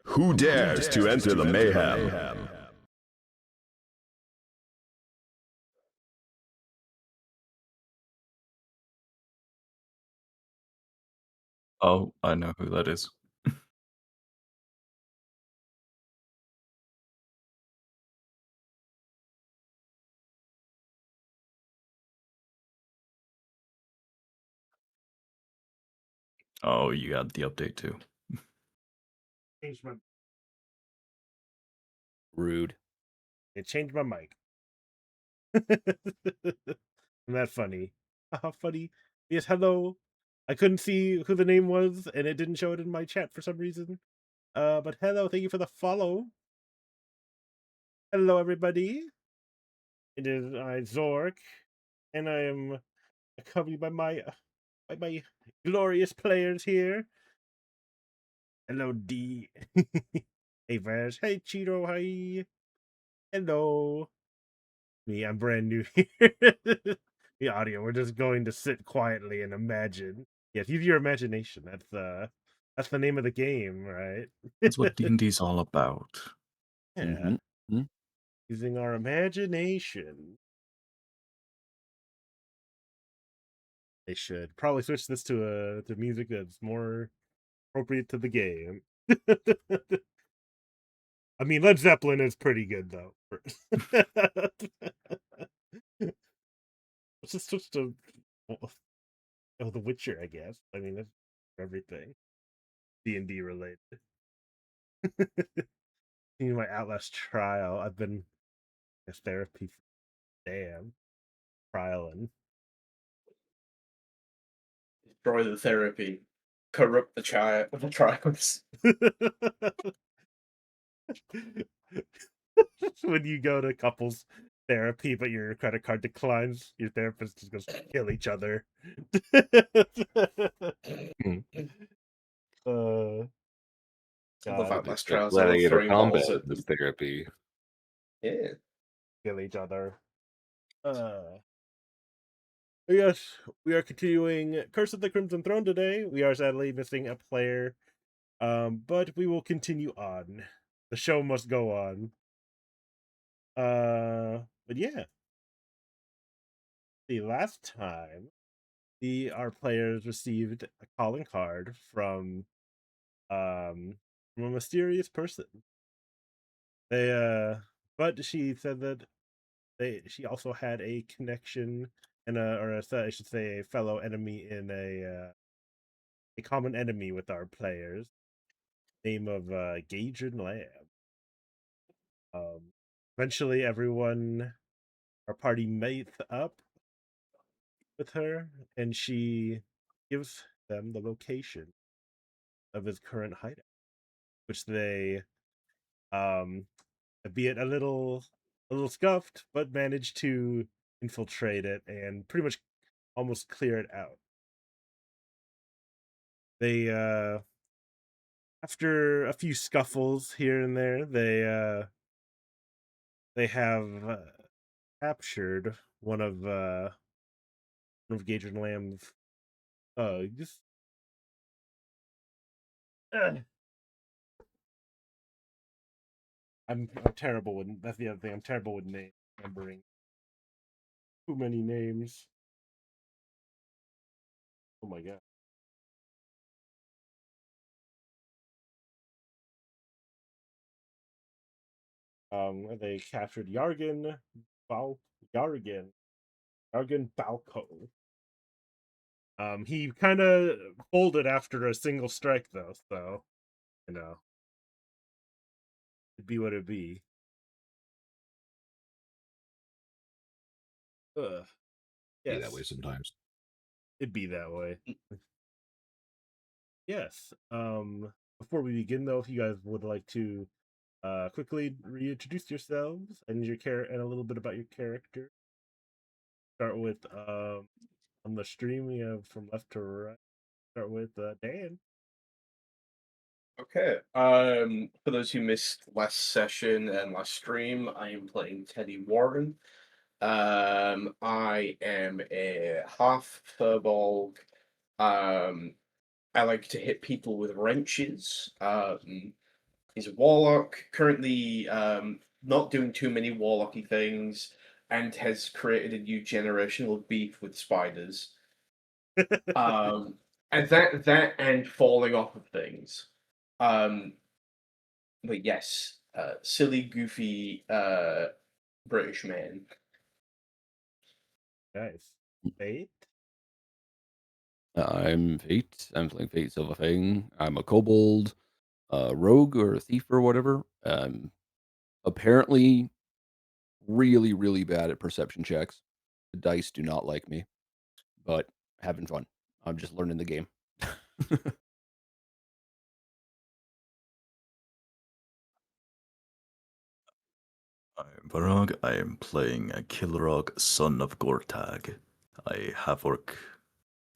Who dares to enter the mayhem? Oh, I know who that is. Oh, you got the update too. Changed my Rude. it changed my mic. Isn't that funny? How funny. Yes, hello. I couldn't see who the name was, and it didn't show it in my chat for some reason. But hello, thank you for the follow. Hello, everybody. It is I, Zork, and I am accompanied by my glorious players here. Hello, D. Hey, Vash. Hey, Cheeto. Hi. Hello. Me, I'm brand new here. The audio, we're just going to sit quietly and imagine. Yes, use your imagination. That's the name of the game, right? That's what D&D's all about. Yeah, Mhm. using our imagination. They should probably switch this to music that's more appropriate to the game. I mean, Led Zeppelin is pretty good though. Let's just switch to The Witcher, I guess. I mean, that's everything D&D related. In my Outlast trial, I've been in therapy for damn trialing. Destroy the therapy, corrupt the child, the trials. When you go to couples therapy, but your credit card declines, your therapist just goes kill each other. uh, I love God, Outlast Like Trials. I love gladiator throwing combat balls at is them. therapy. Yeah. kill each other. Yes, we are continuing Curse of the Crimson Throne today. We are sadly missing a player, but we will continue on. The show must go on. But yeah, the last time our players received a calling card from a mysterious person. They but she said that she also had a connection and I should say a fellow enemy in a common enemy with our players, name of Gadrin Lamb. Eventually our party meets up with her, and she gives them the location of his current hideout, which they, um, albeit a little scuffed, but managed to infiltrate it and pretty much almost clear it out. They after a few scuffles here and there, they have captured one of Gage and Lamb's thugs. Ugh. I'm terrible with that's the other thing. I'm terrible with names, remembering too many names. Oh my god. They captured Yargan Balco. He kind of folded after a single strike, though, so you know it'd be what it'd be. Ugh. Be that way Yes, sometimes. it'd be that way. Yes. Before we begin, though, if you guys would like to quickly reintroduce yourselves and and a little bit about your character. Start with on the stream we have from left to right. Start with Dan. Okay. For those who missed last session and last stream, I am playing Teddy Warren. I am a half furbolg. I like to hit people with wrenches. He's a warlock, currently not doing too many warlocky things, and has created a new generational beef with spiders. Um, and that and falling off of things. Um, but yes, silly, goofy British man. Nice. Fate? I'm Fate. I'm playing Fate Silverfang. I'm a kobold, rogue or a thief or whatever. Apparently really, really bad at perception checks. The dice do not like me, but having fun. I'm just learning the game. I'm Varog. I am playing a Kilrog, son of Gortag, a half-orc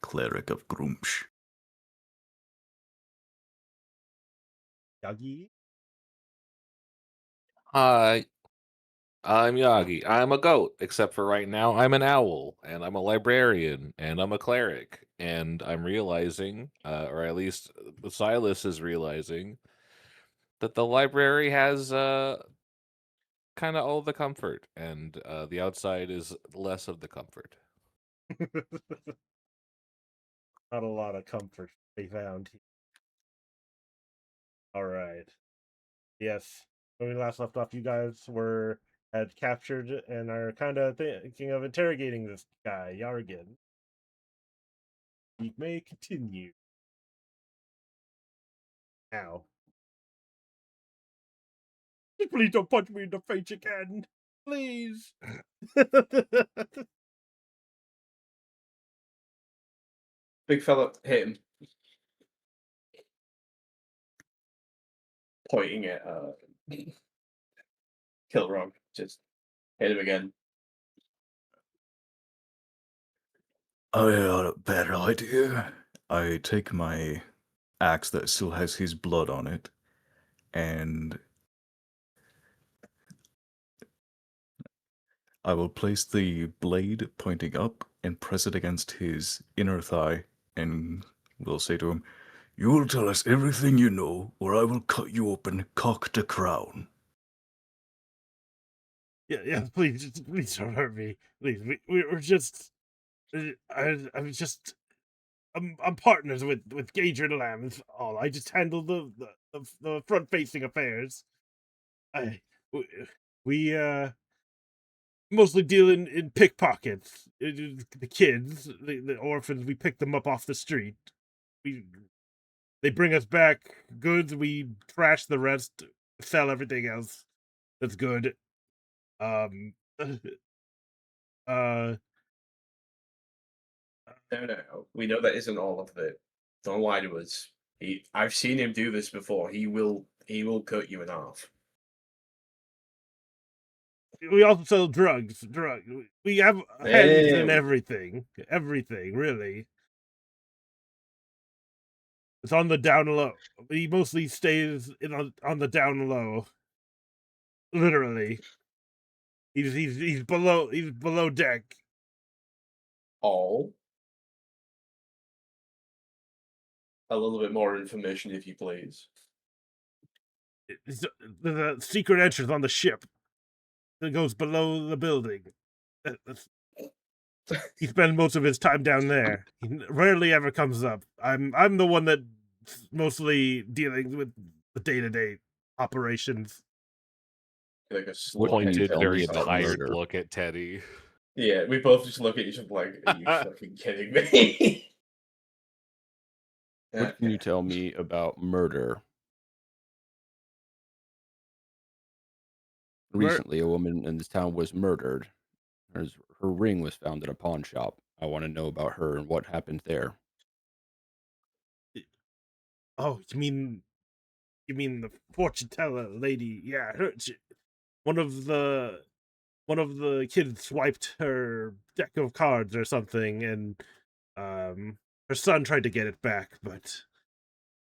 cleric of Grumsh. Yagi? Hi, I'm Yagi. I'm a goat, except for right now I'm an owl, and I'm a librarian, and I'm a cleric, and I'm realizing, or at least Silas is realizing, that the library has kind of all the comfort, and the outside is less of the comfort. Not a lot of comfort they found here. All right. Yes. When we last left off, you guys had captured and are kind of thinking of interrogating this guy, Yargan. You may continue. Now. Please don't punch me in the face again. Please. Big fella hit him. Pointing at Kilrog. Just hit him again. I got a better idea. I take my axe that still has his blood on it, and I will place the blade pointing up and press it against his inner thigh, and will say to him, "You will tell us everything you know, or I will cut you open, cock to crown." Yeah, please don't hurt me. Please, we're just, I'm partners with Gadrin Lamb. Is all. I just handle the front facing affairs. I we mostly deal in pickpockets. The kids, the orphans, we pick them up off the street. They bring us back goods. We trash the rest, sell everything else that's good. No. We know that isn't all of it. Don't lie to us. I've seen him do this before. He will cut you in half. We also sell drugs. We have hands in Hey. everything, really. It's on the down low. He mostly stays on the down low. Literally, he's below deck. All. A little bit more information, if you please. The secret entrance on the ship that goes below the building. He spends most of his time down there. He rarely ever comes up. I'm the one that's mostly dealing with the day-to-day operations. Like a What slow can you Pointed, tell very me about tired murder? look at Teddy. Yeah, we both just look at each other like, are you fucking kidding me? What can you tell me about murder? Recently, a woman in this town was murdered. Her ring was found in a pawn shop. I want to know about her and what happened there. Oh, you mean the fortune teller lady? Yeah, one of the kids swiped her deck of cards or something, and her son tried to get it back, but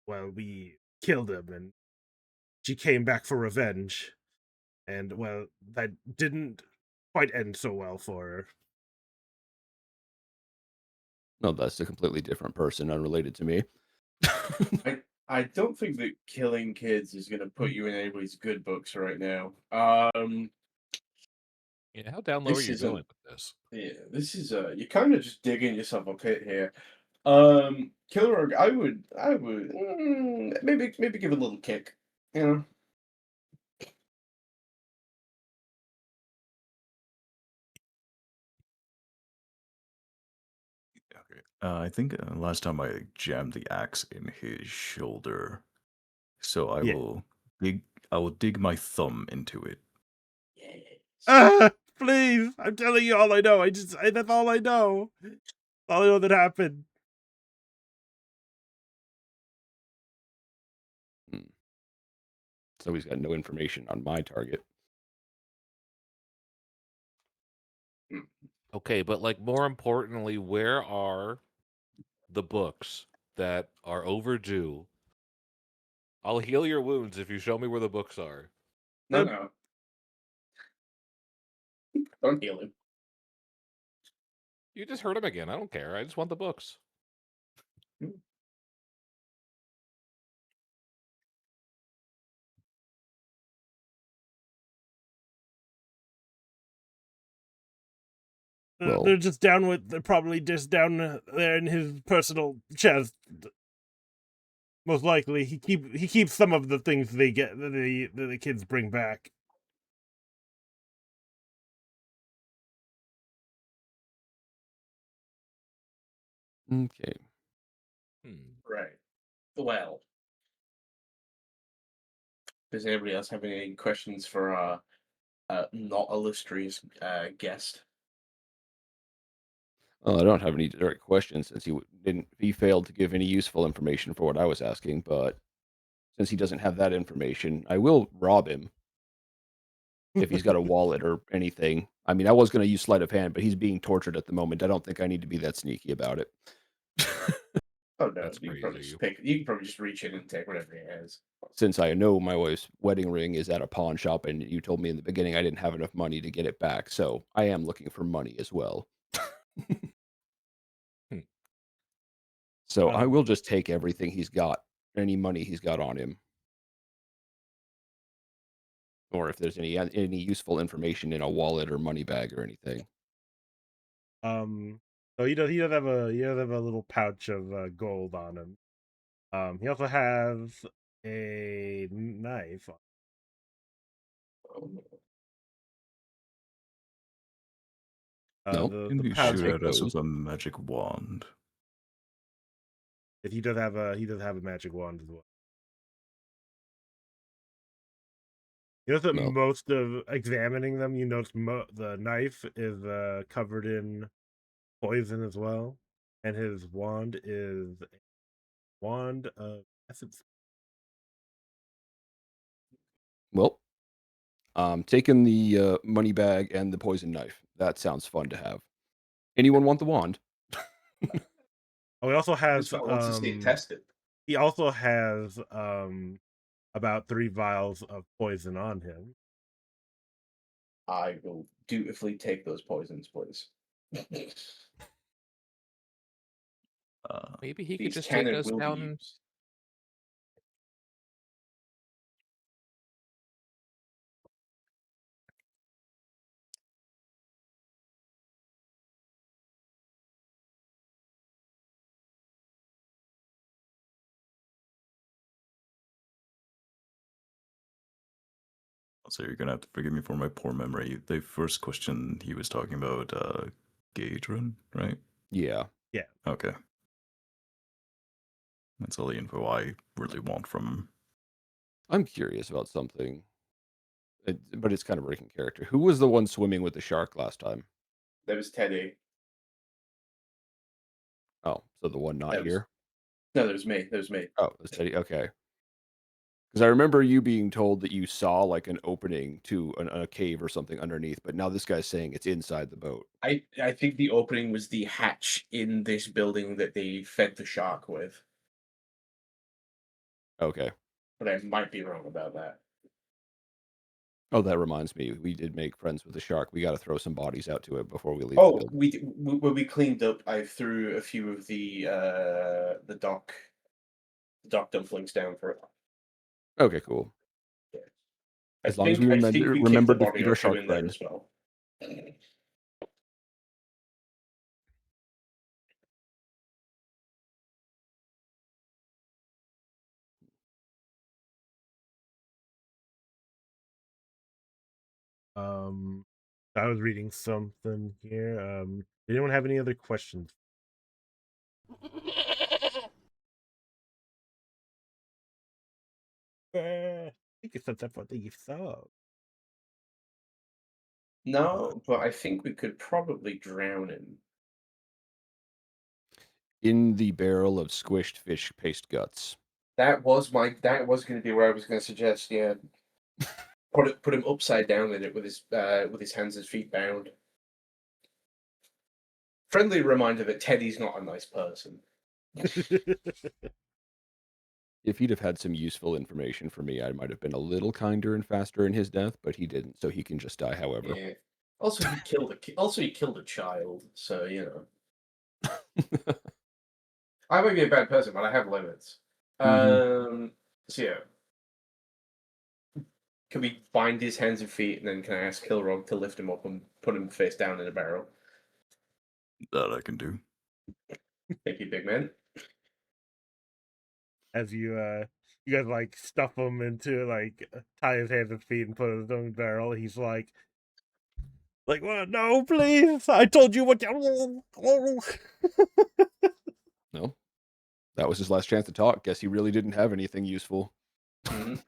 well, we killed him, and she came back for revenge, and well, that didn't quite end so well for her. No, that's a completely different person, unrelated to me. I don't think that killing kids is going to put you in anybody's good books right now. Yeah, how down low are This you isn't. going with this? Yeah, this is you're kind of just digging yourself a pit here. Killer, I would maybe give it a little kick. You know, Okay. I think last time I jammed the axe in his shoulder, so Yeah. I will dig my thumb into it. yes. Ah, please! I'm telling you all I know. That's all I know. All I know that happened. Hmm. So he's got no information on my target. Okay, but like more importantly, where are the books that are overdue? I'll heal your wounds if you show me where the books are. No, no, don't heal him. You just hurt him again. I don't care. I just want the books. Well- They're just down with. They're probably just down there in his personal chest. Most likely, he keeps some of the things they get that the kids bring back. Okay. Hmm. Right. Well, does anybody else have any questions for not illustrious guest? Well, I don't have any direct questions since he failed to give any useful information for what I was asking, but since he doesn't have that information, I will rob him if he's got a wallet or anything. I mean, I was going to use sleight of hand, but he's being tortured at the moment. I don't think I need to be that sneaky about it. Oh no, That's you can probably crazy. just pick. You can probably just reach in and take whatever he has. Since I know my wife's wedding ring is at a pawn shop, and you told me in the beginning I didn't have enough money to get it back, so I am looking for money as well. Hmm. So I Um, will just take everything he's got, any money he's got on him, or if there's any useful information in a wallet or money bag or anything. So he does have a little pouch of gold on him. He also has a knife. No, The Can you pouch. shoot take at us those. with a magic wand? He does have a magic wand as well. You notice that Well- most of examining them, you notice the knife is covered in poison as well, and his wand is a wand of essence. Well, taking the money bag and the poison knife. That sounds fun to have. Anyone want the wand? Oh, he also has This one wants to see it tested. he also has about 3 vials of poison on him. I will dutifully take those poisons, please. Maybe he could These just take cannon us will be down. used. So you're gonna have to forgive me for my poor memory. The first question he was talking about Gadron, right? Yeah. Okay. That's all the info I really want from him. I'm curious about something, but it's kind of breaking character. Who was the one swimming with the shark last time? That was Teddy. Oh, so the one not That was- here? No, that was me. That was me. Oh, it was Teddy. Okay. Because I remember you being told that you saw like an opening to a cave or something underneath, but now this guy's saying it's inside the boat. I think the opening was the hatch in this building that they fed the shark with, Okay. but I might be wrong about that. Oh, that reminds me. We did make friends with the shark. We got to throw some bodies out to it before we leave. Oh, the building. when we cleaned up, I threw a few of the dock the Dark Dumplings down for it. Okay, cool. As long as we I think we kicked remember the to body feed our or two shark in there friend. as well. I was reading something here. Did anyone have any other questions? I think it's that's what you saw. No, but I think we could probably drown him. In the barrel of squished fish paste guts. That was going to be where I was going to suggest. Yeah, put him upside down in it with his hands and feet bound. Friendly reminder that Teddy's not a nice person. If he'd have had some useful information for me, I might have been a little kinder and faster in his death, but he didn't, so he can just die however. Yeah. Also, he killed a child, so you know. I might be a bad person, but I have limits. So yeah. Can we bind his hands and feet, and then can I ask Kilrog to lift him up and put him face down in a barrel? That I can do. Thank you, big man. As you guys like stuff him into tie his hands and feet and put his own barrel, he's like, well, no, please! I told you what. No. That was his last chance to talk. Guess he really didn't have anything useful. And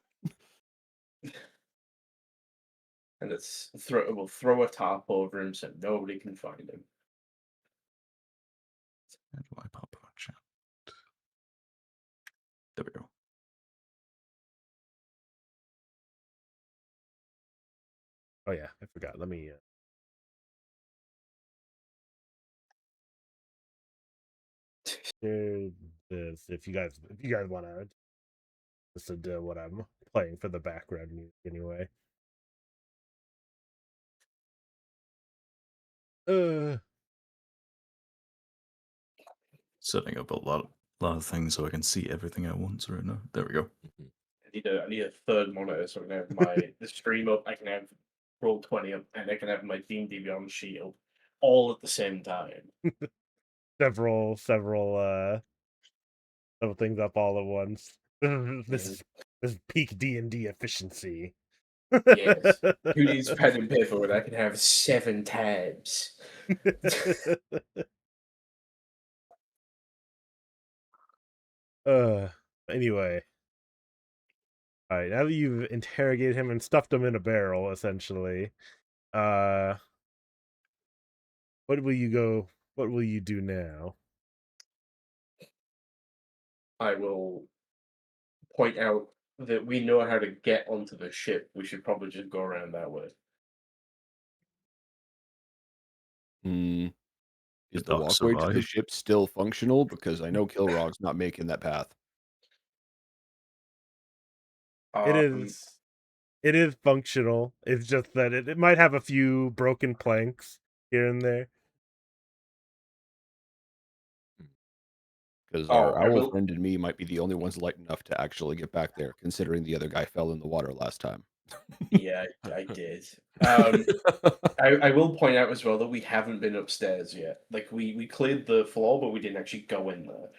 we'll throw a tarp over him so nobody can find him. How do I pop on chat? There we go. Oh yeah, I forgot. Let me. Share this if you guys want to listen to what I'm playing for the background music anyway. Setting up a lot of things so I can see everything at once right now. There we go. I need a third monitor so I can have the stream up. I can have Roll20 up, and I can have my D&D Beyond shield all at the same time. several things up all at once. This is peak D&D efficiency. Yes. Who needs pen and paper when I can have 7 tabs? Anyway. Alright, now that you've interrogated him and stuffed him in a barrel, essentially, what will you do now? I will point out that we know how to get onto the ship. We should probably just go around that way. Is the walkway to the survive? ship still functional? Because I know Kilrog's not making that path. It is functional. It's just that it might have a few broken planks here and there. Because our owl friend and me might be the only ones light enough to actually get back there, considering the other guy fell in the water last time. Yeah, I did. I will point out as well that we haven't been upstairs yet. Like we cleared the floor, but we didn't actually go in there.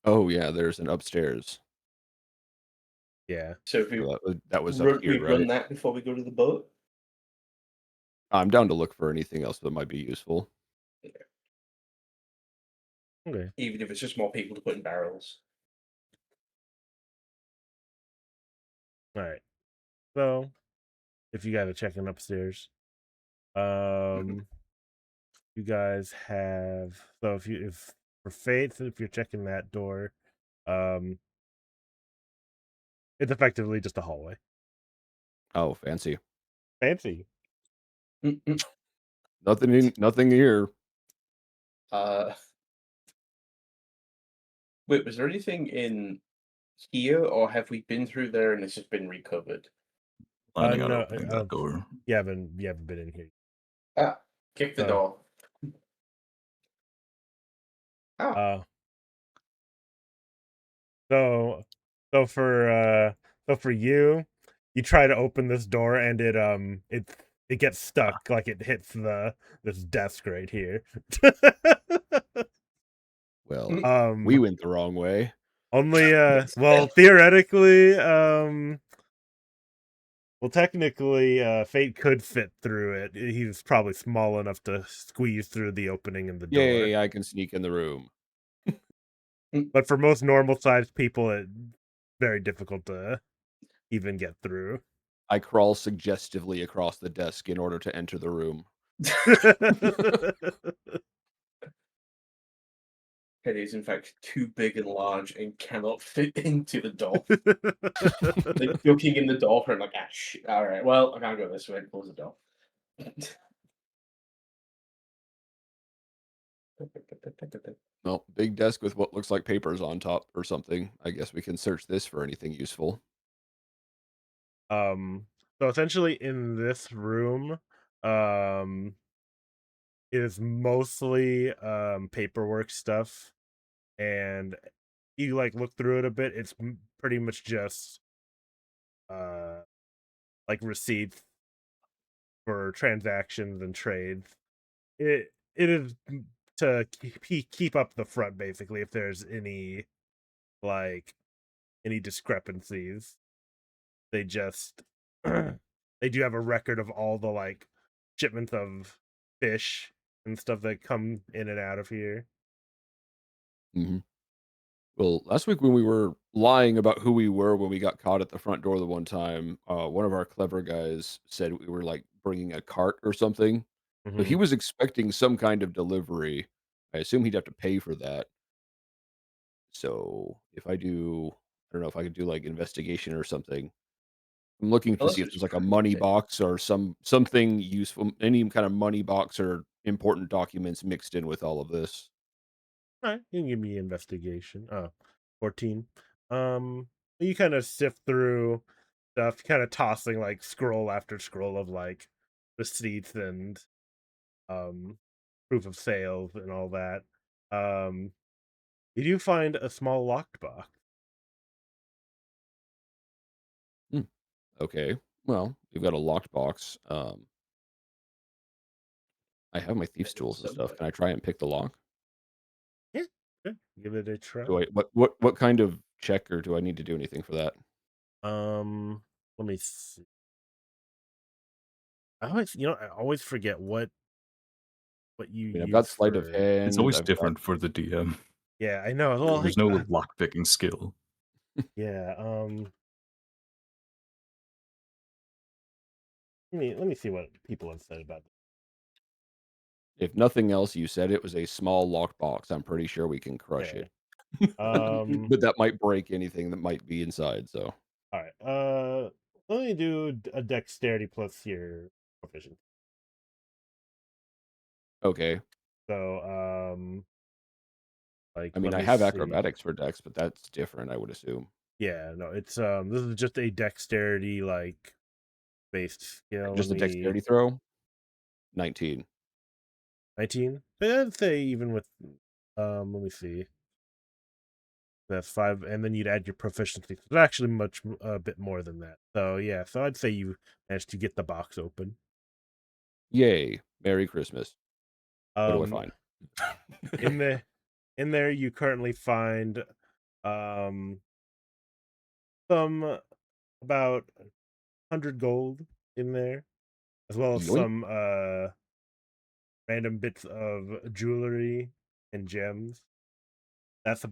Oh yeah, there's an upstairs. Yeah. So if we that was up here, right? run that before we go to the boat. I'm down to look for anything else that might be useful. Yeah. Okay. Even if it's just more people to put in barrels. All right. So, if you guys are checking upstairs, you guys have if for Faith, if you're checking that door, it's effectively just a hallway. Oh, fancy. Fancy. Nothing here. Wait, was there anything in here, or have we been through there and it's just been recovered? Planning on opening that door. You haven't been in here. Kick the door. So, so for you, you try to open this door and it gets stuck, like it hits this desk right here. Well, we um, went the wrong way. only Yes. well, theoretically, well, technically, Fate could fit through it. He's probably small enough to squeeze through the opening in the door. Yay, I can sneak in the room. But for most normal-sized people, it's very difficult to even get through. I crawl suggestively across the desk in order to enter the room. It is in fact too big and large and cannot fit into the door. Like looking in the door and like, ah, shit. All right, well, I can't go this way. Close the door. Well, big desk with what looks like papers on top or something. I guess we can search this for anything useful. So essentially in this room, is mostly paperwork stuff, and you like look through it a bit. It's pretty much just like receipts for transactions and trades. It is to keep up the front, basically, if there's any like any discrepancies. They just they do have a record of all the like shipments of fish and stuff that come in and out of here. hmm Well, last week when we were lying about who we were when we got caught at the front door the one time, one of our clever guys said we were like bringing a cart or something. So he Mhm. was expecting some kind of delivery. I assume he'd have to pay for that. So if I do, I don't know if I could do like investigation or something. I'm looking to Unless see if it's there's like a money printed. box or something useful, any kind of money box or important documents mixed in with all of this. Alright, you can give me investigation. 14. You kind of sift through stuff, kind of tossing like scroll after scroll of like receipts and um proof of sales and all that. Um you do find a small locked box. Hmm, okay. Well, we've got a locked box. I have my thief's tools and stuff. Somewhere. Can I try and pick the lock? Yeah, sure. Give it a Do try. I what kind of check or do I need to do anything for that? Let me see. I always forget what you I mean, I've got use sleight of for. It's hand. always I've got different for the DM. Yeah, I know. Well, There's like, no lockpicking skill. yeah. Let me see what people have said about if nothing else, you said it was a small locked box. I'm pretty sure we can crush it. it. Um. But that might break anything that might be inside. So All right. Let me do a dexterity plus your proficiency. okay. So, like, I mean, let I me have see. acrobatics for dex, but that's different, I would assume. Yeah, no, it's this is just a dexterity like based skill. Let Just a me dexterity throw. 19. 19. I'd say even with let me see. That's 5, and then you'd add your proficiency. It's actually much a bit more than that. So yeah, so I'd say you managed to get the box open. Yay! Merry Christmas. What do I Um, find? in the in there you currently find um some about 100 gold in there, as well as Yoink. some random bits of jewelry and gems. That's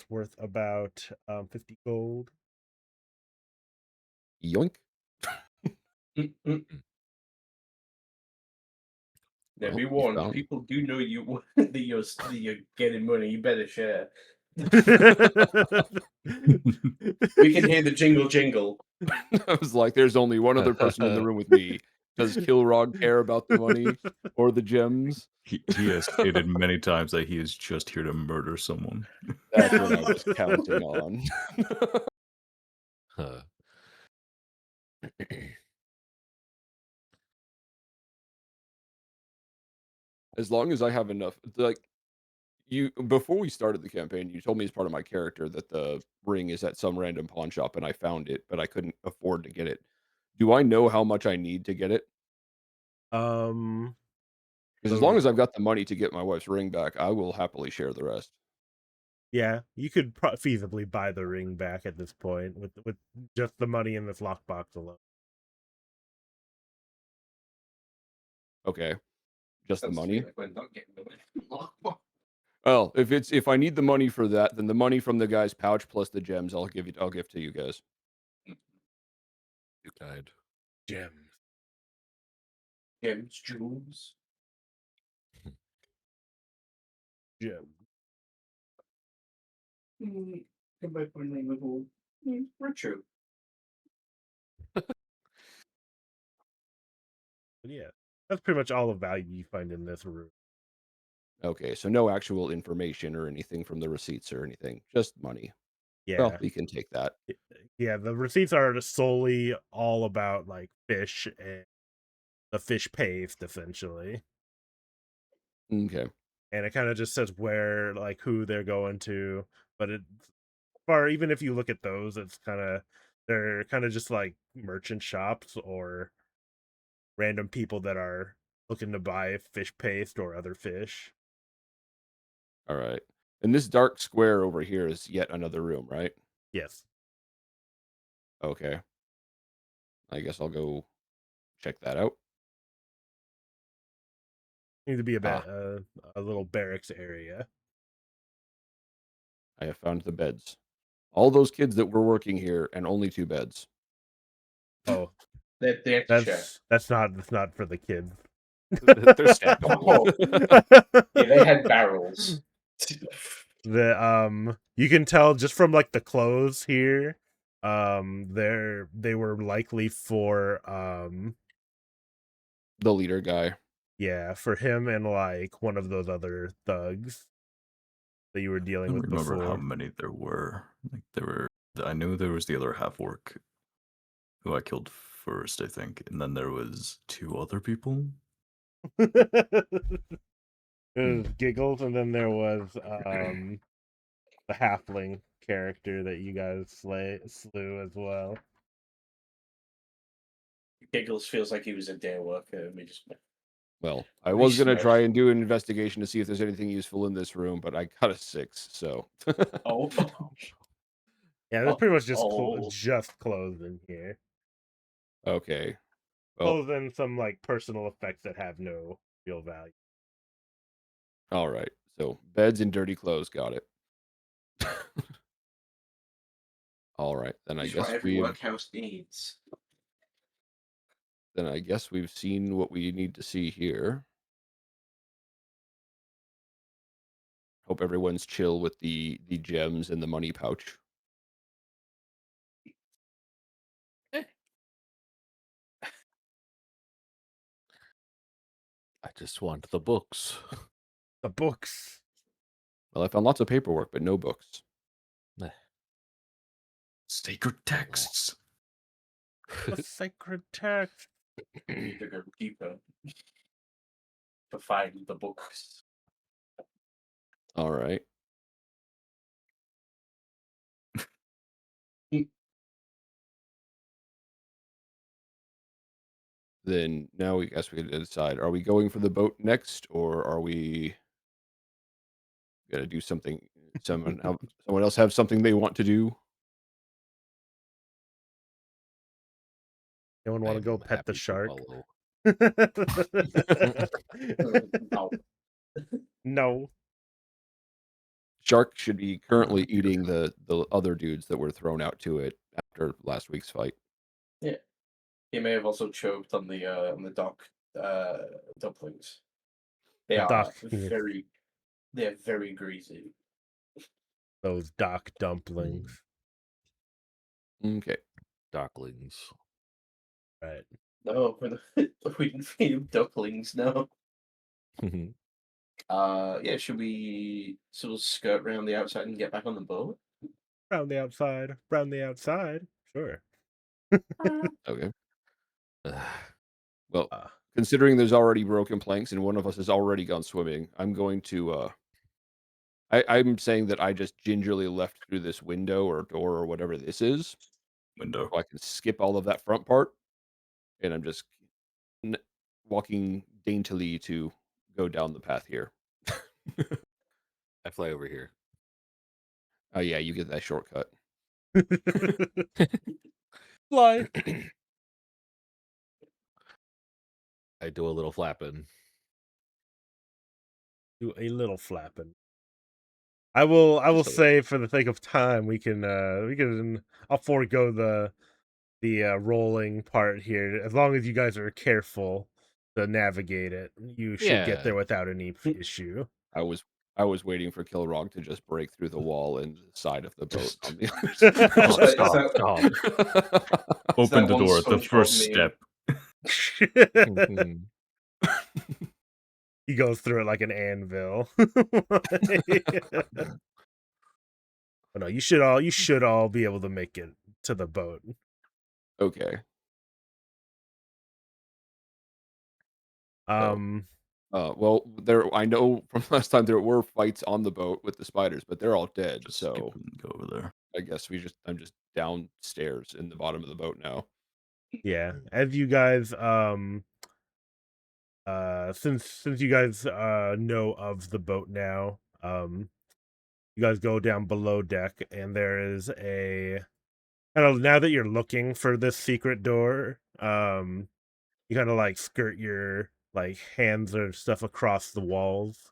worth about 50 gold. Yoink. Mm-mm. Now Well, be we warned, found. people do know you that you're getting money. You better share. We can hear the jingle jingle. I was like, there's only one other person in the room with me. Does Kilrog care about the money or the gems? He has stated many times that he is just here to murder someone. That's what I was counting on. Huh. As long as I have enough, like You before we started the campaign, you told me as part of my character that the ring is at some random pawn shop, and I found it, but I couldn't afford to get it. Do I know how much I need to get it? Um, Because as long the as I've got the money to get my wife's ring back, I will happily share the rest. Yeah, you could feasibly buy the ring back at this point with just the money in this lockbox alone. Okay, just the Sounds to me money. like we're not getting the money. Well, if I need the money for that, then the money from the guy's pouch plus the gems, I'll give to you guys. You kind. Gems. Gems, jewels. Gems. Come back for name of all. Retro. But yeah, that's pretty much all the value you find in this room. Okay, so no actual information or anything from the receipts or anything, just money. Yeah. Well, we can take that. Yeah, the receipts are solely all about like fish and the fish paste essentially. Okay. And it kind of just says where, like, who they're going to. But or even if you look at those, they're kind of just like merchant shops or random people that are looking to buy fish paste or other fish. All right. And this dark square over here is yet another room, right? Yes. Okay. I guess I'll go check that out. Need to be Ah, a little barracks area. I have found the beds. All those kids that were working here, and only 2 beds. Oh, They have to share. that's not for the kids. They're stackable. Oh, yeah, they had barrels. You can tell just from like the clothes here, they were likely for The leader guy. yeah, for him and like one of those other thugs that you were I dealing don't with remember how before. many there were. Like there were. I knew there was the other half orc who I killed first, I think, and then there was 2 other people. There was Giggles, and then there was the halfling character that you guys slew as well. Giggles feels like he was a day worker. We just Well, I was gonna smashed. try and do an investigation to see if there's anything useful in this room, but I got a 6, so Oh, Yeah, there's pretty much oh. just clothes in here. okay. Well, Clothes and some like personal effects that have no real value. all right. So beds and dirty clothes, got it. All right, then I He's what guess every workhouse needs. we've seen what we need to see here. Hope everyone's chill with the gems and the money pouch. I just want the books. The books. Well, I found lots of paperwork, but no books. Sacred texts. The sacred text. We need to go deeper to find the books. All right. Then now we guess we can decide: are we going for the boat next, or are we gonna do something? Someone else have something they want to do? Anyone want to go I'm pet the happy to shark? No. No. Shark should be currently eating the other dudes that were thrown out to it after last week's fight. Yeah. He may have also choked on the dock dumplings. They The are dock, they're very greasy. those dock dumplings. Okay. Docklings. Right. No, we didn't feed him ducklings, no. Yeah, should we sort of skirt around the outside and get back on the boat? Round the outside. Round the outside. Sure. Okay. Well, Uh, considering there's already broken planks and one of us has already gone swimming, I'm going to I'm saying that I just gingerly left through this window or door or whatever this is, Window. so I can skip all of that front part, and I'm just n walking daintily to go down the path here. I fly over here. Oh, yeah, you get that shortcut. Fly. I do a little flapping. Do a little flapping. I will Just a little. say, for the sake of time, I'll forego the rolling part here. As long as you guys are careful to navigate it, you should get Yeah. there without any issue. I was waiting for Kilrog to just break through the wall and the side of the boat on the other Is side. that- Stop. Open that the one door at the SpongeBob first meme? step. Mhm. He goes through it like an anvil. Oh, no, you should all be able to make it to the boat. Okay. Well, I know from last time there were fights on the boat with the spiders, but they're all dead. Just skip So and go over there. I guess I'm just downstairs in the bottom of the boat now. Yeah, as you guys since you guys know of the boat now, you guys go down below deck, and there is a kind of, now that you're looking for this secret door, you kind of like skirt your like hands or stuff across the walls,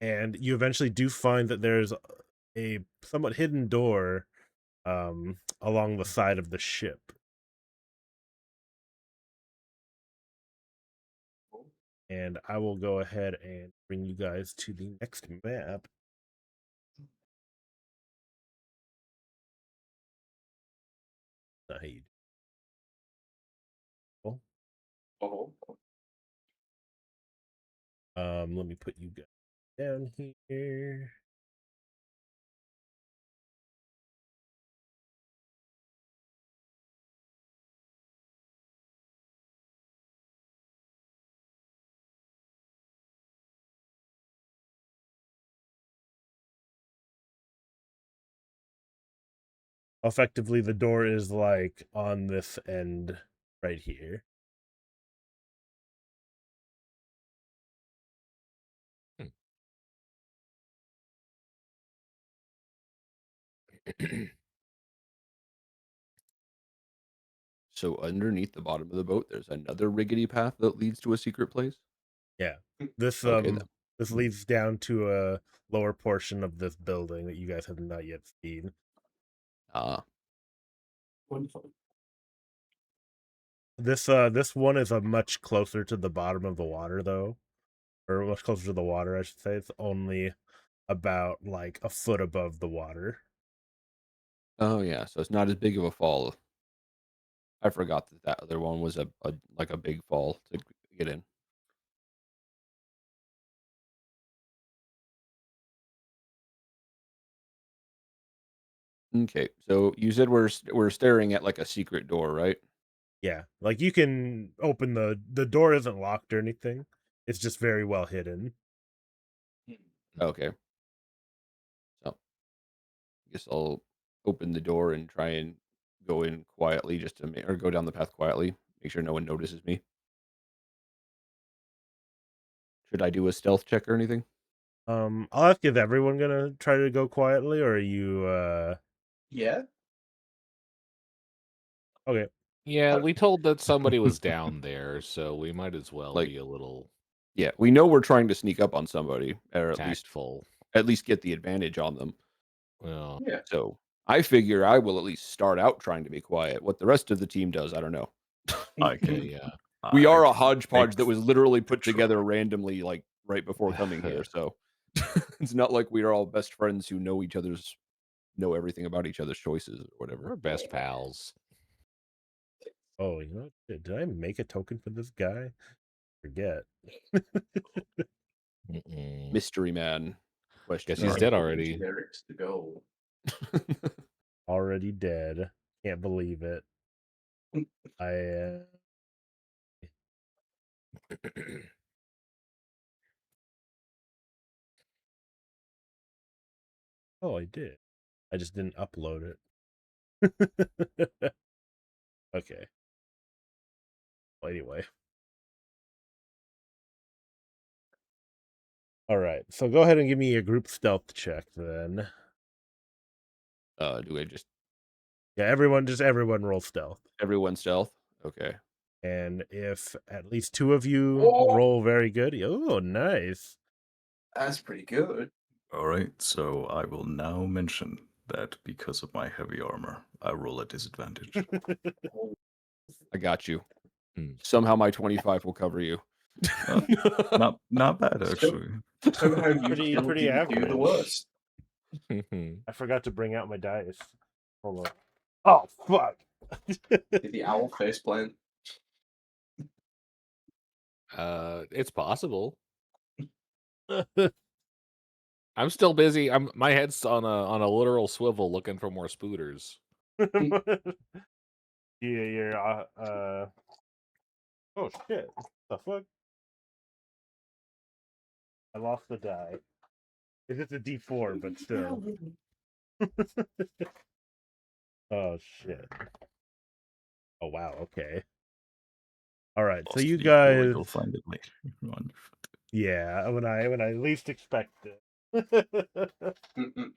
and you eventually do find that there's a somewhat hidden door along the side of the ship. And I will go ahead and bring you guys to the next map. Not how you do. Oh. Let me put you guys down here. Effectively, the door is like on this end right here. So underneath the bottom of the boat, there's another rickety path that leads to a secret place. Yeah. This Okay, then. this leads down to a lower portion of this building that you guys have not yet seen. Wonderful. This one is a much closer to the bottom of the water though. Or much closer to the water, I should say. It's only about like a foot above the water. Oh yeah, so it's not as big of a fall. I forgot that other one was a like a big fall to get in. Okay, so you said we're staring at like a secret door, right? Yeah. Like you can open the door isn't locked or anything. It's just very well hidden. Okay. So I guess I'll open the door and try and go in quietly just to or go down the path quietly, make sure no one notices me. Should I do a stealth check or anything? I'll ask, is everyone gonna try to go quietly, or are you Yeah. okay. Yeah, we told that somebody was down there, so we might as well Like- be a little Yeah, we know we're trying to sneak up on somebody, or tactful. at least get the advantage on them. Well, Yeah. So I figure I will at least start out trying to be quiet. What the rest of the team does, I don't know. I yeah, can. yeah. We I are a can hodgepodge make that was literally put sure. together randomly, like right before coming here. So it's not like we are all best friends who know everything about each other's choices or whatever. We're best pals. Oh, you know what? Did I make a token for this guy? Forget. Mm-mm. Mystery man. Question Guess he's mark. dead already. Generics to go. Already dead. Can't believe it. I Oh, I did. I just didn't upload it. Okay. Well, anyway. All right. So go ahead and give me a group stealth check then. Do I just Yeah, everyone roll stealth. everyone stealth? Okay. And if at least two of you Oh! roll very good, oh, nice. That's pretty good. All right, so I will now mention that because of my heavy armor, I roll at disadvantage. I got you. Hmm. Somehow my 25 will cover you. Not bad, actually. Somehow you Pretty still didn't do average. the worst. I forgot to bring out my dice. Hold on. Oh, fuck. Did the owl face plant? It's possible. I'm still busy. My head's on a literal swivel looking for more spooters. You're oh shit. The fuck? I lost the die. It's a D4, but still. Oh shit. Oh wow, okay. All right, so Lost you the D4, guys, you'll find it later on. yeah, when I least expect it. Mm-mm.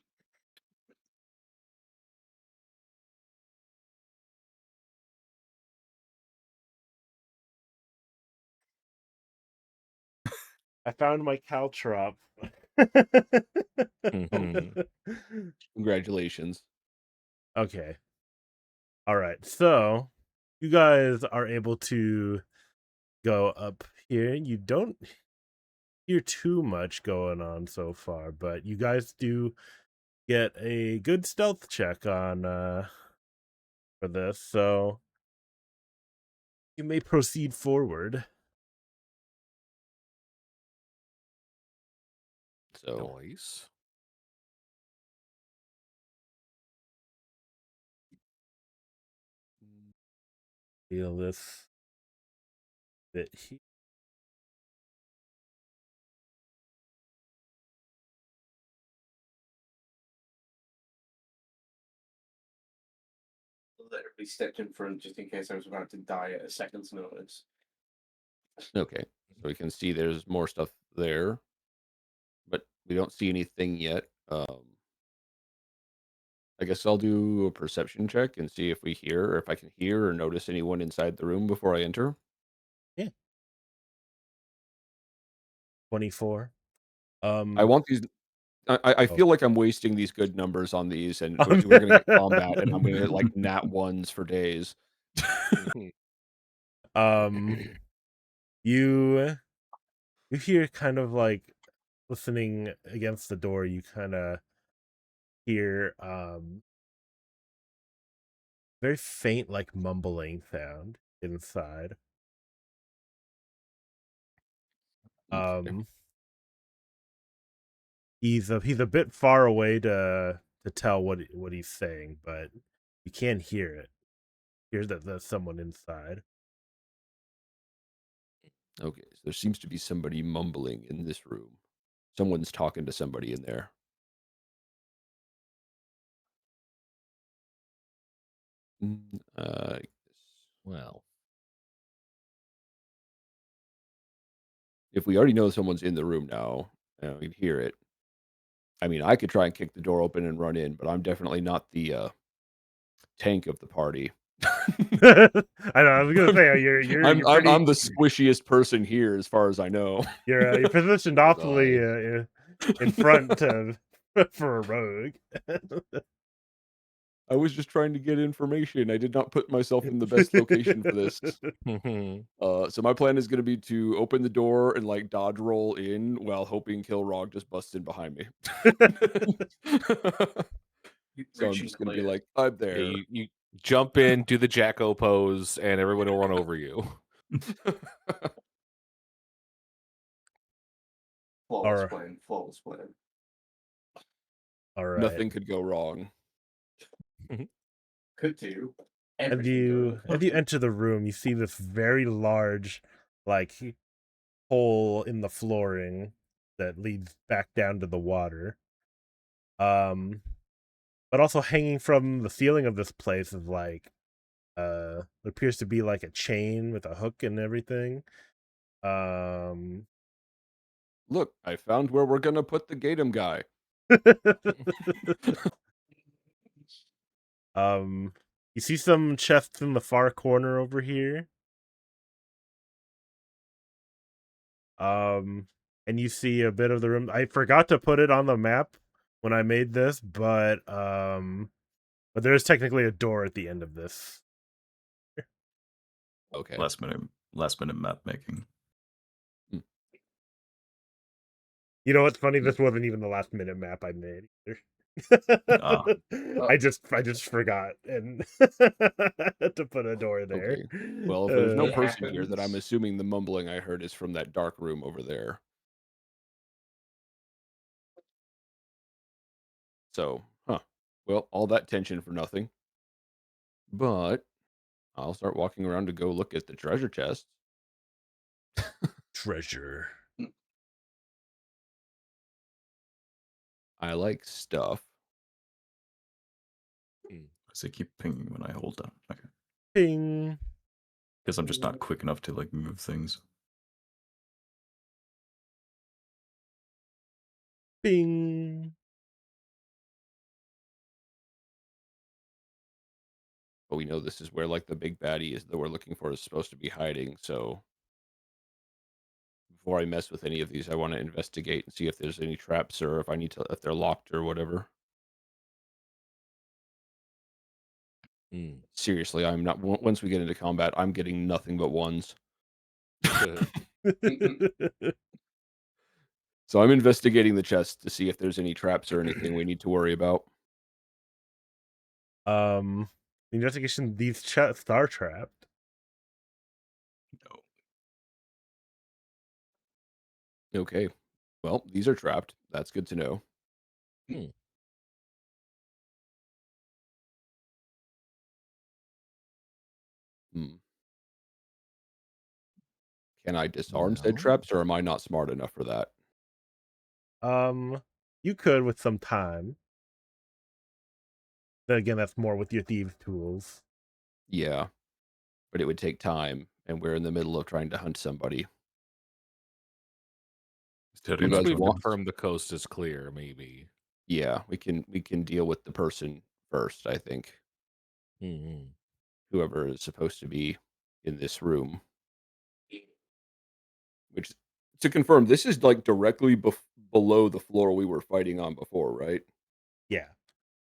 I found my caltrop. Congratulations. Okay. All right. So you guys are able to go up here. You don't hear too much going on so far, but you guys do get a good stealth check on for this. So you may proceed forward. So Nice. Feel this bit here. Let everybody stepped in front just in case I was about to die at a second's notice. okay. So we can see there's more stuff there. But we don't see anything yet. I guess I'll do a perception check and see if we hear or if I can hear or notice anyone inside the room before I enter. 24. I want these. I Oh. feel like I'm wasting these good numbers on these, and we're gonna get combat, and I'm gonna get like nat ones for days. You hear kind of like listening against the door, you kind of hear very faint like mumbling sound inside. Okay. He's a bit far away to tell what he's saying, but you can hear it. Hear that there's someone inside. Okay, so there seems to be somebody mumbling in this room. Someone's talking to somebody in there. Well, if we already know someone's in the room now, we can hear it. I mean, I could try and kick the door open and run in, but I'm definitely not the tank of the party. I know. I was gonna say you're I'm pretty, the squishiest person here, as far as I know. you're positioned Oh, awfully in front for a rogue. I was just trying to get information. I did not put myself in the best location for this. So my plan is going to be to open the door and like dodge roll in while hoping Kilrog just busts in behind me. So I'm just going to be like, I'm there. yeah, you jump in, do the Jacko pose, and everyone will run over you. Flawless plan. Flawless plan. All right. Nothing could go wrong. Could do. As you enter the room, you see this very large, like, hole in the flooring that leads back down to the water. But also hanging from the ceiling of this place is like it appears to be like a chain with a hook and everything. Um Look, I found where we're gonna put the Gatum guy. you see some chests in the far corner over here. And you see a bit of the room. I forgot to put it on the map when I made this, but there is technically a door at the end of this. Okay. Last minute map making. You know what's funny? This wasn't even the last minute map I made either. Ah. I just forgot and to put a door there. Okay. Well, if there's no It person here, then I'm happens. assuming the mumbling I heard is from that dark room over there. So, well, all that tension for nothing. But I'll start walking around to go look at the treasure chests. Treasure. I like stuff. Does it keep pinging when I hold down? Okay. Ping. Because I'm just not quick enough to like move things. Bing. But we know this is where like the big baddie is that we're looking for is supposed to be hiding. So before I mess with any of these, I want to investigate and see if there's any traps or if they're locked or whatever. Seriously, I'm not. Once we get into combat, I'm getting nothing but ones. So I'm investigating the chest to see if there's any traps or anything we need to worry about. The investigation, these chests are trapped. No. Okay. Well, these are trapped. That's good to know. Hmm. Can I disarm said No. traps, or am I not smart enough for that? You could with some time. Then again, that's more with your thieves' tools. Yeah, but it would take time, and we're in the middle of trying to hunt somebody. Terry, You Once guys we want- confirm the coast is clear, maybe. Yeah, we can deal with the person first. I think whoever is supposed to be in this room. Which, to confirm, this is like directly below the floor we were fighting on before, right? Yeah,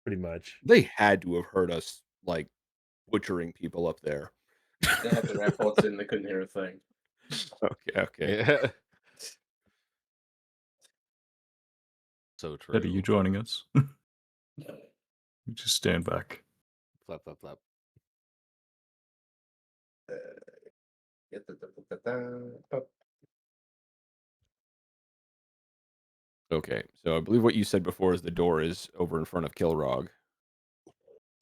pretty much. They had to have heard us like butchering people up there. They had their AirPods in, they couldn't hear a thing. Okay. Yeah. So true. Ted, are you joining us? You just stand back. Flap, flap, flap. Okay, so I believe what you said before is the door is over in front of Kilrog.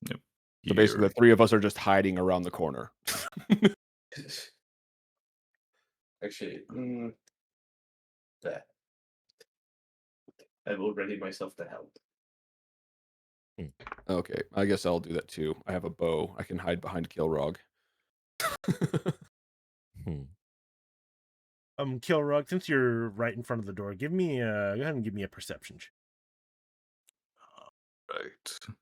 Yep. So basically, the three of us are just hiding around the corner. Actually, there. I will ready myself to help. Okay, I guess I'll do that too. I have a bow. I can hide behind Kilrog. Kilrug, since you're right in front of the door, go ahead and give me a perception check. Right.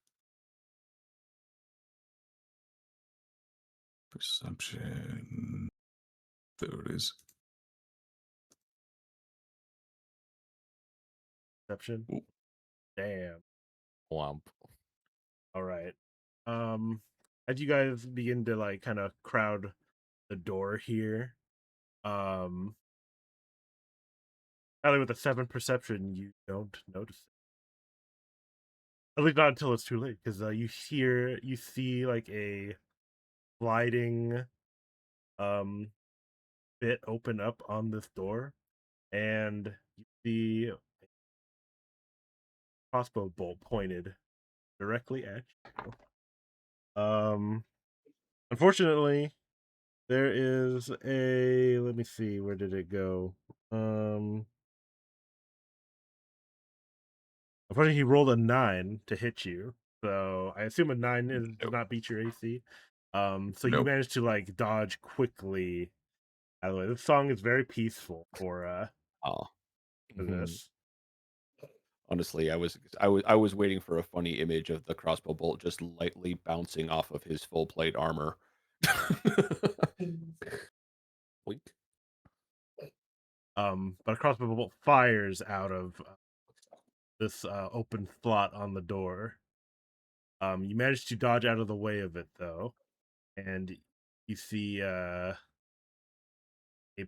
Perception. There it is. Perception. Ooh. Damn. Womp. All right. As you guys begin to like kind of crowd the door here, Ellie, with a 7 perception, you don't notice it. At least not until it's too late, because you see like a sliding bit open up on this door, and you see a crossbow bolt pointed directly at you. Unfortunately, there is a, let me see, where did it go? Unfortunately, he rolled a 9 to hit you, so I assume a 9 does not beat your AC. So you Nope. managed to like dodge quickly out of the way. This song is very peaceful for Oh, this. honestly, I was waiting for a funny image of the crossbow bolt just lightly bouncing off of his full plate armor. Wink. But a crossbow bolt fires out of this open slot on the door. You managed to dodge out of the way of it though, and you see a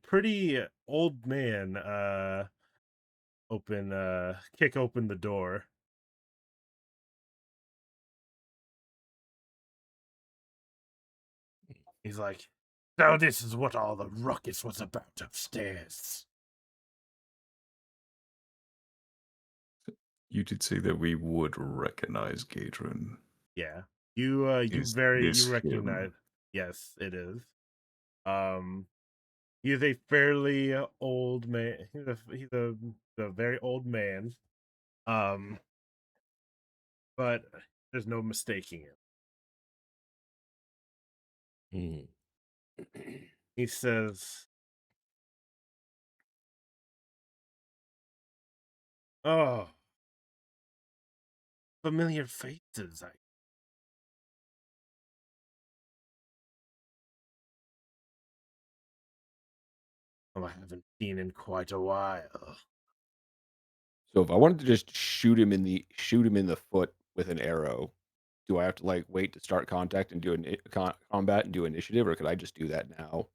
pretty old man kick open the door. He's like, "So this is what all the ruckus was about upstairs." You did say that we would recognize Gadrin. Yeah, you Is you this recognize. him? Yes, it is. He is a fairly old man. He's a very old man. But there's no mistaking it. He says, "Oh, familiar faces. I haven't seen in quite a while." So if I wanted to just shoot him in the foot with an arrow, do I have to like wait to start contact and do combat and do initiative, or could I just do that now?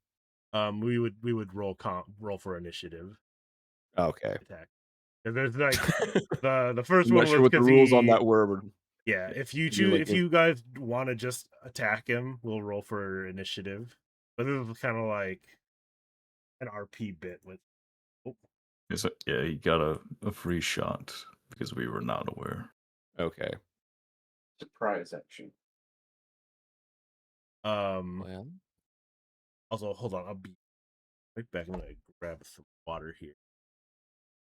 We would roll for initiative Okay. attack. 'Cause there's like the first I'm one not sure was what the because rules on that were. But yeah. If you it'd be like if you guys want to just attack him, we'll roll for initiative. But this is kind of like an RP bit with. Oh, Yeah, he got a free shot because we were not aware. okay. Surprise action. Well, Also, hold on. I'll be right back. I'm gonna grab some water here.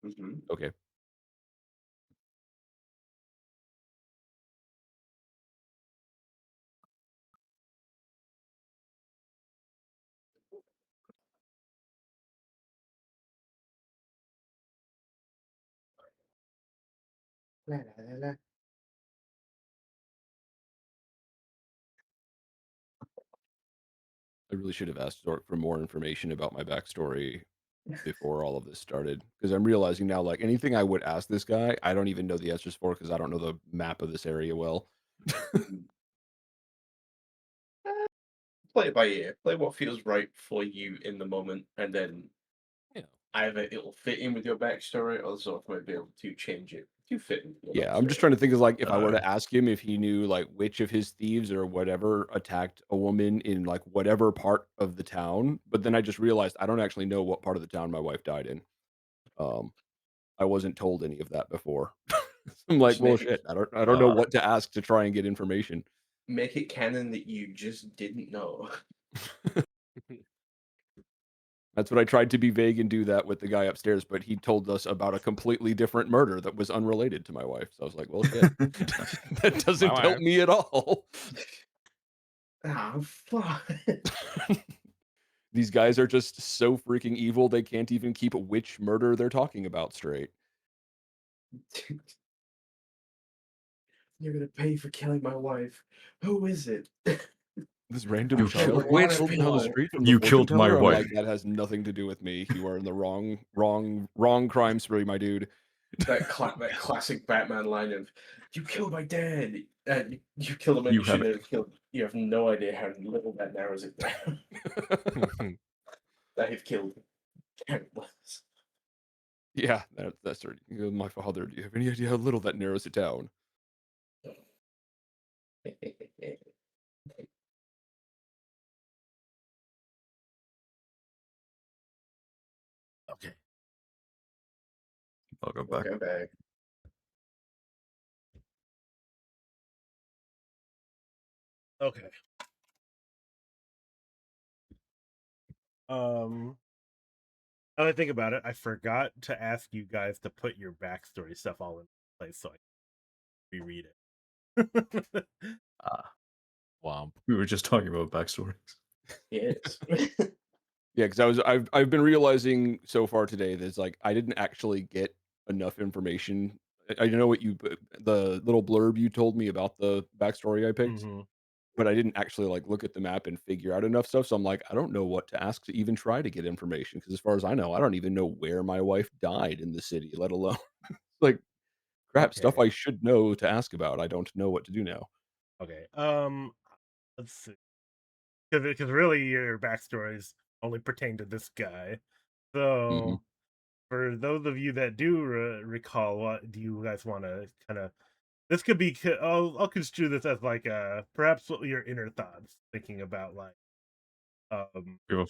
Mm-hmm. Okay. La, la, la, la. I really should have asked Zork for more information about my backstory before all of this started, because I'm realizing now, like anything I would ask this guy, I don't even know the answers for because I don't know the map of this area well. Play it by ear. Play what feels right for you in the moment, and then yeah. either it'll fit in with your backstory, or Zork might be able to change it to fit in with your Yeah, I'm just backstory. trying to think of like if I were Uh, to ask him if he knew like which of his thieves or whatever attacked a woman in like whatever part of the town, but then I just realized I don't actually know what part of the town my wife died in. Um, I wasn't told any of that before. I'm like, Just well, make shit. it I don't know uh, what to ask to try and get information. make it canon that you just didn't know. That's what I tried to be vague and do that with the guy upstairs, but he told us about a completely different murder that was unrelated to my wife. So I was like, well, shit. That doesn't My help wife. me at all. Ah, fuck. These guys are just so freaking evil, they can't even keep which murder they're talking about straight. You're gonna pay for killing my wife. Who is it? This random You child killed- which Which killed down the people? street from the You fortune killed my teller? I'm wife. like, that has nothing to do with me. You are in the wrong crime spree, my dude. That classic Batman line of "You killed my dad. You killed him and You you have- shouldn't have killed." You have no idea how little that narrows it down. That have killed countless. Yeah, that's right. My father. Do you have any idea how little that narrows it down? Okay. Welcome back. Go back. Okay. Now that I think about it, I forgot to ask you guys to put your backstory stuff all in place so I reread it. Womp. We were just talking about backstories. Yes. Yeah, because I've been realizing so far today that it's like I didn't actually get enough information. I know what the little blurb you told me about the backstory I picked, Mhm. but I didn't actually like look at the map and figure out enough stuff. So I'm like, I don't know what to ask to even try to get information. Because as far as I know, I don't even know where my wife died in the city, let alone like crap stuff Okay. I should know to ask about. I don't know what to do now. Okay. Let's see. Because really your backstories only pertain to this guy. hmm So for those of you that do recall, what do you guys want to kind of? This could be. I'll construe this as like perhaps what your inner thoughts, thinking about like We have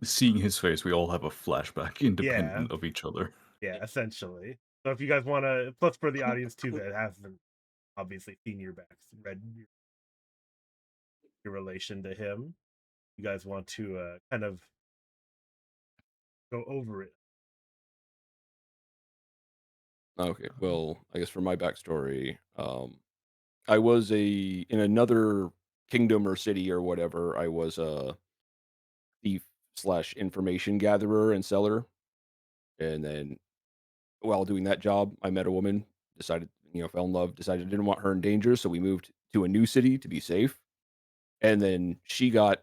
seeing his face, we all have a flashback yeah, independent of each other. essentially. So if you guys want to, plus for the audience too that hasn't obviously seen read your relation to him, you guys want to kind of go over it. Okay, well, I guess for my backstory, I was in another kingdom or city or whatever. I was a thief slash information gatherer and seller, and then while doing that job, I met a woman. Decided, fell in love. Decided I didn't want her in danger, so we moved to a new city to be safe. And then she got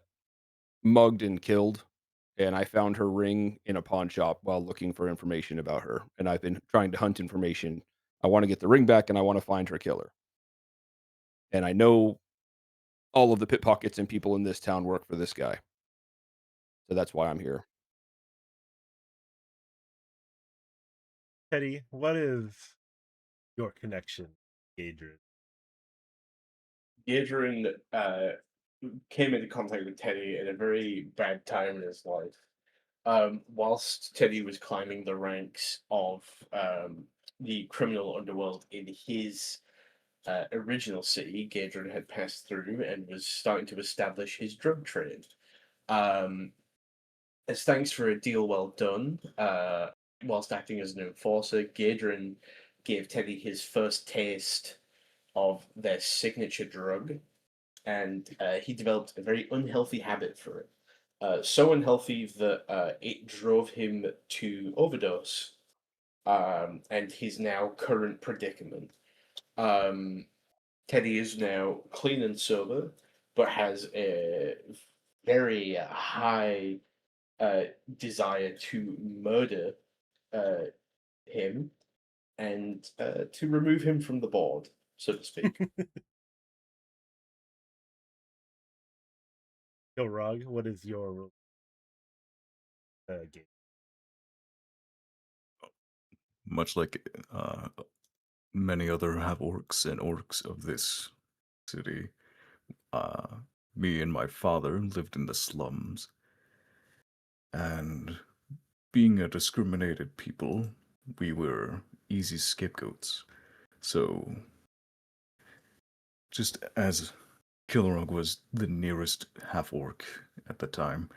mugged and killed. And I found her ring in a pawn shop while looking for information about her. And I've been trying to hunt information. I want to get the ring back, and I want to find her killer. And I know all of the pickpockets and people in this town work for this guy. So that's why I'm here. Teddy, what is your connection, Adrian? Adrian came into contact with Teddy at a very bad time in his life. Whilst Teddy was climbing the ranks of the criminal underworld in his original city, Gadrin had passed through and was starting to establish his drug trade. Um, as thanks for a deal well done, whilst acting as an enforcer, Gadrin gave Teddy his first taste of their signature drug, and he developed a very unhealthy habit for it. So unhealthy that it drove him to overdose, and his now current predicament. Um, Teddy is now clean and sober, but has a very high uh, desire to murder uh, him and to remove him from the board, so to speak. Yo, Rog, what is your game? Much like many other half orcs and orcs of this city, uh, me and my father lived in the slums. And being a discriminated people, we were easy scapegoats. So, just as Kilrog was the nearest half orc at the time,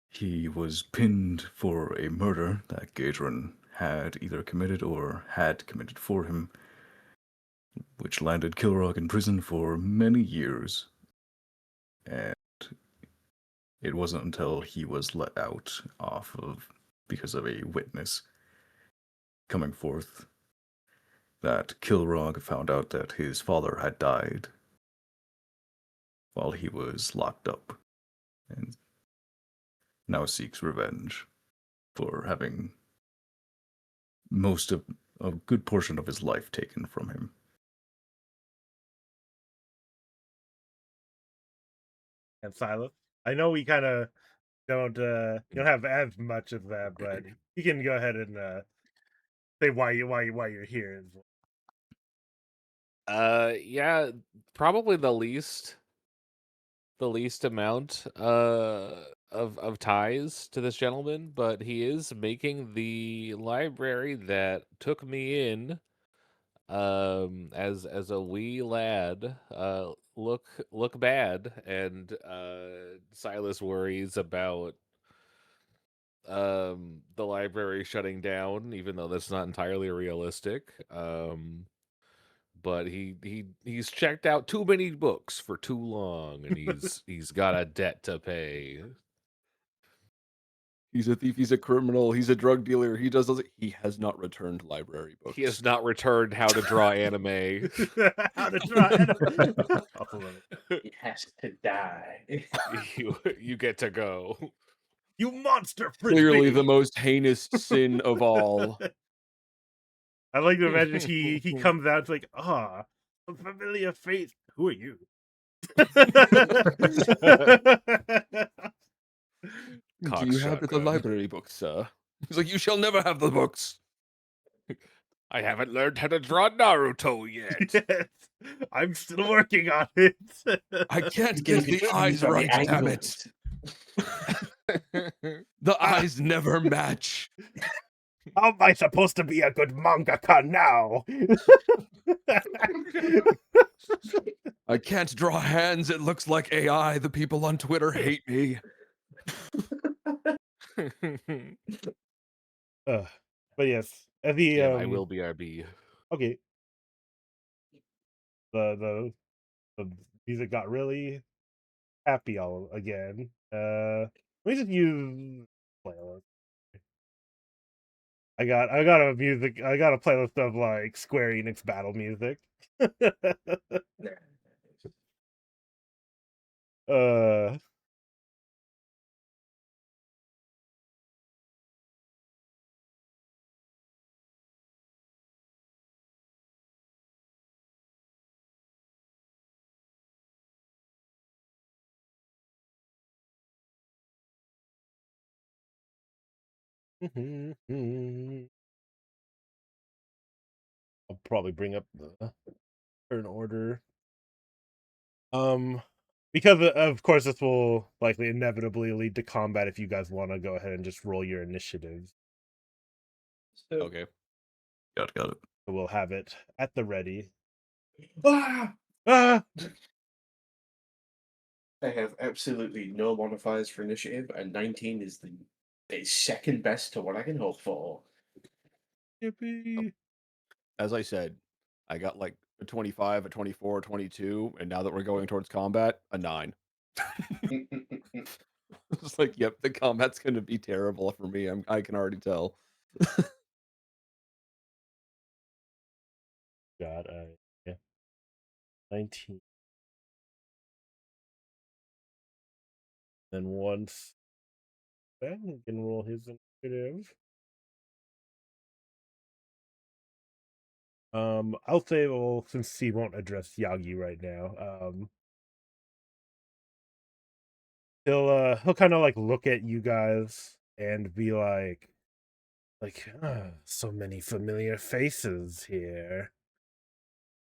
he was pinned for a murder that Gadron had either committed or had committed for him, which landed Kilrog in prison for many years. And it wasn't until he was let out because of a witness coming forth that Kilrog found out that his father had died while he was locked up, and now seeks revenge for having most of a good portion of his life taken from him. And Silas? I know we kind of you don't have as much of that, but you can go ahead and say why you're here. Yeah, probably the least amount of ties to this gentleman, but he is making the library that took me in as a wee lad look bad, and Silas worries about the library shutting down, even though that's not entirely realistic. but he's checked out too many books for too long, and he's got a debt to pay. He's a thief. He's a criminal. He's a drug dealer. He does. He has not returned library books. He has not returned how to draw anime. How to try it. He has to die. You get to go. You monster frisbee! Clearly, the most heinous sin of all. I like to imagine he comes out like, a familiar face. Who are you? Do you have the Cocksucker. library books, sir? He's like, you shall never have the books. I haven't learned how to draw Naruto yet. Yes, I'm still working on it. I can't get the eyes right, damn it. The eyes never match. How am I supposed to be a good mangaka now? I can't draw hands. It looks like AI. The people on Twitter hate me. But yes, the Yeah, I will BRB. okay. The music got really happy all again. Let me just use playlist. I got a playlist of like Square Enix battle music. I'll probably bring up the turn order. Because of course this will likely inevitably lead to combat if you guys want to go ahead and just roll your initiatives. So, Okay. Got it. So we'll have it at the ready. ah! Ah! I have absolutely no modifiers for initiative, and 19 is the second best to what I can hope for. Yippee! As I said, I got like a 25, a 24, a 22, and now that we're going towards combat, a 9. It's like, yep, the combat's going to be terrible for me. I can already tell. Got yeah. 19. Then once Ben he can roll his initiative. I'll say, well, since he won't address Yagi right now, he'll kind of like look at you guys and be like, so many familiar faces here.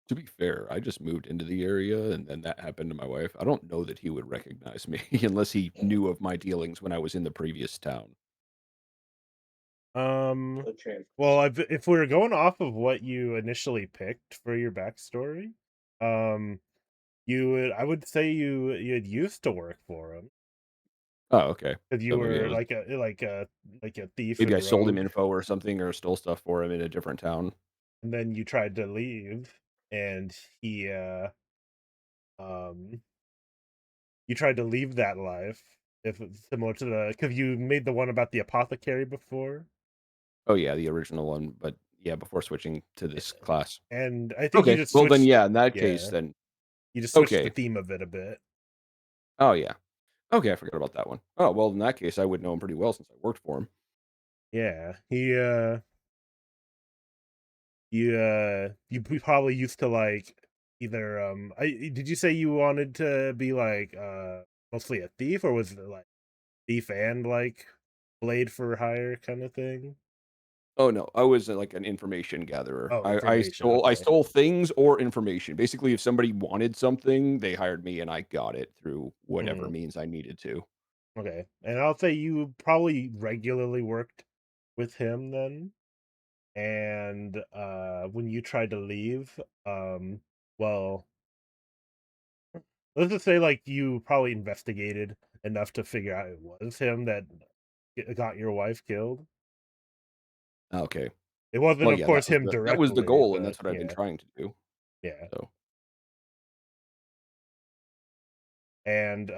To be fair, I just moved into the area, and then that happened to my wife. I don't know that he would recognize me unless he knew of my dealings when I was in the previous town. Well, if we were going off of what you initially picked for your backstory, I would say you had used to work for him Oh, okay. because you So maybe it were was- like a thief. Maybe I and sold him rogue, info or something, or stole stuff for him in a different town. and then you tried to leave, and he you tried to leave that life. If it's similar to because you made the one about the apothecary before. Oh yeah, the original one, but yeah, before switching to this class. And I think you Okay, just well then, switched, yeah, in that case, yeah. then you just switched the okay. theme of it a bit. Oh yeah, okay, I forgot about that one. Oh well, in that case, I would know him pretty well since I worked for him. Yeah, you probably used to like either did you say you wanted to be like mostly a thief, or was it like thief and like blade for hire kind of thing? Oh no, I was like an information gatherer. Oh, I information, I okay. stole things or information. Basically, if somebody wanted something, they hired me, and I got it through whatever means I needed to. Okay, and I'll say you probably regularly worked with him then. And when you tried to leave, well, let's just say like you probably investigated enough to figure out it was him that got your wife killed. Okay. It wasn't, Well, of yeah, course, him that was the directly, goal, and but that's what I've been yeah, trying to do. Yeah. So And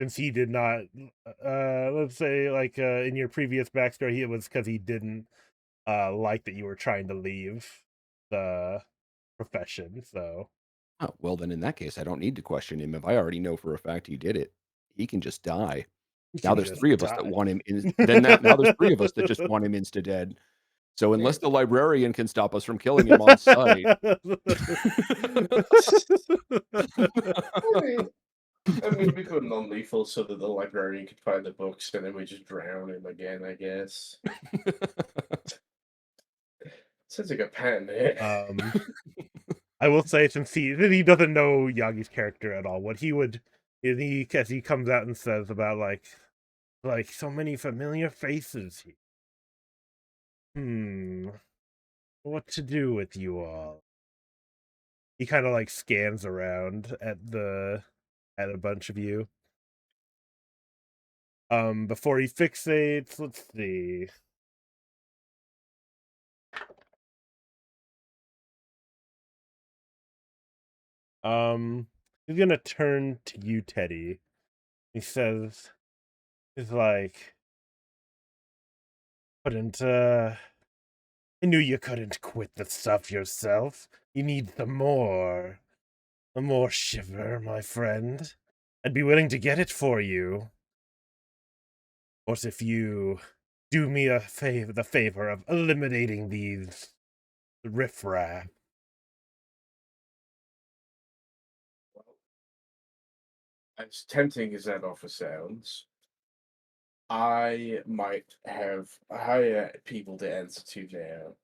since he did not, let's say, like in your previous backstory, it was because he didn't like that you were trying to leave the profession. So oh, well, then in that case, I don't need to question him. If I already know for a fact he did it, he can just die. you Now can there's just 3 of us that die. want him in then that now there's 3 of us that just want him insta dead. So unless the librarian can stop us from killing him on site. I mean, we go non-lethal so that the librarian could find the books, and then we just drown him again, I guess. Sounds like a plan, eh? I will say, since he doesn't know Yagi's character at all, what he would is he as he comes out and says about like so many familiar faces here. What to do with you all? He kind of like scans around at a bunch of you. Before he fixates, let's see. He's gonna turn to you, Teddy. He says, "He's like, couldn't I knew you couldn't quit the stuff yourself. You need some more shiver, my friend. I'd be willing to get it for you. Of course, if you do me the favor of eliminating these riffraff." As tempting as that offer sounds, I might have higher people to answer to now,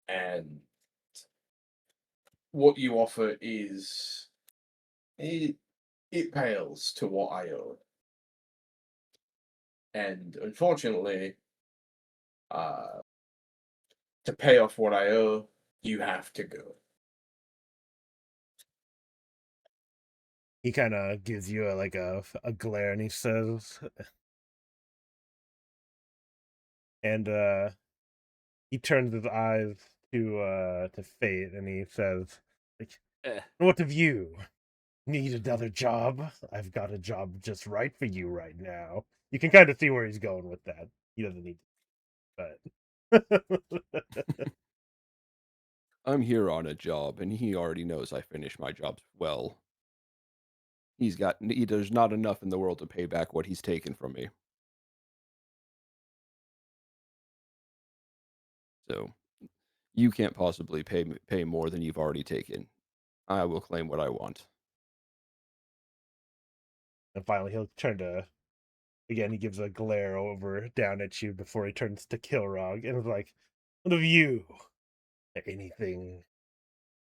and what you offer is it pales to what I owe, and unfortunately, uh, to pay off what I owe, you have to go. He kind of gives you a glare, and he says, and he turns his eyes to Fate, and he says, like, Eh. "What of you? Need another job? I've got a job just right for you right now." You can kind of see where he's going with that. He doesn't need to, but I'm here on a job, and he already knows I finish my jobs well. There's not enough in the world to pay back what he's taken from me. So you can't possibly pay more than you've already taken. I will claim what I want. and finally he'll turn to again. He gives a glare over down at you before he turns to Kilrog, and is like, "What of you? Anything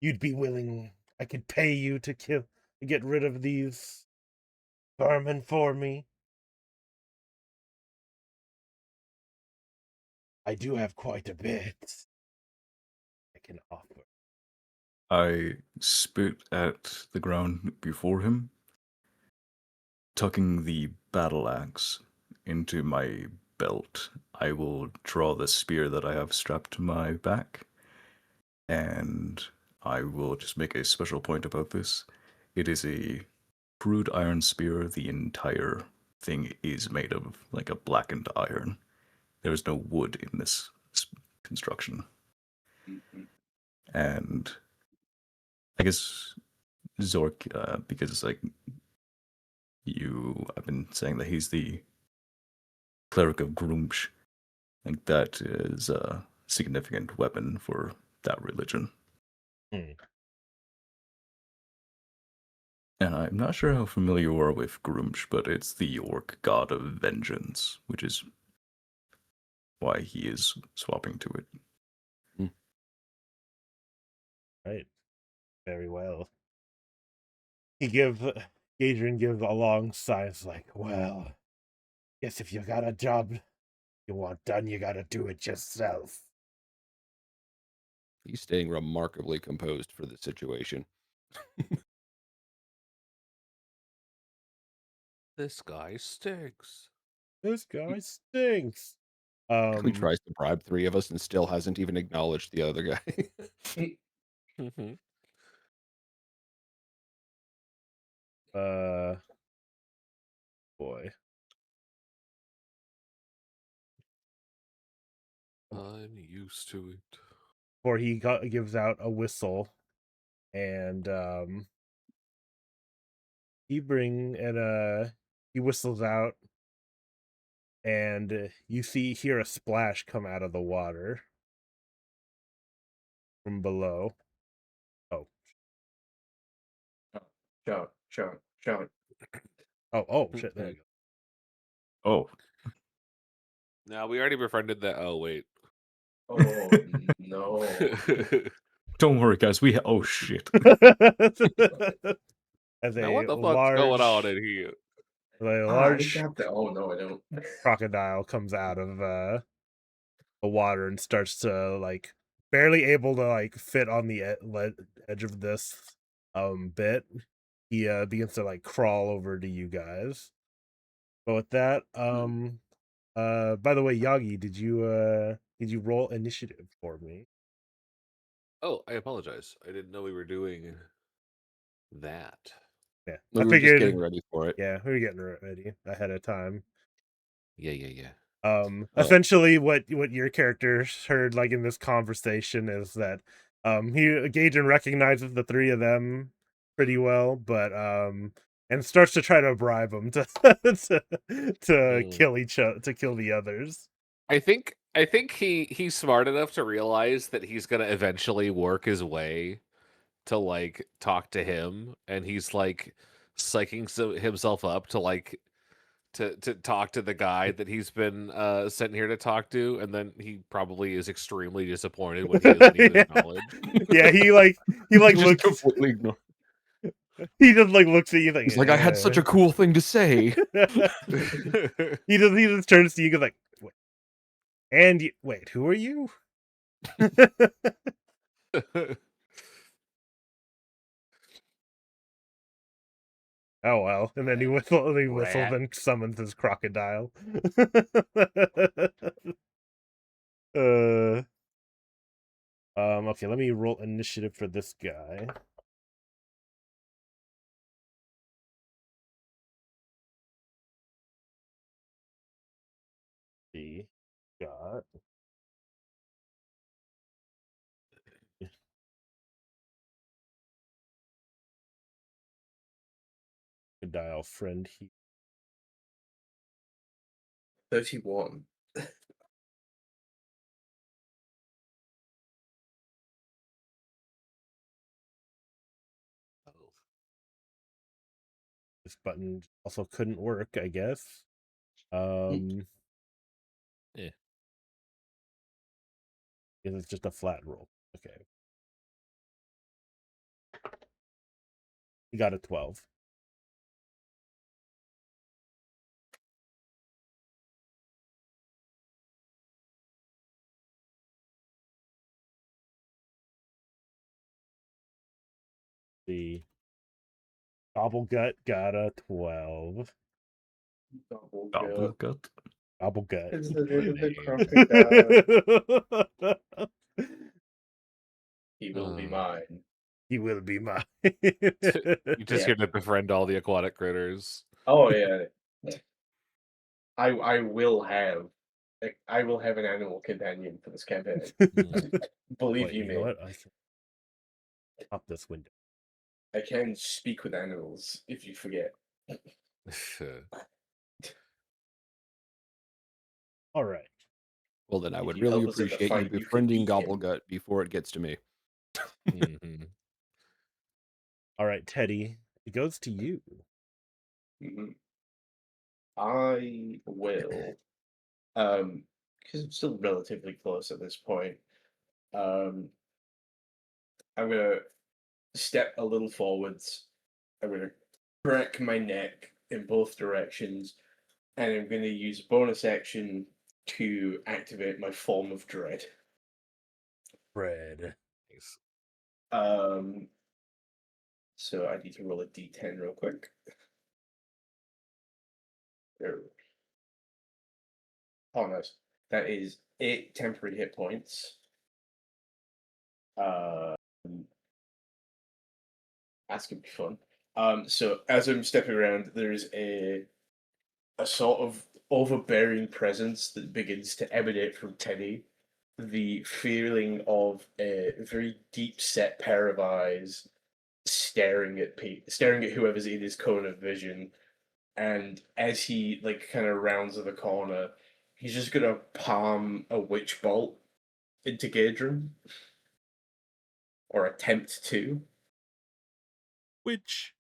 you'd be willing? I could pay you to get rid of these vermin for me. I do have quite a bit I can offer." I spit at the ground before him, tucking the battle axe into my belt. I will draw the spear that I have strapped to my back, and I will just make a special point about this. It is a crude iron spear. The entire thing is made of like a blackened iron. There is no wood in this construction. And I guess Zork, because like I've been saying that he's the cleric of Grumsh. Like that is a significant weapon for that religion. Hmm. And I'm not sure how familiar you are with Grumsh, but it's the orc god of vengeance, which is why he is swapping to it. Right. Very well. Gadrian gives a long sigh. It's like, well, guess if you got a job you want done, you gotta do it yourself. He's staying remarkably composed for the situation. This guy stinks. This guy stinks. He tries to bribe 3 of us and still hasn't even acknowledged the other guy. Mhm. Boy. I'm used to it. Before he gives out a whistle, and he whistles out, and you hear a splash come out of the water from below. Oh, Sean. oh, shit! There you go. Oh, Now we already befriended that. Oh wait. Oh no. don't worry, guys. Oh shit. As Now a what the fuck's going on large, in here? a I large got that. Oh no, I don't. crocodile comes out of the water and starts to barely able to fit on the edge of this bit. He begins to crawl over to you guys. But with that, by the way, Yagi, did you roll initiative for me? Oh, I apologize. I didn't know we were doing that. Yeah, We I were just getting figured. ready for it. Yeah, we were getting ready ahead of time. Yeah. Essentially what your character heard in this conversation is that Gaijin recognizes the three of them pretty well, but and starts to try to bribe them to to kill the others. I think he's smart enough to realize that he's gonna eventually work his way to talk to him, and he's psyching himself up to talk to the guy that he's been sent here to talk to, and then he probably is extremely disappointed when he doesn't even acknowledge. Yeah, he Just looks completely ignore. he just looks at you He's like, I had such a cool thing to say. he just turns to you and goes wait, and wait, who are you? Oh well, and then he whistles and summons his crocodile. uh, okay, let me roll initiative for this guy. He got crocodile friend. He 31. this button also couldn't work, I guess. Yeah. Because it's just a flat roll. Okay. He got a 12. The Gobblegut got a 12. Double Double gut. gut. Gobblegut. It's the crocodile. He will be mine. He will be mine. You just Yeah. here to befriend all the aquatic critters. Oh yeah. I will have an animal companion for this campaign. Believe Wait, you you me. know what? I can pop this window. I can speak with animals if you forget. All right. Well, then I If would you really help us at the appreciate you fight, you could befriending eat him. Gobblegut before it gets to me. Mhm. All right, Teddy. It goes to you. Mhm. I will, because I'm still relatively close at this point. I'm gonna step a little forwards. I'm gonna crack my neck in both directions, and I'm gonna use bonus action to activate my form of dread. Fred. Nice. So I need to roll a d10 real quick. There. Oh, nice. That is 8 temporary hit points. That's gonna be fun. So as I'm stepping around, there's a sort of overbearing presence that begins to emanate from Teddy. The feeling of a very deep set pair of eyes staring at whoever's in his cone of vision. And as he like kind of rounds the corner, he's just gonna palm a witch bolt into Gadron, or attempt to. Which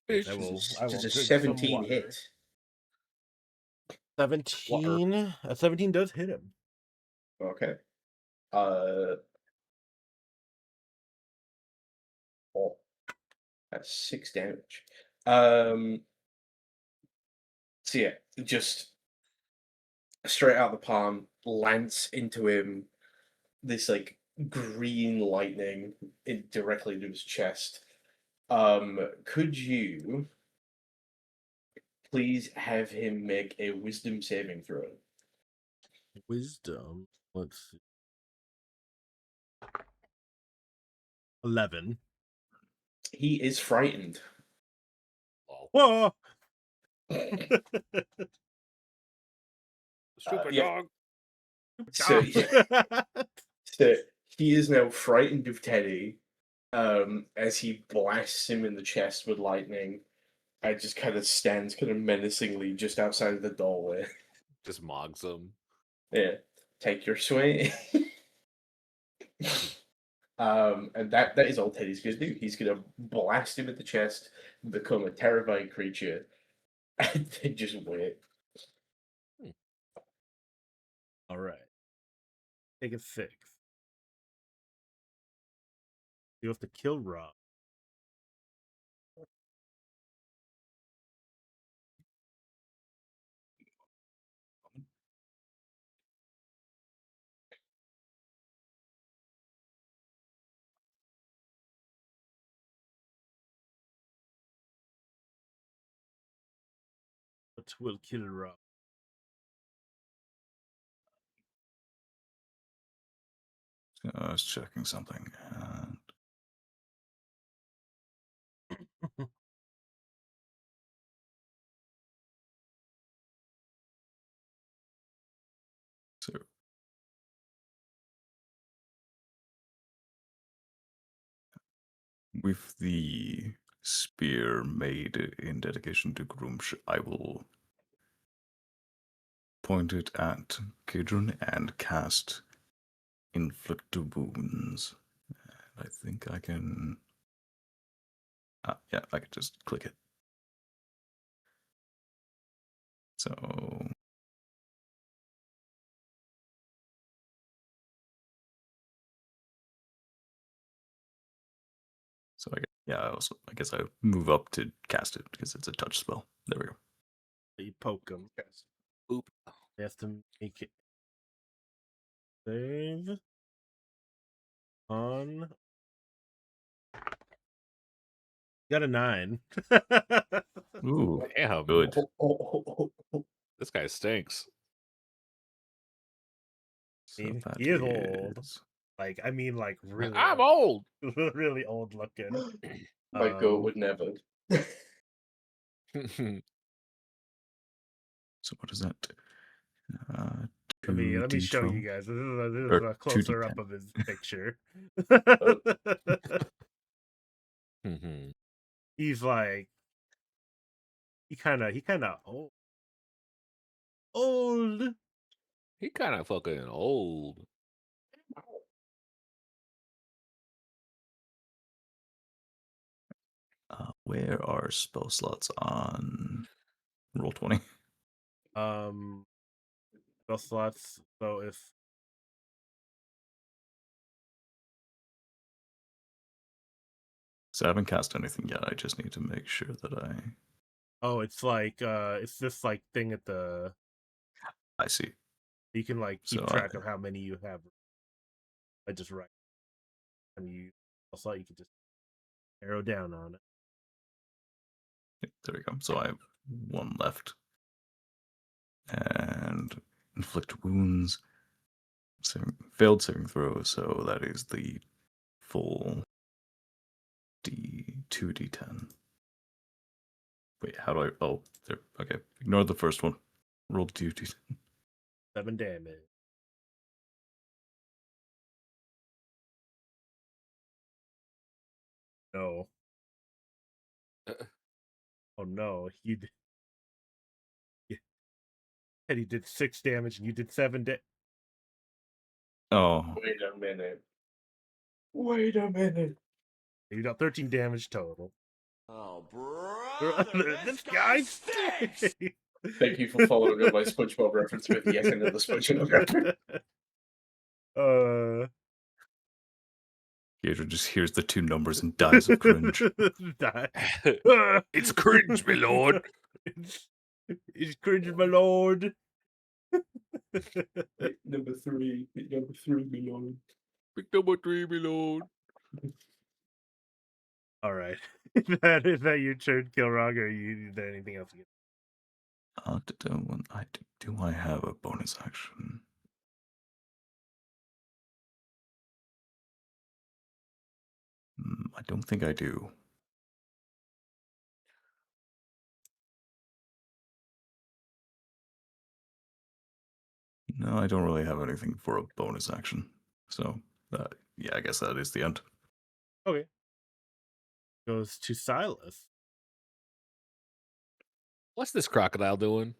Bitch. I will. Does I will a drink some 17 water. hit? 17. A 17 does hit him. Okay. Oh, that's 6 damage. So yeah, just straight out the palm, lance into him. This like green lightning directly into his chest. Could you please have him make a wisdom saving throw? Wisdom. Let's see. 11. He is frightened. Whoa! Stupid yeah. dog. So, so he is now frightened of Teddy, as he blasts him in the chest with lightning, and just kind of stands kind of menacingly just outside of the doorway. Just mogs him. Yeah, take your swing. And that is all Teddy's gonna do. He's gonna blast him in the chest, become a terrifying creature, and then just wait. All right. Take a 6. You have to kill Rob. What will kill Rob? I was checking something. So with the spear made in dedication to Grumsh, I will point it at Kidron and cast Inflict Wounds. I think I can. Yeah, I can just click it. So I guess I move up to cast it because it's a touch spell. There we go. You poke him. Oop. You have to make it. Save. On. Got a 9. Ooh, Damn. good. This guy stinks. So He that is old. is- Like, I mean, like, really I'm old. really old looking. My goat would never. So what is that? Let me show 2d12? you guys. This is Or a closer 2d10. up of his picture. Mhm. He's like, he kind of old. He kind of fucking old. Where are spell slots on Roll20? Spell slots. So if So I haven't cast anything yet. I just need to make sure that it's like it's this like thing at the I see. you can like keep So track of how many you have. I just write. And you also you can just arrow down on it. There we go. So I have one left. And inflict wounds. Failed saving throw, so that is the full 2d10. Wait, how do I? Oh, there. Okay, ignore the first one. Roll 2d10. 7 damage. No. Oh no, Eddie did 6 damage and you did 7 damage. Oh, Wait a minute. Wait a minute. You got 13 damage total. Oh, brother, This guy stinks. Thank you for following up my SpongeBob reference with yet another SpongeBob reference. Gator just hears the 2 numbers and dies of cringe. It's cringe, my lord. It's cringe, my lord. Number 3, number 3, my lord. Pick number 3, my lord. All right. Is that your turn, Kilrog, or is there anything else? Do I have a bonus action? I don't think I do. No, I don't really have anything for a bonus action. So, yeah, I guess that is the end. Okay. Goes to Silas. What's this crocodile doing?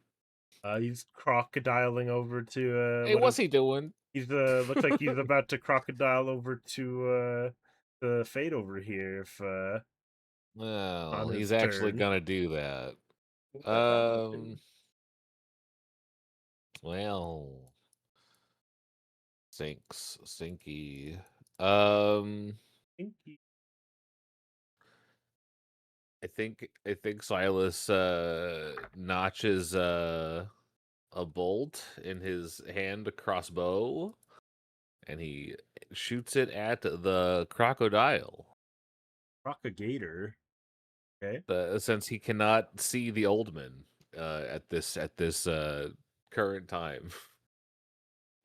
He's crocodiling over to Hey, what's he doing? He's looks like he's about to crocodile over to the Fate over here if Well, his he's actually turn. gonna do that. Well, Sinky. I think Silas notches a bolt in his hand crossbow, and he shoots it at the crocodile. Crocagator. Okay. Since he cannot see the old man at this current time.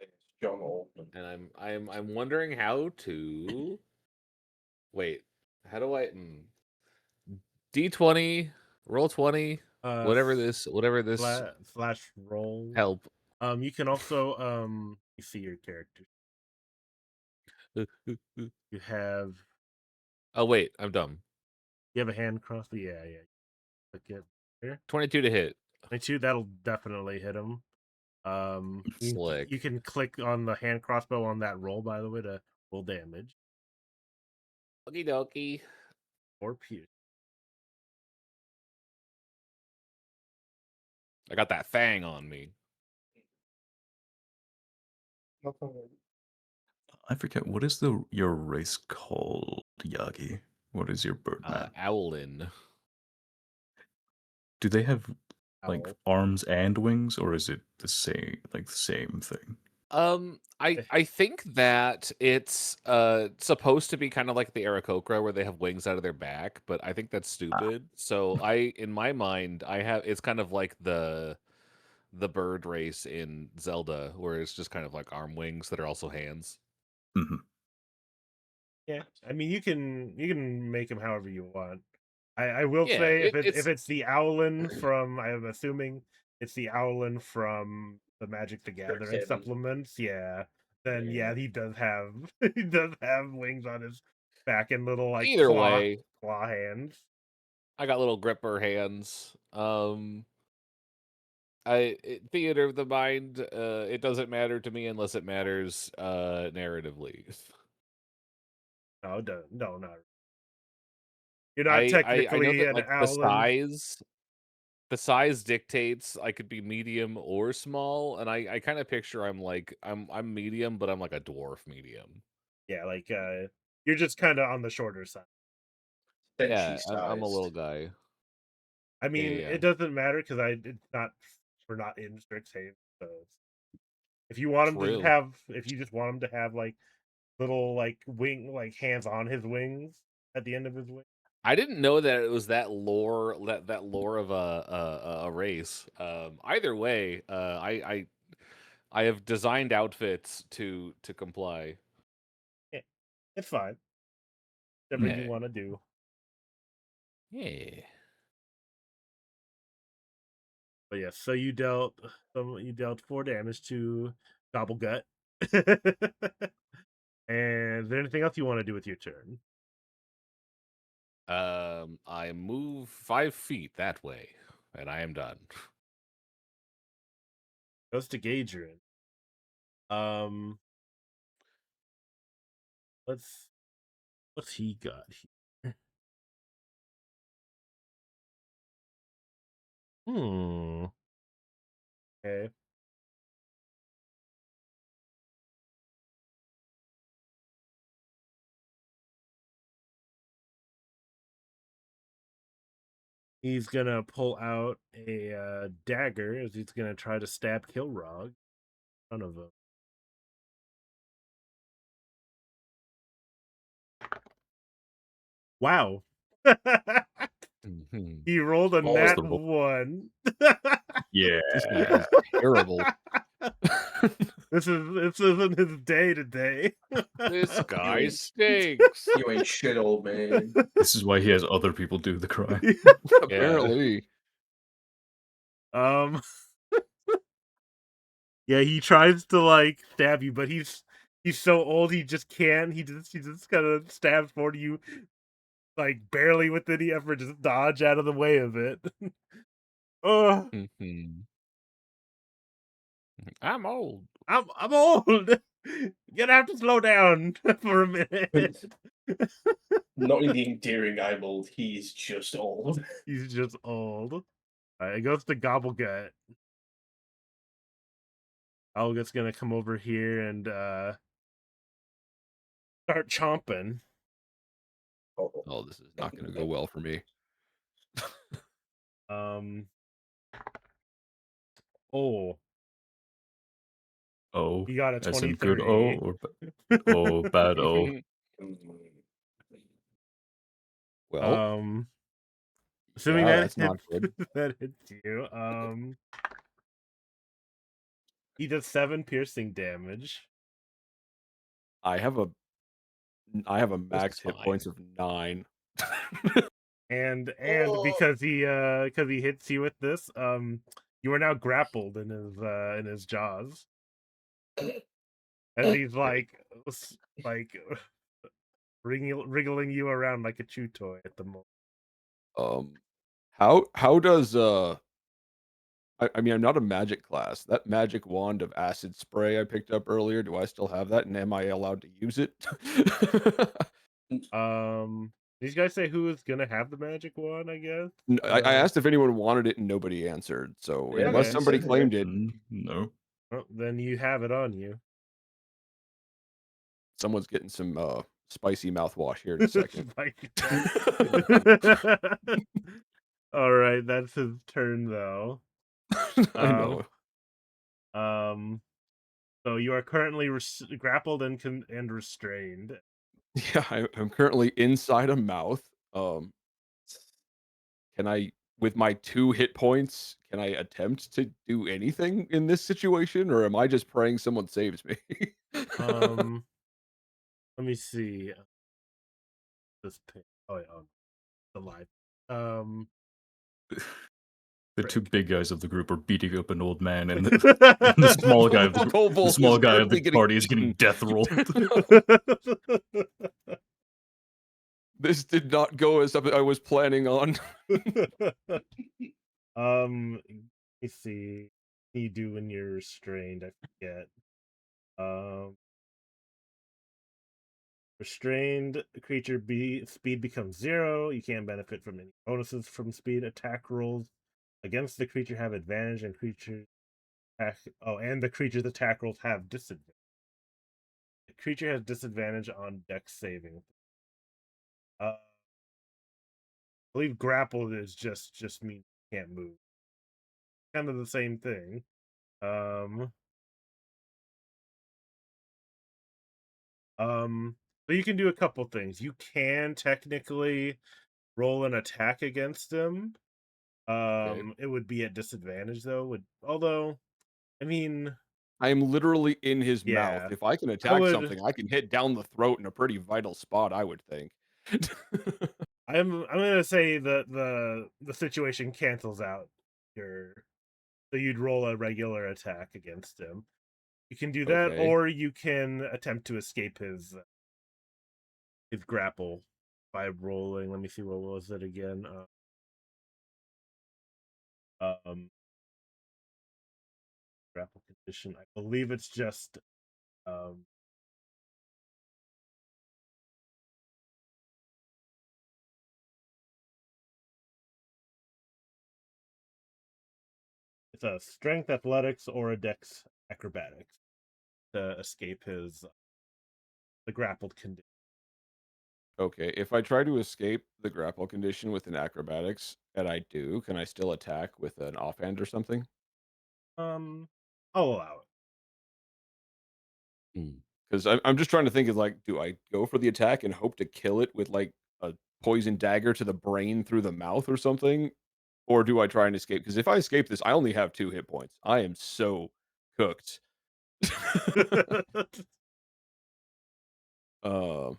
It's John Oldman. And I'm wondering how to wait. How do I D20 roll 20 whatever this slash roll. help. You can also you see your character. You have Oh wait, I'm dumb. You have a hand cross. Yeah. Click it here. 22 to hit. 22. That'll definitely hit him. Slick. You can click on the hand crossbow on that roll, by the way, to roll damage. Okie dokie. Or pierce. I got that fang on me. I forget, what is your race called, Yagi? What is your bird name? Owlin. Do they have like Owl. arms and wings, or is it the same thing? I think that it's supposed to be kind of like the Aarakocra where they have wings out of their back, but I think that's stupid. So in my mind, it's kind of like the bird race in Zelda, where it's just kind of like arm wings that are also hands. Mm-hmm. Yeah, I mean you can make them however you want. I will say if it's the Owlin from, I'm assuming it's the Owlin from the Magic the Gathering supplements. Yeah, then yeah, he does have wings on his back and little like Either way, claw hands. I got little gripper hands. Theater of the mind. It doesn't matter to me unless it matters narratively. No, not. You're not technically I know that, an like, Owlin. the size dictates I could be medium or small, and I kind of picture I'm medium, but I'm like a dwarf medium. Yeah, like you're just kind of on the shorter side. Yeah, I'm a little guy. I mean, Yeah. it doesn't matter because we're not in Strixhaven. So if you want him to have, if you just want him to have like little like wing, like hands on his wings at the end of his wing. I didn't know that it was that lore of a race. Either way, I have designed outfits to comply. Yeah, it's fine. Whatever you want to do. Yeah. But yeah, so you dealt 4 damage to Gobblegut. And is there anything else you want to do with your turn? I move 5 feet that way, and I am done. Goes to Gadrin. What's he got here? Okay. He's gonna pull out a dagger as he's gonna try to stab Kilrog in front of him. Wow. He rolled a Balls nat the roll. 1. Yeah. This guy is terrible. This isn't his day today. This guy stinks. You ain't shit, old man. This is why he has other people do the crime. Apparently. Yeah, he tries to like stab you, but he's so old he just can't. He just kind of stabs for you, like barely with any effort, just dodge out of the way of it. Oh, I'm old. I'm old. You're gonna have to slow down for a minute. Not in the endearing I'm old, he's just old. He's just old. Alright, it goes to Gobblegut. Gobblegut's gonna come over here and start chomping. Oh, this is not going to go well for me. Oh, You got a as in 23. good O or bad O? Well, Assuming yeah, that that's not good. that hits you. He does 7 piercing damage. I have a max is hit fine. points of 9. And because he hits you with this, you are now grappled in his jaws. As he's like wriggling you around like a chew toy at the moment. How does I mean, I'm not a magic class. That magic wand of acid spray I picked up earlier, do I still have that, and am I allowed to use it? These guys say who is gonna have the magic wand, I guess. I asked if anyone wanted it, and nobody answered. So Yeah, unless okay. somebody yeah. claimed it, No. Well, then you have it on you. someone's getting some spicy mouthwash here in a second. All right, that's his turn though. I know. So you are currently grappled and restrained. Yeah, I'm currently inside a mouth. Can I, with my 2 hit points, can I attempt to do anything in this situation, or am I just praying someone saves me? Let me see. This pin. Oh, yeah, the live. The 2 big guys of the group are beating up an old man, and the small guy of the Kobold the small is guy of currently the party is getting eaten. death rolled. This did not go as I was planning on. Let me see. What do you do when you're restrained? I forget. Restrained creature speed becomes 0. You can't benefit from any bonuses from speed. Attack rolls against the creature have advantage, and the creature's attack rolls have disadvantage. The creature has disadvantage on dex saving. I believe grappled is just means you can't move. Kind of the same thing. So you can do a couple things. You can technically roll an attack against him. It would be at disadvantage though. Although, I mean, I am literally in his Yeah. mouth. If I can attack would- something, I can hit down the throat in a pretty vital spot, I would think. I'm gonna say that the situation cancels out your. So you'd roll a regular attack against him. You can do that, Okay. or you can attempt to escape his grapple by rolling. Let me see, what was it again? Grapple condition. I believe it's just it's a strength, athletics, or a dex acrobatics to escape the grappled condition. Okay. If I try to escape the grapple condition with an acrobatics, and I do, can I still attack with an offhand or something? I'll allow it. Because I'm just trying to think of like, do I go for the attack and hope to kill it with like a poison dagger to the brain through the mouth or something? Or do I try and escape? Because if I escape this, I only have 2 hit points. I am so cooked. Uh,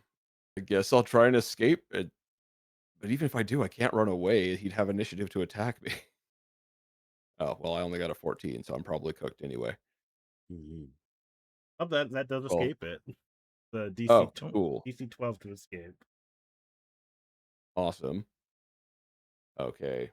I guess I'll try and escape it. But even if I do, I can't run away. He'd have initiative to attack me. Oh, well, I only got a 14, so I'm probably cooked anyway. Oh, that does Well, escape it. The DC oh, cool. DC 12 to escape. Awesome. Okay.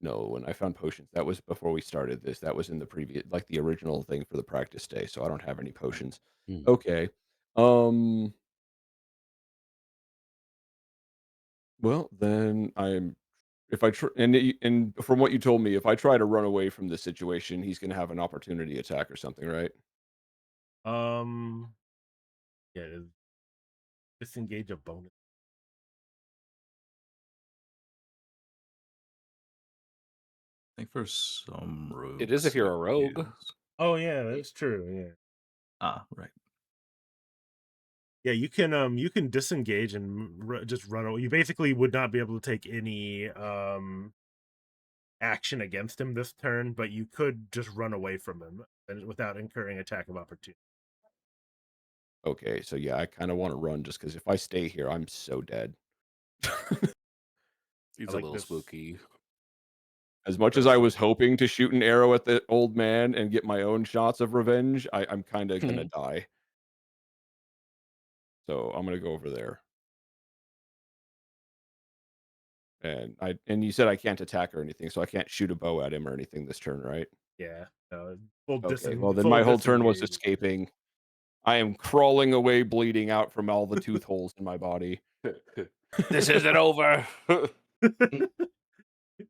No, when I found potions, that was before we started this. That was in the previous, like the original thing for the practice day. So I don't have any potions. Okay. Um. Well, then I'm. If I try, and from what you told me, if I try to run away from this situation, he's going to have an opportunity attack or something, right? Yeah, disengage a bonus. I think for some rogues. It is if you're a rogue. is. Oh yeah, that's true. Yeah. Ah, right. Yeah, you can disengage and just run away. You basically would not be able to take any action against him this turn, but you could just run away from him without incurring attack of opportunity. Okay, so yeah, I kind of want to run just because if I stay here, I'm so dead. He's I a like little this. spooky. As much as I was hoping to shoot an arrow at the old man and get my own shots of revenge, I'm kind of gonna die. So I'm gonna go over there. And you said I can't attack or anything, so I can't shoot a bow at him or anything this turn, right? Yeah. Okay, well then my whole turn was disengage. escaping. I am crawling away, bleeding out from all the tooth holes in my body. This isn't over.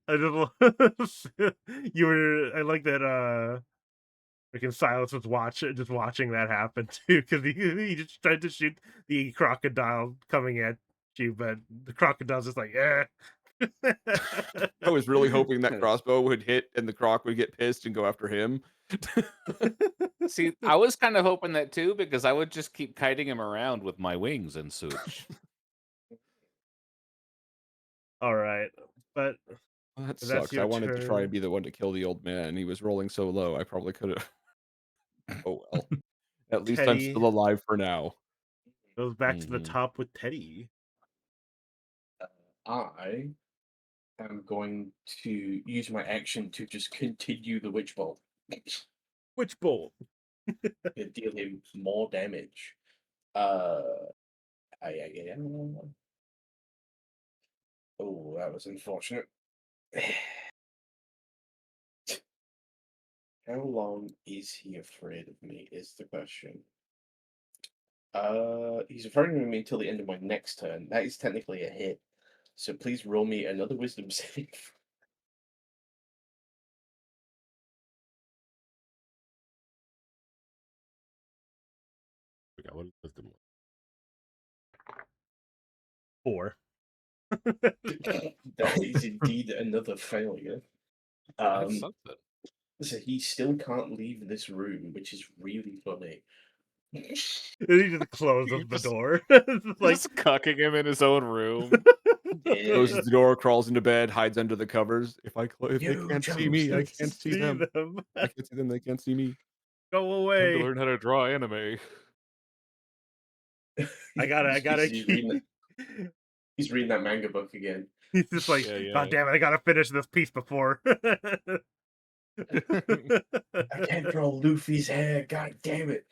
I just I like that freaking Silas was watching that happen too, because he just tried to shoot the crocodile coming at you, but the crocodile's just like, yeah. I was really hoping that crossbow would hit and the croc would get pissed and go after him. See, I was kind of hoping that too, because I would just keep kiting him around with my wings and such. All right, but Well, that that's sucks. I your wanted to try turn. and be the one to kill the old man. He was rolling so low. I probably could have. Oh well. At least I'm Teddy still alive for now. goes back to the Mhm. top with Teddy. I am going to use my action to just continue the witch bolt. Witch bolt. And deal him more damage. Oh, that was unfortunate. How long is he afraid of me is the question. He's afraid of me until the end of my next turn. That is technically a hit. So please roll me another wisdom save. Forgot what wisdom was. 4. That is indeed another failure. That's something. So he still can't leave this room, which is really funny. He just closes the Just- door. Like, Just cucking him in his own room. Closes the door, crawls into bed, hides under the covers. If they You can't see chose me, I to can't see them. I can't see them, they can't see me. Go Time to away. learn how to draw anime. I gotta He's keep. he's reading that manga book again. He's just like, Yeah, God damn it, I gotta finish this piece before. I can't draw Luffy's hair. God damn it.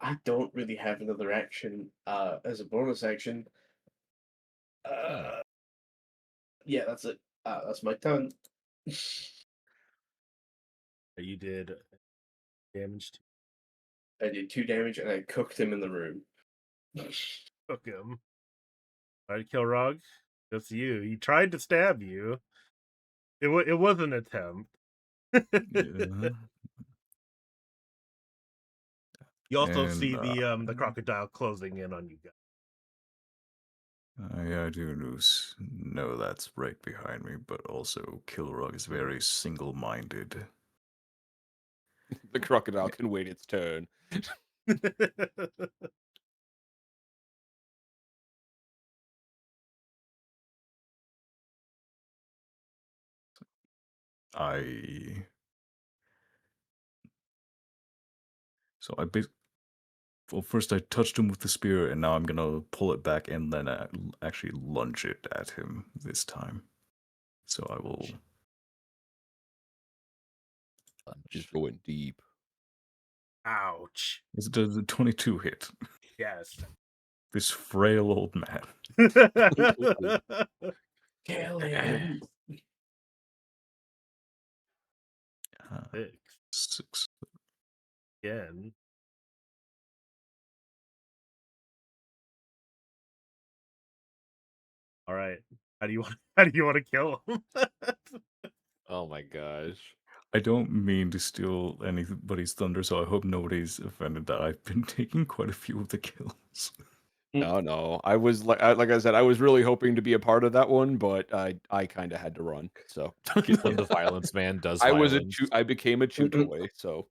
I don't really have another action as a bonus action. Yeah, that's it. That's my turn. You did damage to I did 2 damage and I cooked him in the room. cook him. Alright, Kilrog, that's you. He tried to stab you. It was an attempt. Yeah. You also And, see the crocodile closing in on you guys. I do know that's right behind me, but also Kilrog is very single-minded. The crocodile can wait its turn. I well, first I touched him with the spear, and now I'm gonna pull it back and then actually lunge it at him this time. So I will. Just going deep. Ouch. Is it a 22 hit? Yes. This frail old man. Kill him. Uh, 6. Again. All right. How do you want to kill him? Oh my gosh. I don't mean to steal anybody's thunder, so I hope nobody's offended that I've been taking quite a few of the kills. No. I was like I said, I was really hoping to be a part of that one, but I kind of had to run. So When the violence man does I violence. I became a Chutaway, so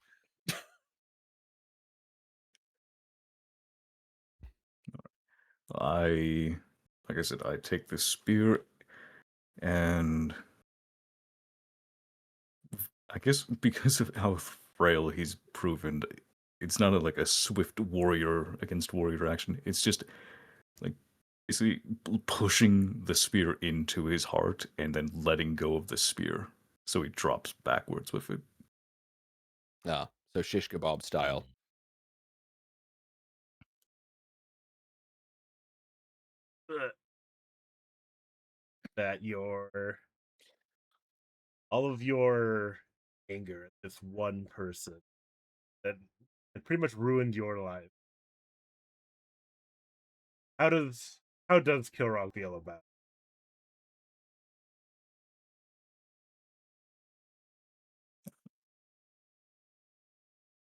Like I said, I take the spear, and I guess because of how frail he's proven, it's not like a swift warrior against warrior action. It's just like basically pushing the spear into his heart and then letting go of the spear, so he drops backwards with it. so shish kebab style. That all of your anger at this one person that pretty much ruined your life. How does Kilrog feel about it?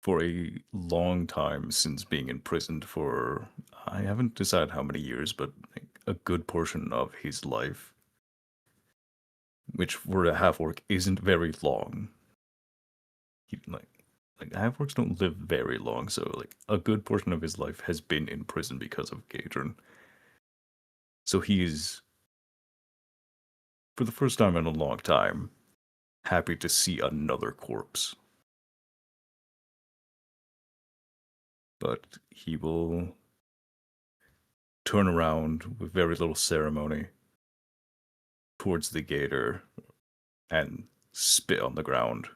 For a long time since being imprisoned for, I haven't decided how many years, but a good portion of his life, which for a half orc isn't very long. Like half orcs don't live very long, so like a good portion of his life has been in prison because of Gadron. So he is, for the first time in a long time, happy to see another corpse. But he will turn around with very little ceremony towards the gator and spit on the ground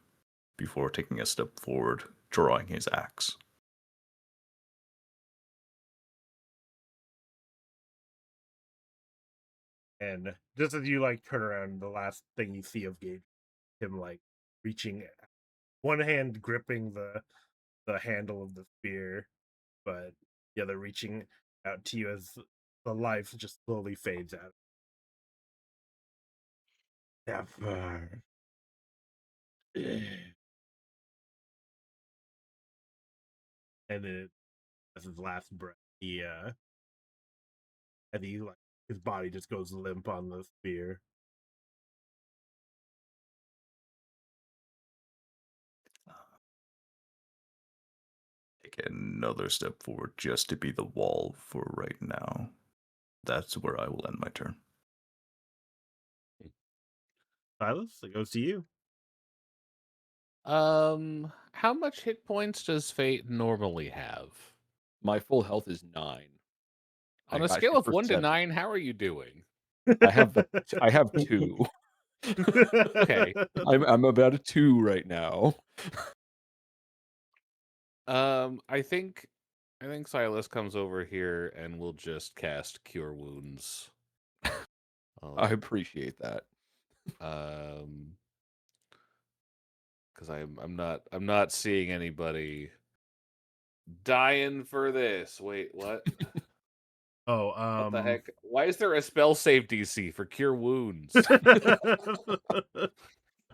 before taking a step forward, drawing his axe. And just as you turn around, the last thing you see of Gage, him reaching, one hand gripping the handle of the spear, but the other reaching out to you as the life just slowly fades out. Never. And then as his last breath, his body just goes limp on the spear. Take another step forward just to be the wall for right now. That's where I will end my turn. Silas, it goes to you. How much hit points does Fate normally have? My full health is 9. On I a got scale hit of for 1 to 7. 9, how are you doing? I have 2. Okay. I'm about a 2 right now. I think Silas comes over here and will just cast Cure Wounds. I appreciate that. Because I'm not seeing anybody dying for this. Wait, what? Oh, What the heck? Why is there a spell save DC for Cure Wounds? let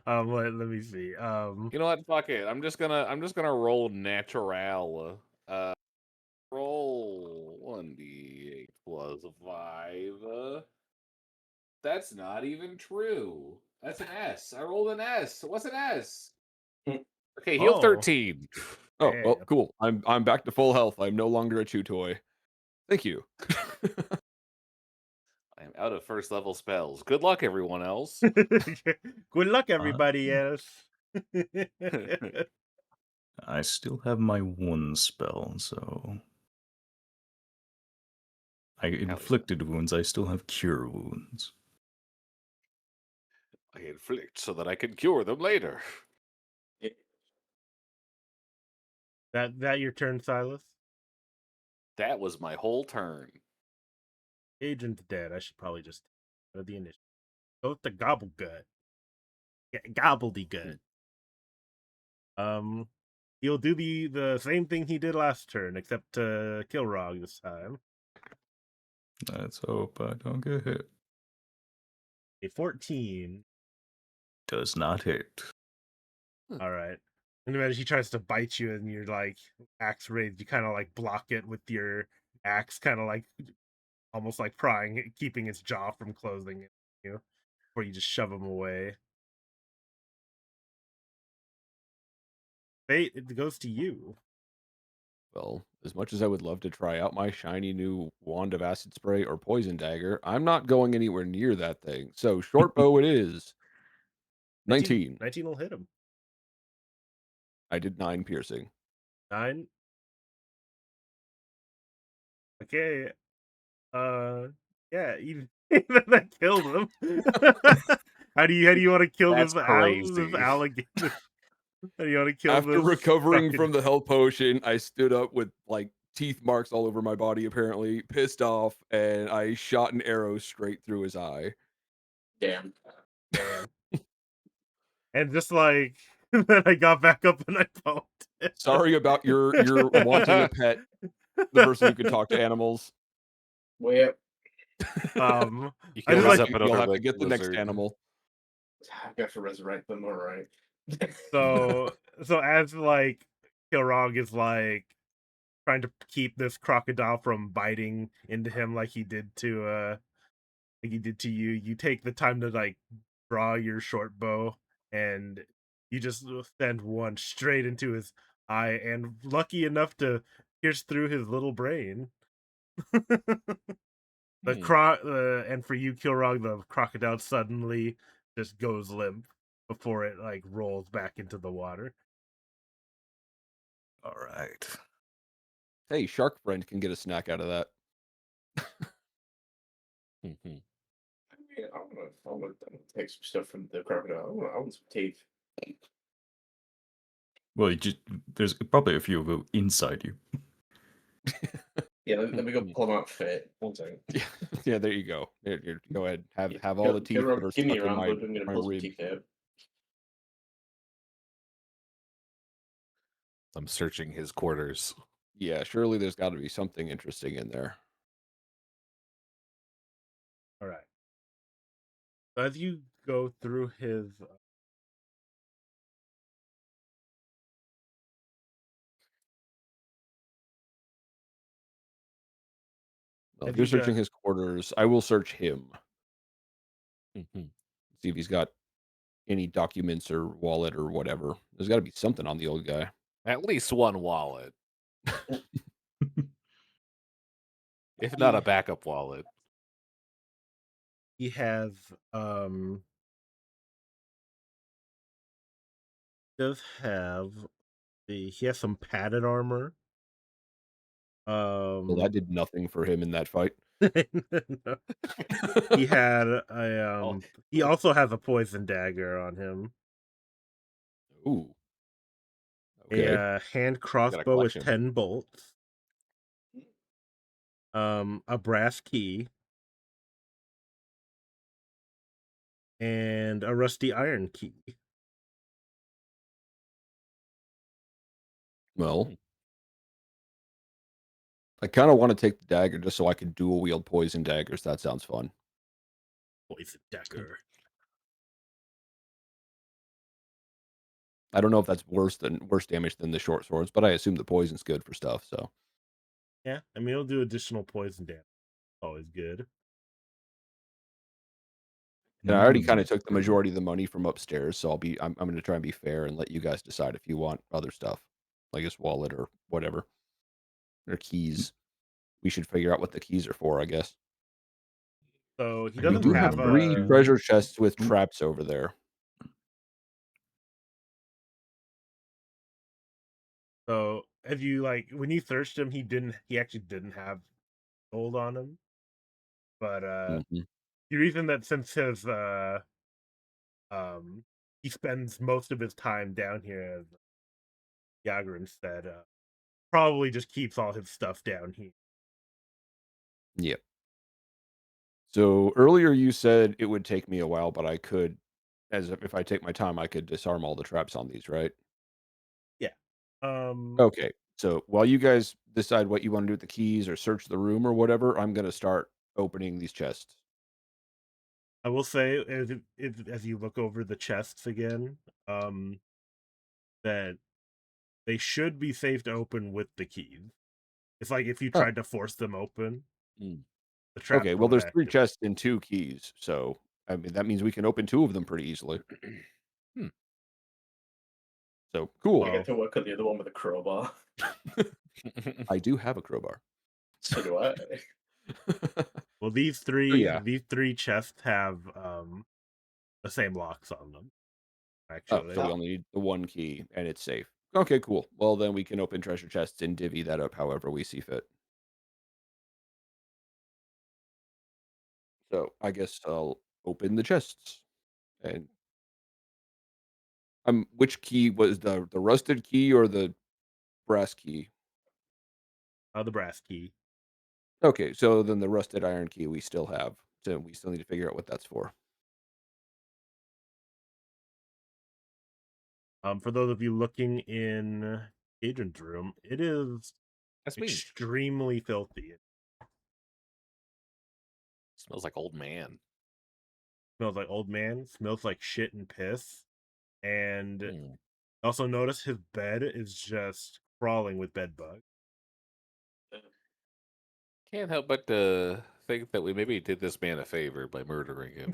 me see. You know what? Fuck it. I'm just gonna roll natural. Roll 1d8 plus 5. That's not even true. That's an S. I rolled an S. What's an S? Okay, heal Oh. 13. Oh, well, Damn. cool. I'm back to full health. I'm no longer a chew toy. Thank you. I am out of first level spells. Good luck, everyone else. Good luck, everybody else. I still have my one spell, so I inflicted wounds. I still have cure wounds. I inflict so that I can cure them later. That your turn, Silas? That was my whole turn. Agent's dead. I should probably just go the initiative. Go with the Gobblegut. Gobbledygook. He'll do the same thing he did last turn, except Kilrog this time. Let's hope I don't get hit. A 14. Does not hit. All right. And then as he tries to bite you and you're like axe raised, you kind of like block it with your axe, kind of like almost like prying, keeping its jaw from closing it, before you just shove him away. Fate, it goes to you. Well, as much as I would love to try out my shiny new wand of acid spray or poison dagger, I'm not going anywhere near that thing. So short bow it is. 19. 19 will hit him. I did 9 piercing. 9. Okay. Yeah, you that killed him. How do you want to kill That's this crazy. alligator? How do you want to kill After this recovering fucking- from the health potion, I stood up with like teeth marks all over my body, apparently, pissed off, and I shot an arrow straight through his eye. Damn. Damn. And just like then I got back up and I pwned it. Sorry about your wanting a pet, the person who could talk to animals. Well, You I can just You'll like rise up have, another you'll have to like get the next lizard. animal. I got to resurrect them. All right. so as like Kilrog is like trying to keep this crocodile from biting into him like he did to you, you take the time to like draw your short bow and you just send one straight into his eye and lucky enough to pierce through his little brain. And for you, Kilrog, the crocodile suddenly just goes limp before it like rolls back into the water. All right. Hey, shark friend can get a snack out of that. Mhm. I mean, I want to take some stuff from the crocodile. I want some teeth. Well, there's probably a few of them inside you. Yeah, let me go pull them out fit. 1 second. Yeah, there you go. Here, go ahead. Have all the teeth that are Give me stuck your in arm, my, bud. I'm going to my pull some rib. teeth out. I'm searching his quarters. Yeah, surely there's got to be something interesting in there. All right. So as you go through his Well, if Have you're you got- searching his quarters, I will search him. Mhm. See if he's got any documents or wallet or whatever. There's got to be something on the old guy. At least one wallet. If not a backup wallet. he has does have he has some padded armor. Well, that did nothing for him in that fight. No. He had a Oh. he also has a poison dagger on him. Ooh. Okay. A hand crossbow with collection. 10 bolts. A brass key. And a rusty iron key. Well, I kind of want to take the dagger just so I can dual wield poison daggers. That sounds fun. Poison dagger. I don't know if that's worse damage than the short swords, but I assume the poison's good for stuff. So Yeah, I mean, it'll do additional poison damage. Always good. and I already kind of took the majority of the money from upstairs, so I'm going to try and be fair and let you guys decide if you want other stuff, like his wallet or whatever, or keys. We should figure out what the keys are for, I guess. So he We doesn't do have have 3 a. treasure chests with traps over there. So as you when you searched him, he actually didn't have gold on him. But Mhm. the reason that since his he spends most of his time down here, as Yagran said, probably just keeps all his stuff down here. Yep. So earlier you said it would take me a while, but I could, if I take my time, I could disarm all the traps on these, right? Yeah. Okay. So while you guys decide what you want to do with the keys or search the room or whatever, I'm gonna start opening these chests. I will say, as you look over the chests again, that they should be safe to open with the keys. It's like if you Oh. tried to force them open, Mm. the trap. Okay. Well, there's 3 chests and 2 keys, so I mean that means we can open 2 of them pretty easily. So cool. I Well, get to work on the other one with a crowbar. I do have a crowbar. So do I. well, these three yeah. chests have the same locks on them. Oh, Actually, so we only need the 1 key and it's safe. Okay, cool. Well, then we can open treasure chests and divvy that up however we see fit. So I guess I'll open the chests. And which key was the rusted key or the brass key? the brass key. Okay, so then the rusted iron key we still have. So we still need to figure out what that's for. For those of you looking in Adrian's room, it is That's me. extremely filthy. It Smells like old man. smells like old man. Smells like shit and piss. And Mm. also notice his bed is just crawling with bed bugs. Can't help but think that we maybe did this man a favor by murdering him.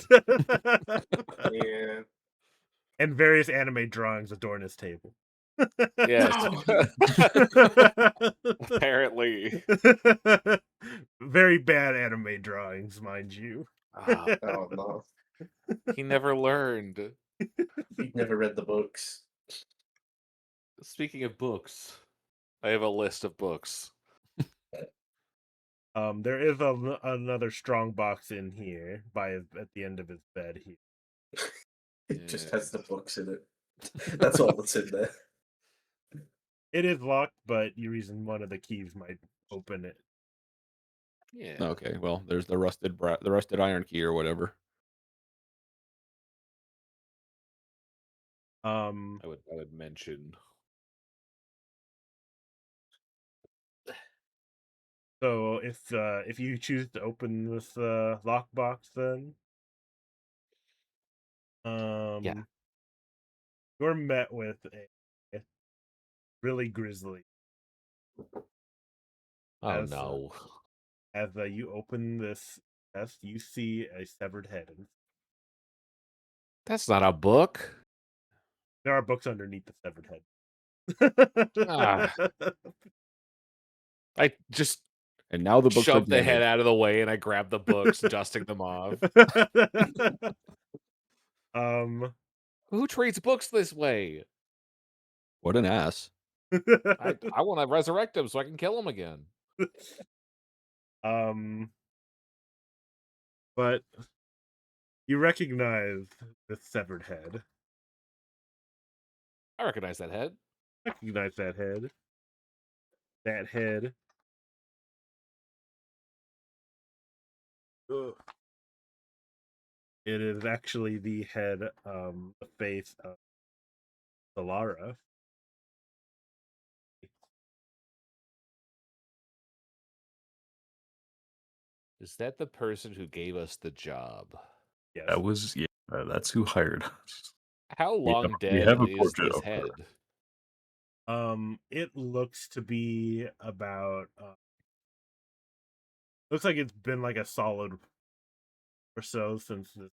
Yeah. And various anime drawings adorn his table. Yes. Apparently. Very bad anime drawings, mind you. Ah, Oh no. he never learned. You've never read the books. Speaking of books, I have a list of books. There is another strong box in here at the end of his bed here. It just has the books in it. That's all that's in there. It is locked, but you're using one of the keys might open it. Yeah. Okay, well, there's the rusted iron key or whatever. I would mention. So if you choose to open this lockbox, then you're met with a really grisly. Oh no. As you open this chest, you see a severed head. That's not a book. There are books underneath the severed head. Ah. I just And now the books are shoved the head damaged. out of the way and I grabbed the books, dusting them off. Who treats books this way? What an ass. I want to resurrect him so I can kill him again. But you recognize the severed head. I recognize that head. Recognize that head. That head. Ugh. It is actually the head, the face of Solara. Is that the person who gave us the job? Yes. That was that's who hired us. How long we dead have a is portrait this of her. head? It looks to be about. Looks like it's been like a solid or so since the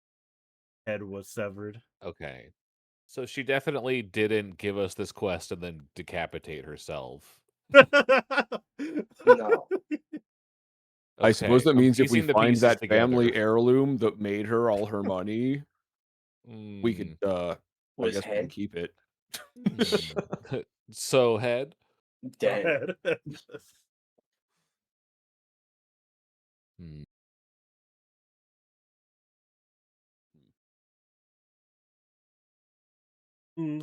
head was severed. Okay. So she definitely didn't give us this quest and then decapitate herself. No. I suppose that I'm means if we piecing the find pieces that together. family heirloom that made her all her money, we could, I Was guess we can head keep it. So head. dead? Hmm.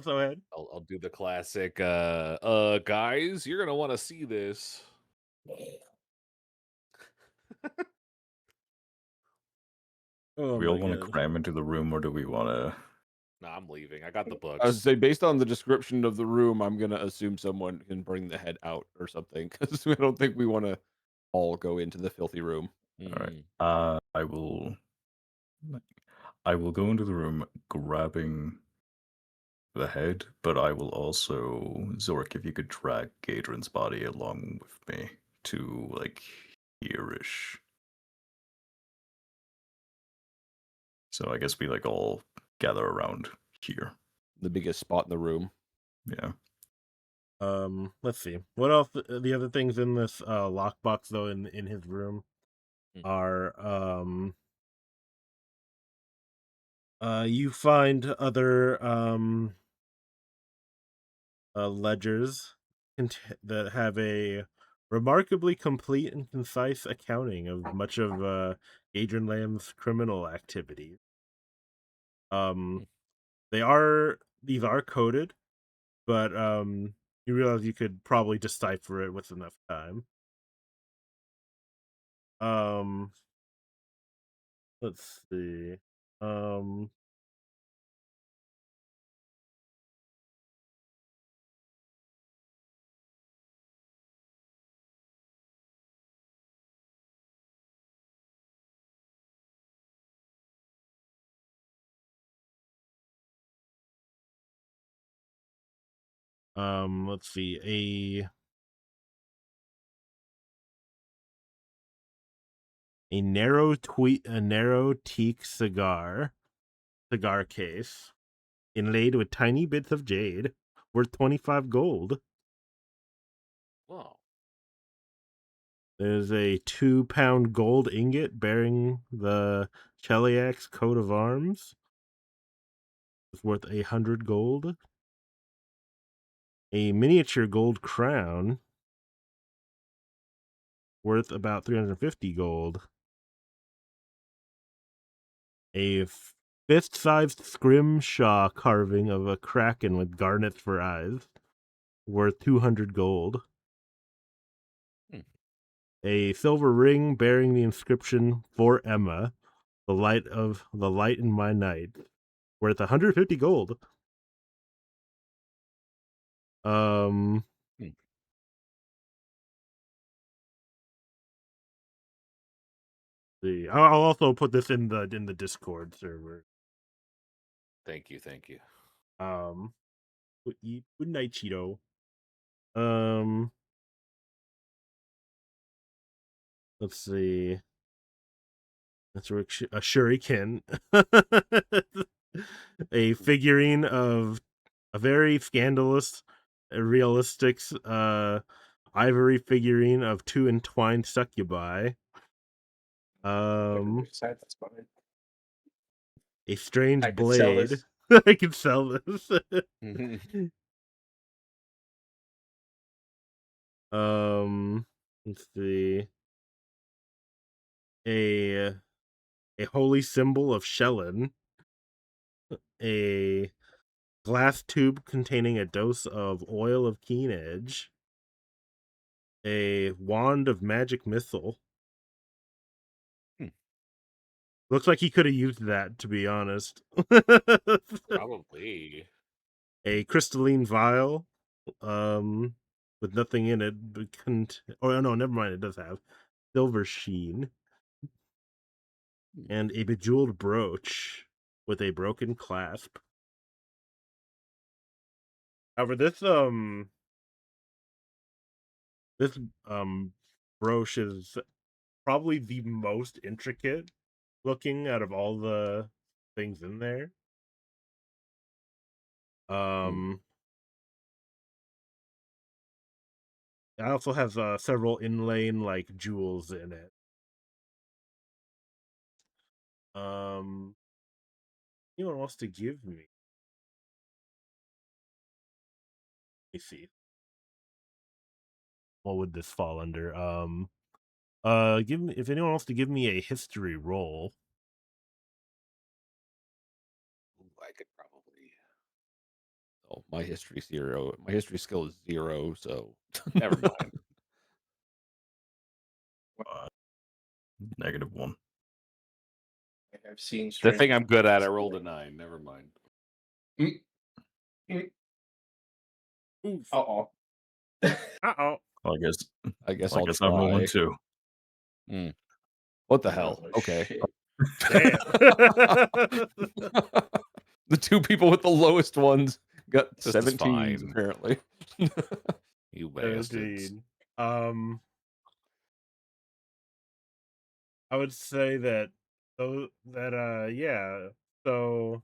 So head. I'll do the classic. Guys, you're gonna want to see this. Oh we all my want to God. cram into the room, or do we want to? No, I'm leaving. I got the I was books. to say, based on the description of the room, I'm gonna assume someone can bring the head out or something, because I don't think we want to all go into the filthy room. All right. Mm. I will go into the room grabbing the head, but I will also, Zork, if you could drag Gadrin's body along with me to like here-ish. So I guess we like all gather around here. The biggest spot in the room. Yeah. Let's see. What else? The other things in this lockbox though in his room are you find other ledgers that have a remarkably complete and concise accounting of much of Adrian Lamb's criminal activities. These are coded, but you realize you could probably decipher it with enough time. Let's see. Let's see. A narrow teak cigar case inlaid with tiny bits of jade worth 25 gold. Wow. There's a 2-pound gold ingot bearing the Cheliax's coat of arms. It's worth 100 gold. A miniature gold crown worth about 350 gold. A fist-sized scrimshaw carving of a kraken with garnets for eyes, worth 200 gold. A silver ring bearing the inscription "For Emma, the light in my night," worth 150 gold. See, I'll also put this in the Discord server. Thank you. Good night, Cheeto. Let's see. That's a shuriken. A figurine of a very scandalous, realistic, ivory figurine of 2 entwined succubi. That's fine. A strange I could sell blade. this. I can sell this. Let's see. A holy symbol of Shellen. A glass tube containing a dose of oil of keen edge. A wand of magic missile. Looks like he could have used that, to be honest. Probably. A crystalline vial, with nothing in it, but oh no, never mind. It does have silver sheen, and a bejeweled brooch with a broken clasp. However, this brooch is probably the most intricate looking out of all the things in there. It also has several inlaid like jewels in it. Anyone wants to give me? Let me see. What would this fall under? Give me, if anyone wants to give me a history roll. Ooh, I could probably. Oh, my history 0. My history skill is 0, so Never mind. -1. I've seen The strange thing I'm good at, I things. rolled a 9. Never mind. Oof. Uh-oh. Uh-oh. Well, I guess I I'll guess try. I'm rolling too. What the hell? Oh, Okay. shit. Damn. The two people with the lowest ones got This is 17s, fine. apparently. You bastards. 17. I would say that yeah. So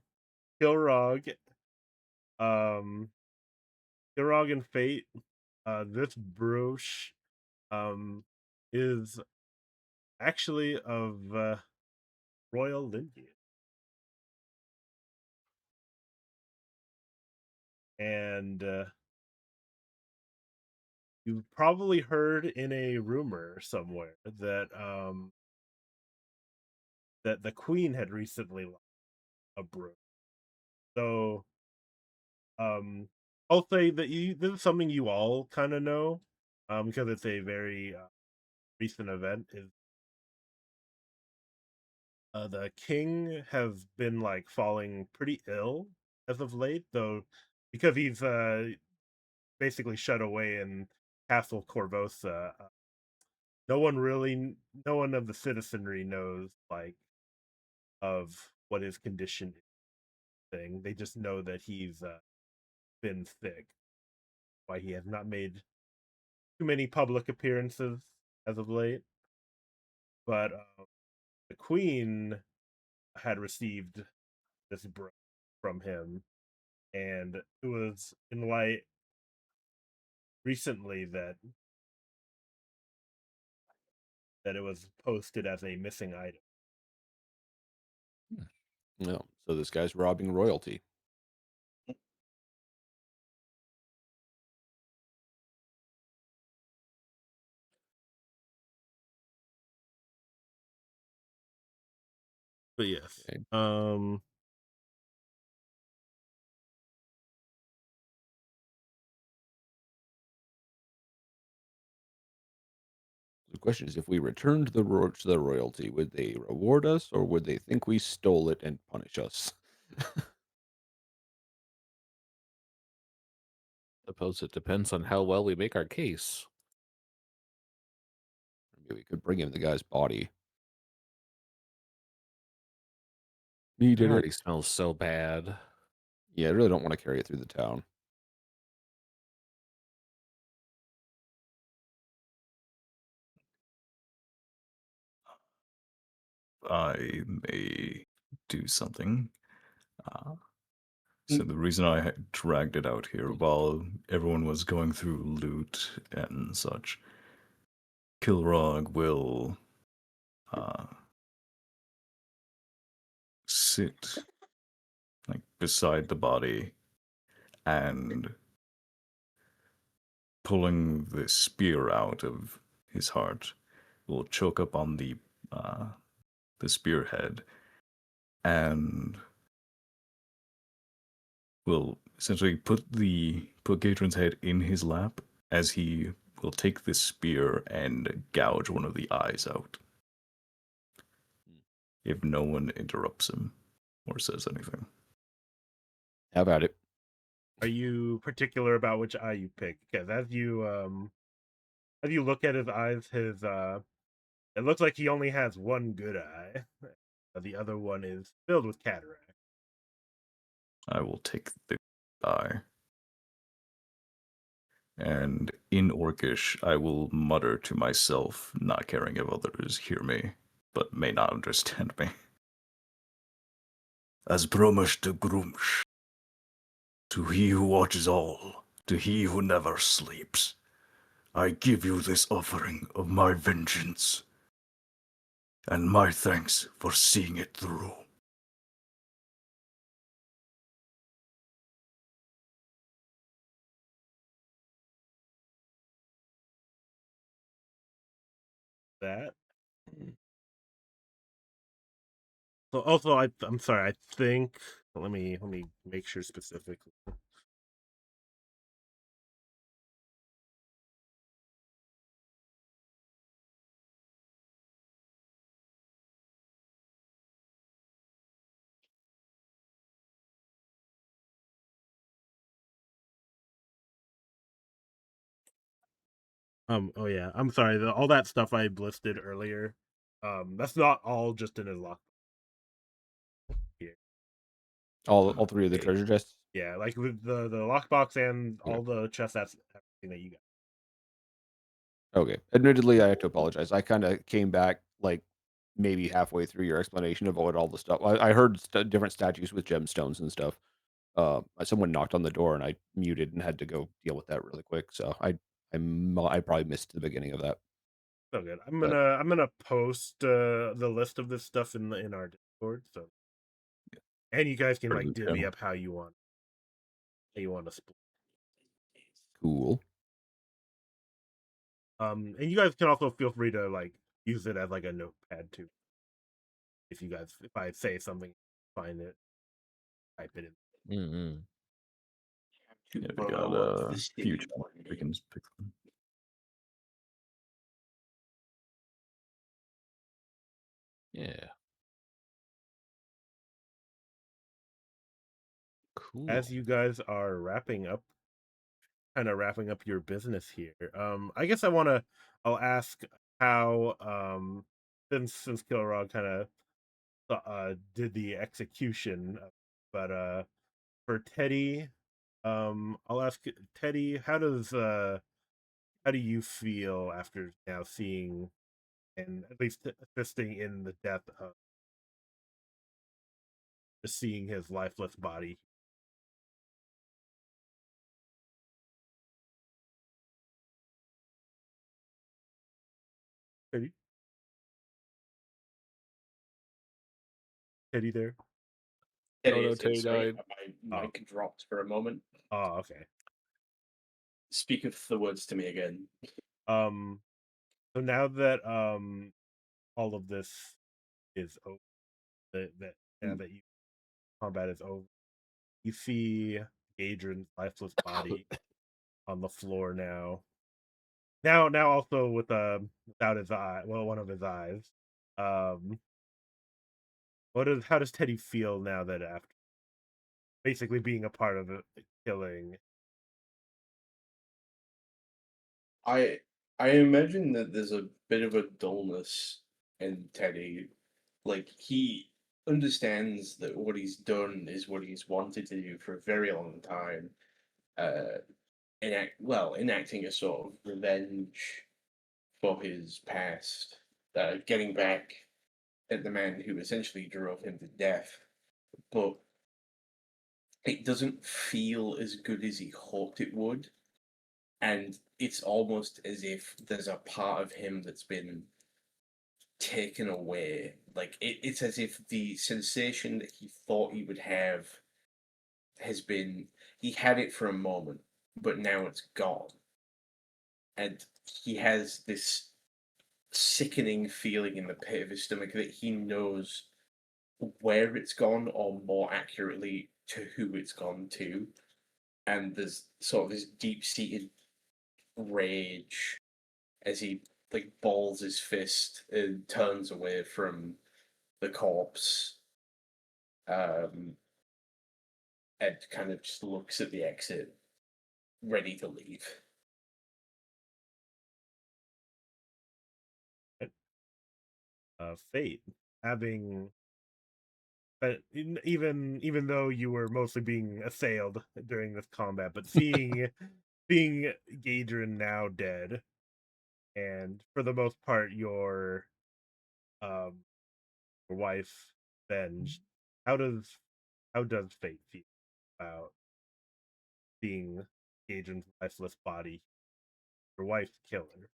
Kilrog, Kilrog and Fate, this brooch is actually of royal lineage. And you've probably heard in a rumor somewhere that that the queen had recently lost a brooch. So I'll say that this is something you all kind of know, because it's a very recent event. Is the king has been like falling pretty ill as of late, though, because he's basically shut away in Castle Corvosa. No one of the citizenry knows like of what his condition is. Thing they just know that he's been sick. Why he has not made too many public appearances as of late. But the queen had received this brooch from him, and it was in light recently that it was posted as a missing item. No. So this guy's robbing royalty. But yes, Okay. The question is, if we returned the to the royalty, would they reward us, or would they think we stole it and punish us? Suppose it depends on how well we make our case. Maybe we could bring him the guy's body. He It did already it. smells so bad. Yeah, I really don't want to carry it through the town. I may do something. So the reason I had dragged it out here while everyone was going through loot and such, Kilrog will sit like beside the body and pulling the spear out of his heart, will choke up on the spearhead, and will essentially put Gadrin's head in his lap as he will take this spear and gouge one of the eyes out. If no one interrupts him or says anything. How about it? Are you particular about which eye you pick? Because as you look at his eyes, it looks like he only has one good eye. The other one is filled with cataract. I will take the eye. And in Orcish, I will mutter to myself, not caring if others hear me, but may not understand me. As promised to Grumsh, to he who watches all, to he who never sleeps, I give you this offering of my vengeance, and my thanks for seeing it through. That. So also, I'm sorry. I think let me make sure specifically. Oh yeah, I'm sorry. All that stuff I listed earlier, that's not all just in his lock. Here. All three of the treasure chests. Yeah, like with the lockbox and Yeah. all the chests. That's everything that you got. Okay. Admittedly, I have to apologize. I kind of came back like maybe halfway through your explanation of what all the stuff. I heard different statues with gemstones and stuff. Someone knocked on the door and I muted and had to go deal with that really quick. So I probably missed the beginning of that. So good. But I'm gonna post the list of this stuff in our Discord. So, and you guys can For the like divvy channel. up how you want to split. cool. And you guys can also feel free to like use it as like a notepad too. If I say something, find it, type it in. Mm-hmm. To Yeah, we got borrow up the a city few channels one we day. can pick them. Yeah. Cool. As you guys are wrapping up your business here, I guess I'll ask how since Kilrog kind of did the execution, but for Teddy, I'll ask Teddy, how do you feel after now seeing and at least assisting in the death of just seeing his lifeless body? Teddy, Teddy there? Teddy no, is Teddy sorry, died. my mic dropped for a moment. Oh, okay. Speak of the words to me again. So now that all of this is over, now that combat is over, you see Adrian's lifeless body on the floor now. Now also with without his eye, well, one of his eyes. Um, how does Teddy feel now that after basically being a part of the killing? I imagine that there's a bit of a dullness in Teddy. Like he understands that what he's done is what he's wanted to do for a very long time. Enacting a sort of revenge for his past, getting back at the man who essentially drove him to death. But it doesn't feel as good as he hoped it would. And it's almost as if there's a part of him that's been taken away. Like it's as if the sensation that he thought he would have he had it for a moment, but now it's gone. And he has this sickening feeling in the pit of his stomach that he knows where it's gone, or more accurately, to who it's gone to. And there's sort of this deep-seated rage as he like balls his fist and turns away from the corpse, and kind of just looks at the exit, ready to leave. Fate, having but even though you were mostly being assailed during this combat, but seeing Gadrin now dead, and for the most part um your wife avenged, how does Fate feel about seeing Gadrin's lifeless body, your wife's killer?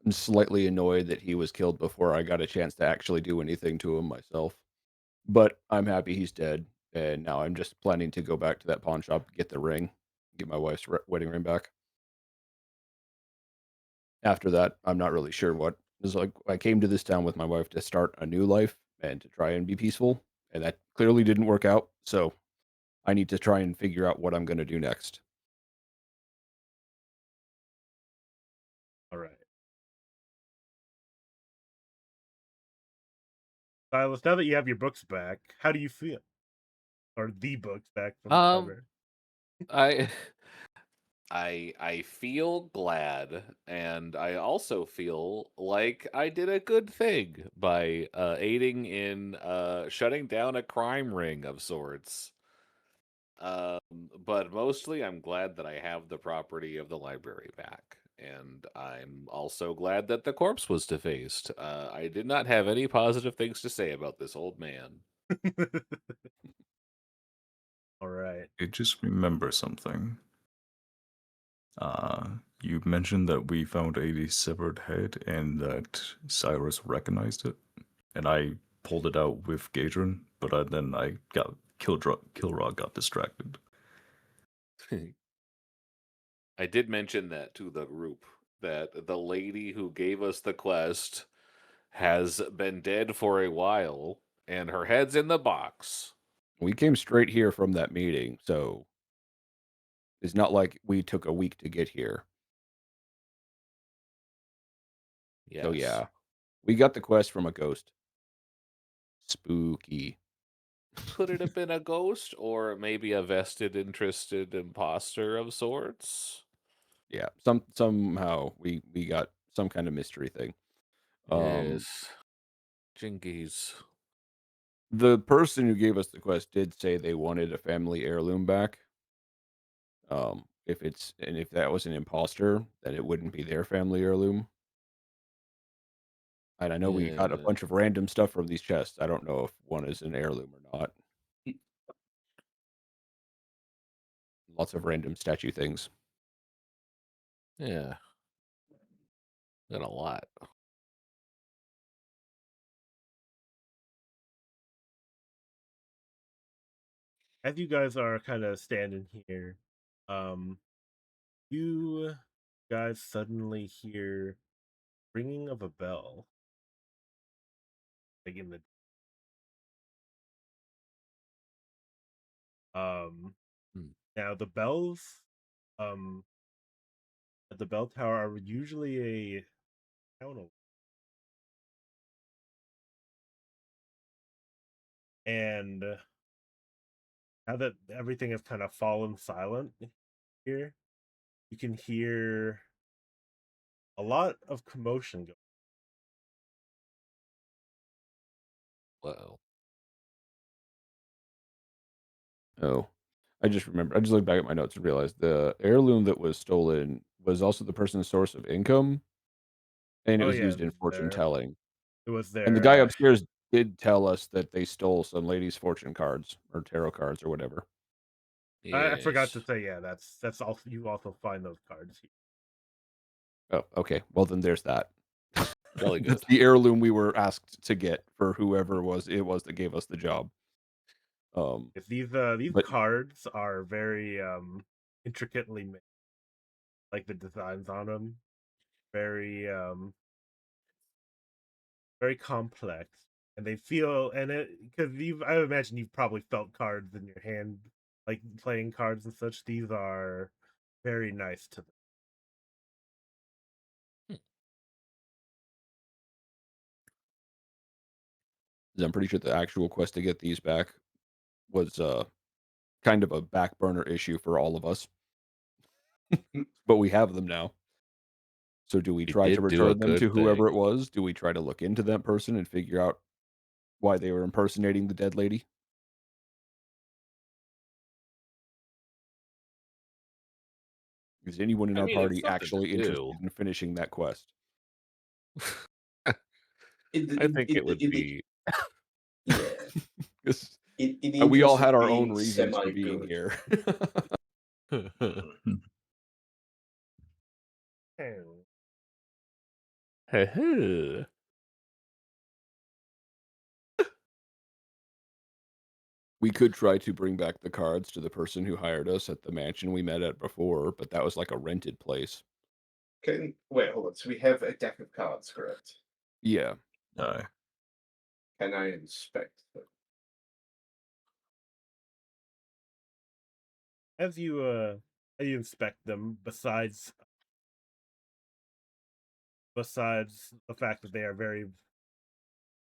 I'm slightly annoyed that he was killed before I got a chance to actually do anything to him myself. But I'm happy he's dead, and now I'm just planning to go back to that pawn shop, get the ring, get my wife's wedding ring back. After that, I'm not really sure what. It's like I came to this town with my wife to start a new life and to try and be peaceful, and that clearly didn't work out. So I need to try and figure out what I'm going to do next. All right. Silas, now that you have your books back, how do you feel? Or the books back from the Um, library? I I feel glad, and I also feel like I did a good thing by aiding in shutting down a crime ring of sorts. But mostly, I'm glad that I have the property of the library back, and I'm also glad that the corpse was defaced. I did not have any positive things to say about this old man. All right. I just remember something. You mentioned that we found a severed head and that Cyrus recognized it, and I pulled it out with Gadrin, but then I got Kilrog got distracted. I did mention that to the group, that the lady who gave us the quest has been dead for a while, and her head's in the box. We came straight here from that meeting, so it's not like we took a week to get here. Yes. So yeah, we got the quest from a ghost. Spooky. Could it have been a ghost or maybe a vested, interested imposter of sorts? Yeah, somehow we got some kind of mystery thing. Yes. Jinkies. The person who gave us the quest did say they wanted a family heirloom back. If that was an imposter, then it wouldn't be their family heirloom. And I know we got a Yeah. bunch of random stuff from these chests. I don't know if one is an heirloom or not. Lots of random statue things. Yeah. Got a lot. As you guys are kind of standing here, um, you guys suddenly hear ringing of a bell, like in the Hmm. now the bells um at the bell tower are usually a town alarm. And now that everything has kind of fallen silent here, you can hear a lot of commotion going. Well, Oh, I just remember. I just looked back at my notes and realized the heirloom that was stolen was also the person's source of income, and it Oh was yeah, used in fortune telling. it was And the their guy upstairs did tell us that they stole some lady's fortune cards or tarot cards or whatever. I forgot yes. to say, yeah, that's also, you also find those cards here. Oh, okay. Well, then there's that. Jolly That's good. the heirloom we were asked to get for whoever it was that gave us the job. If these But cards are very intricately made, like the designs on them. very very complex, and they feel and it because I imagine you've probably felt cards in your hand, like playing cards and such. These are very nice to them. 'Cause I'm pretty sure the actual quest to get these back was kind of a back burner issue for all of us, but we have them now. So do we You try to did do a return them to good whoever it thing. was? Do we try to look into that person and figure out why they were impersonating the dead lady? Is anyone in I our mean, it's party something to actually do. interested in finishing that quest? In the, I think in, it would in the be. yeah, 'Cause, in the we all interest had of our own being reasons for semi being good. here. Oh. Heh-heh. We could try to bring back the cards to the person who hired us at the mansion we met at before, but that was like a rented place. Wait, hold on. So we have a deck of cards, correct? Yeah. Aye. Can I inspect them? As you inspect them, besides the fact that they are very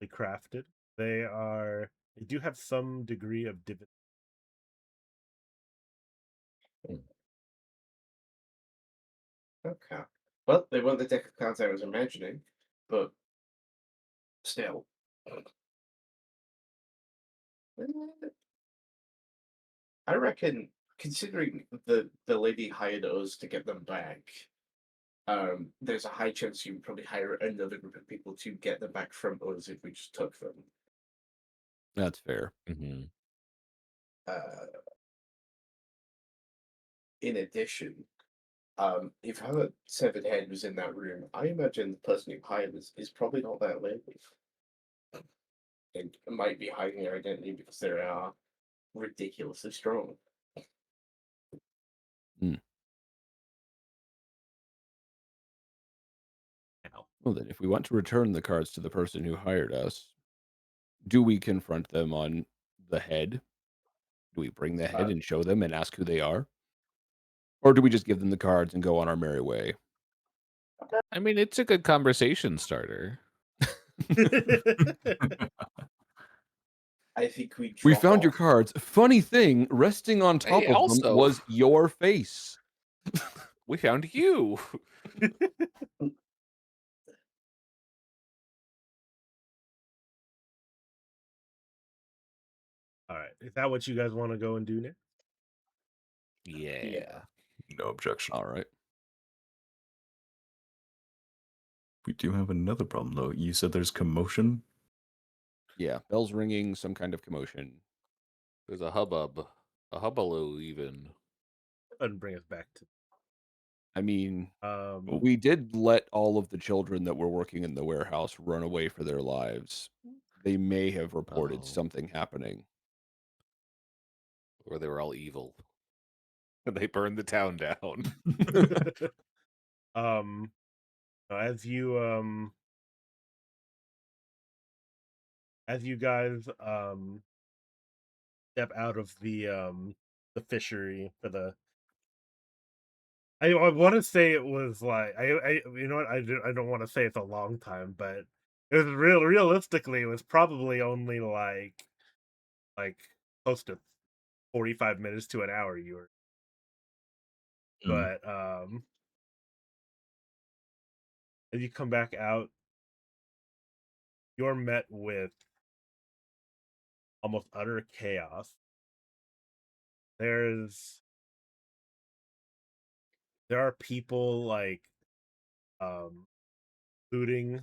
crafted, they do have some degree of divinity. Okay. Well, they weren't the deck of cards I was imagining, but still. I reckon, considering the lady hired us to get them back, there's a high chance you would probably hire another group of people to get them back from us if we just took them. That's fair. Mhm. Uh, in addition, if her severed head was in that room, I imagine the person who hired us is probably not that lady. And might be hiding their identity because they are ridiculously strong. Now, Well, then, if we want to return the cards to the person who hired us, do we confront them on the head? Do we bring the head Uh, and show them and ask who they are? Or do we just give them the cards and go on our merry way? I mean, it's a good conversation starter. I think we We drop found your off. cards. Funny thing, resting on top Hey, of them also, was your face. we found you. all right, is that what you guys want to go and do next? Yeah. No objection. All right. We do have another problem, though. You said there's commotion. Yeah, bells ringing, some kind of commotion. There's a hubbub. A hubbaloo, even. Go ahead and bring us back to I mean, um we did let all of the children that were working in the warehouse run away for their lives. They may have reported Oh. something happening. Or they were all evil. And they burned the town down. um as you guys step out of the fishery for the I want to say it was like I you know what I don't want to say it's a long time, but it was realistically it was probably only like close to 45 minutes to an hour you were, Mm. but as you come back out, you're met with almost utter chaos. There's there are people like um looting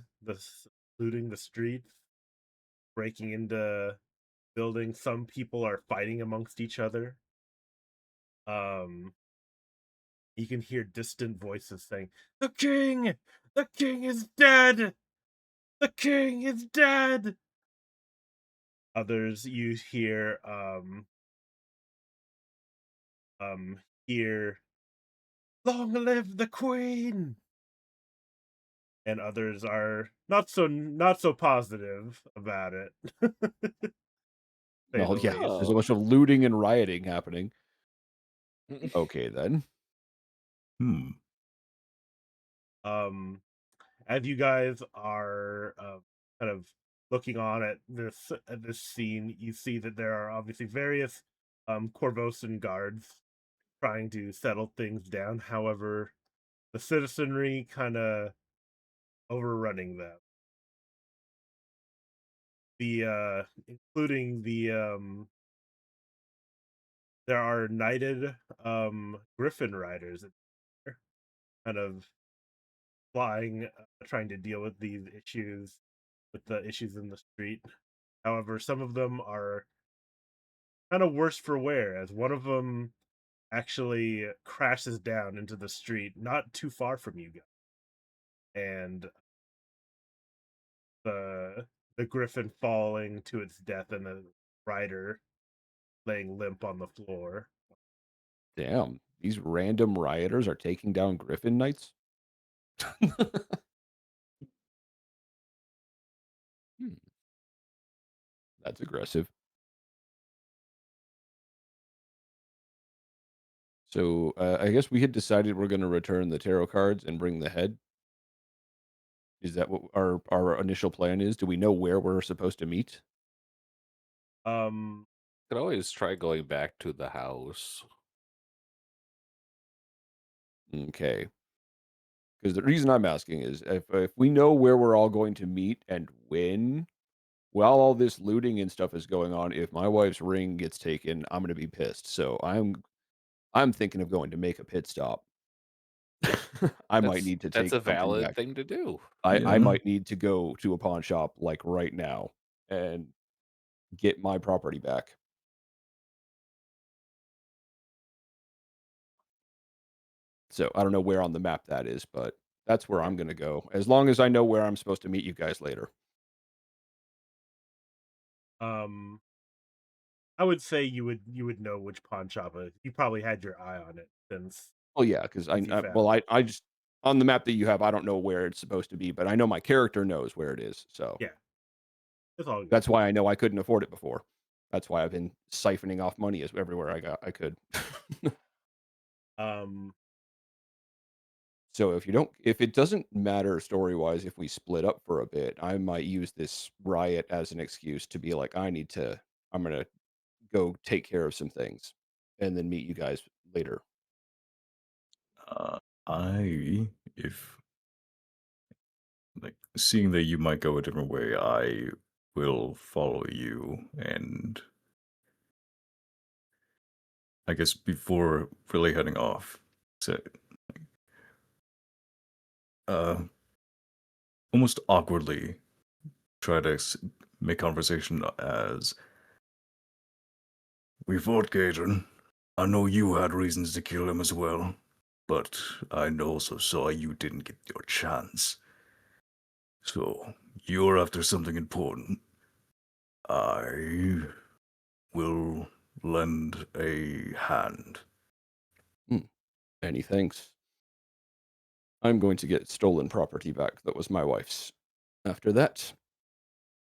looting the streets, breaking into buildings. Some people are fighting amongst each other. Um, you can hear distant voices saying, "The king! The king is dead! The king is dead!" Others you hear, "Long live the queen!" and others are not so positive about it. Say Well, the yeah, least. there's a bunch of looting and rioting happening. Okay, then. Hmm. As you guys are kind of looking on at this scene, you see that there are obviously various Corvosan guards trying to settle things down. However, the citizenry kind of overrunning them. The including there are knighted griffin riders kind of flying, trying to deal with these issues, with the issues in the street. However, some of them are kind of worse for wear, as one of them actually crashes down into the street not too far from you guys, and the griffin falling to its death and the rider laying limp on the floor. Damn, these random rioters are taking down Griffin Knights? Hmm, that's aggressive. So, I guess we had decided we're gonna return the tarot cards and bring the head. Is that what our initial plan is? Do we know where we're supposed to meet? Um, Could always try going back to the house. Okay. Because the reason I'm asking is if we know where we're all going to meet and when, while all this looting and stuff is going on, if my wife's ring gets taken, I'm gonna be pissed. So I'm thinking of going to make a pit stop. I might need to That's take a something valid back. thing to do. I Yeah. might need to go to a pawn shop like right now and get my property back. So I don't know where on the map that is, but that's where I'm gonna go. As long as I know where I'm supposed to meet you guys later. um, I would say you would know which pawn shop you probably had your eye on it Oh yeah, because since you found well it. I just on the map that you have, I don't know where it's supposed to be, but I know my character knows where it is. So Yeah, it's all good. that's why I know I couldn't afford it before. That's why I've been siphoning off money as everywhere I could. Um, So if it doesn't matter story-wise if we split up for a bit, I might use this riot as an excuse to be like, I'm gonna go take care of some things and then meet you guys later. Uh, if like seeing that you might go a different way, I will follow you. And I guess before really heading off, so uh, almost awkwardly try to make conversation as we fought Gadron. I know you had reasons to kill him as well, but I also saw you didn't get your chance. So you're after something important. I will lend a hand. Many thanks. I'm going to get stolen property back that was my wife's. After that,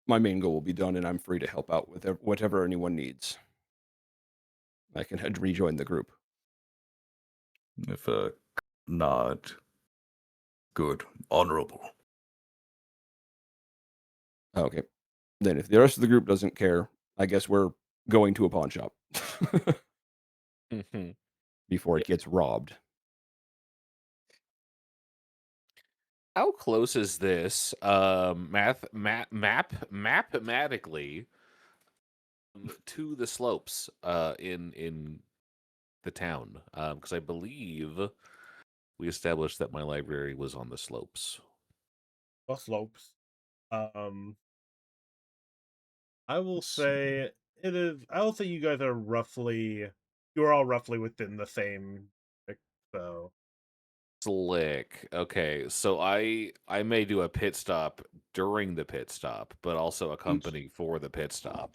my main goal will be done and I'm free to help out with whatever anyone needs. I can head rejoin the group. If nod, good, honorable. Okay. Then if the rest of the group doesn't care, I guess we're going to a pawn shop Mhm. before it gets robbed. How close is this mathematically to the slopes in the town? Because I believe we established that my library was on the slopes. well, slopes. Um, I will Let's see. say it is. I will say you guys are roughly. You're all roughly within the same. So Slick. Okay, so I may do a pit stop during the pit stop, but also accompany for the pit stop.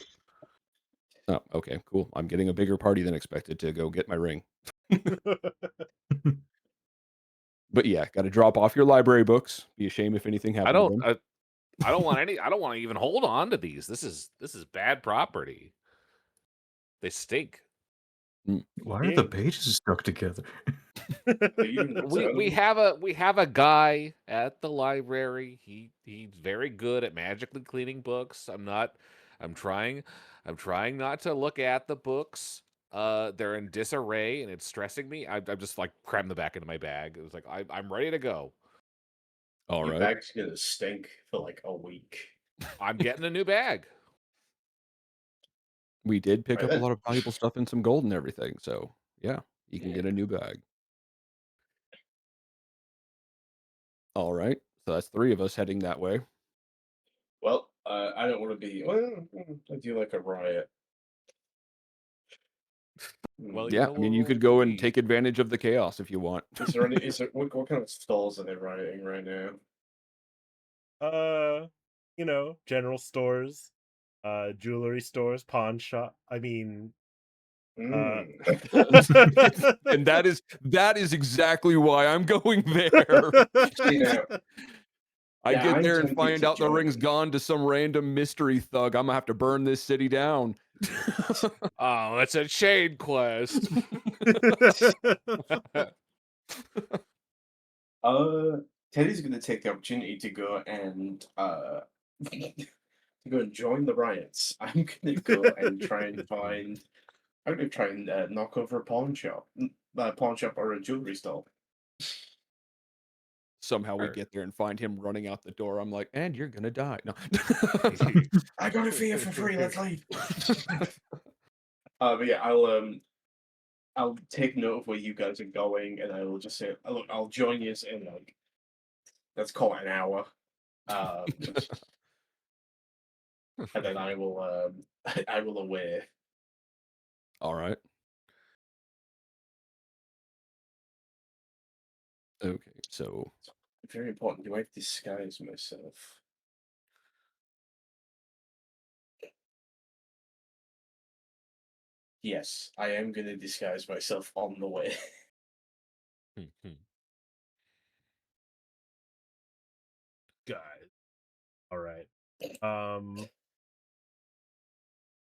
Oh, okay, cool. I'm getting a bigger party than expected to go get my ring. But yeah, got to drop off your library books. Be a shame if anything happened. I to don't. them. I don't want any. I don't want to even hold on to these. This is bad property. They stink. Why are the pages stuck together? We have a guy at the library. He's very good at magically cleaning books. I'm trying not to look at the books. They're in disarray and it's stressing me. I'm just like cram them back into my bag. It was like I'm ready to go. All Your right. bag's gonna stink for like a week. I'm getting a new bag. We did pick Right up a then. lot of valuable stuff and some gold and everything. So yeah, you can get a new bag. All right. So that's 3 of us heading that way. Well, I don't want to be. Well, I do like a riot. Well, Yeah, I mean, you could go and we- take advantage of the chaos if you want. Is there any? Is there what kind of stalls are they rioting right now? General stores, jewelry stores, pawn shop. I mean, Mm. And that is exactly why I'm going there. You know, I Yeah, get I'm there and tempted find to out the ring's join. gone to some random mystery thug. I'm gonna have to burn this city down. Oh, it's a chain quest. Teddy's gonna take the opportunity to go and to go and join the riots. I'm gonna go and try and find. I'm gonna try and knock over a pawn shop, or a jewelry stall. Somehow we Sure. get there and find him running out the door. I'm like, and you're gonna die. No. I got it for you for free. Let's leave. But yeah, I'll take note of where you guys are going, and I will just say, look, I'll join you in like, let's call it an hour, and then I will I will away. All right. Okay, so Very important. Do I disguise myself? Yes, I am going to disguise myself on the way. guys. All right.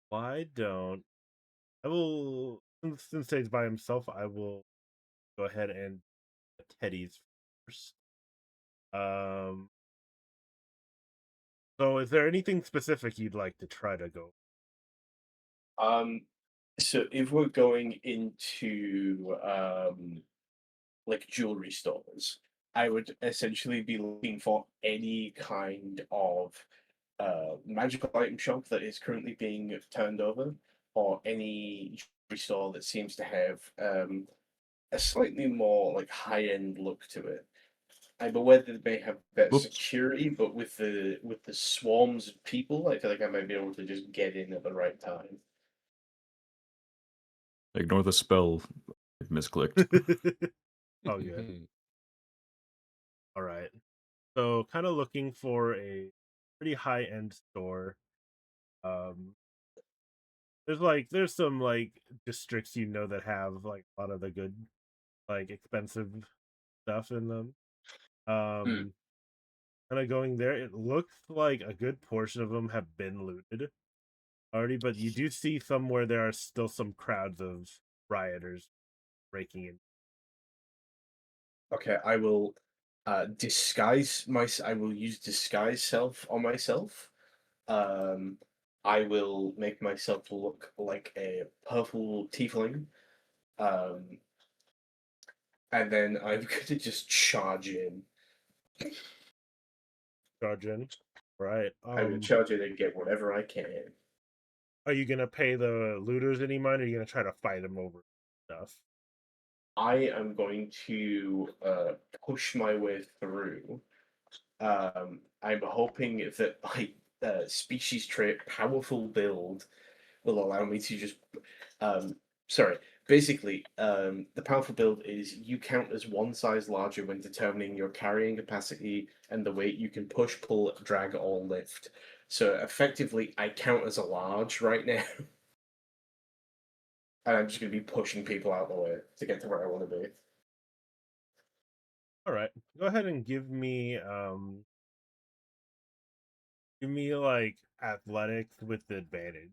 Why don't I will since Teddy's by himself, I will go ahead and Teddy's first. So is there anything specific you'd like to try to go? So if we're going into like jewelry stores, I would essentially be looking for any kind of magical item shop that is currently being turned over, or any jewelry store that seems to have a slightly more like high end look to it. I'm aware that they may have better Oops. security, but with the swarms of people, I feel like I might be able to just get in at the right time. Ignore the spell. It misclicked. Oh, good. All right. So, kind of looking for a pretty high end store. There's some like districts that have like a lot of the good, like expensive stuff in them. Kind of going there. It looks like a good portion of them have been looted already, but you do see some where there are still some crowds of rioters breaking in. Okay, I will disguise my. I will use disguise self on myself. Um, I will make myself look like a purple tiefling. Um, and then I'm gonna just charge in. Charge in. Right. I'm gonna charge in and get whatever I can. Are you gonna pay the looters any money, or are you gonna try to fight them over stuff? I am going to push my way through. I'm hoping that my species trait powerful build will allow me to just sorry. Basically, the powerful build is you count as one size larger when determining your carrying capacity and the weight you can push, pull, drag, or lift. So effectively, I count as a large right now. And I'm just going to be pushing people out of the way to get to where I want to be. All right. Go ahead and give me like athletics with advantage.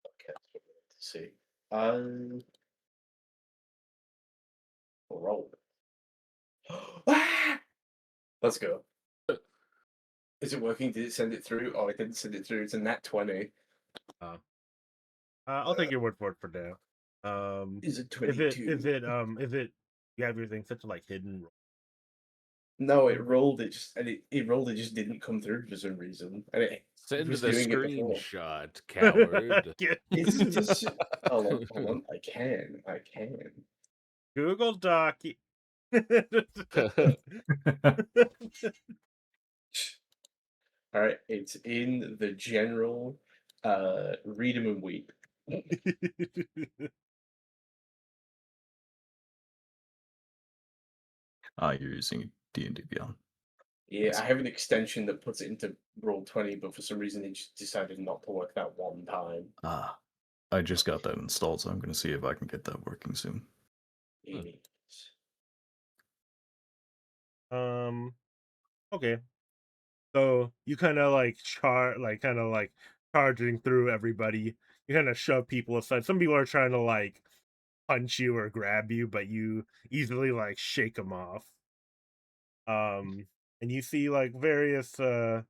Okay, let's see. Roll. Ah! Let's go. Is it working? Did it send it through? Oh, it didn't send it through. It's a nat 20. I'll take your word for it for now. Is it If 22? it you have your thing set to like hidden. No, it rolled. It rolled. It just didn't come through for some reason. And it Send was the doing it before. screenshot, coward. Is it just? Hold on. I can. Google Doc. All right, it's in the general. Read 'em and weep. You're using D&D Beyond. Yeah, I have an extension that puts it into Roll20, but for some reason it just decided not to work that one time. I just got that installed, so I'm going to see if I can get that working soon. Idiots. Okay. So you kind of like charging through everybody. You kind of shove people aside. Some people are trying to like punch you or grab you, but you easily like shake them off. And you see like various there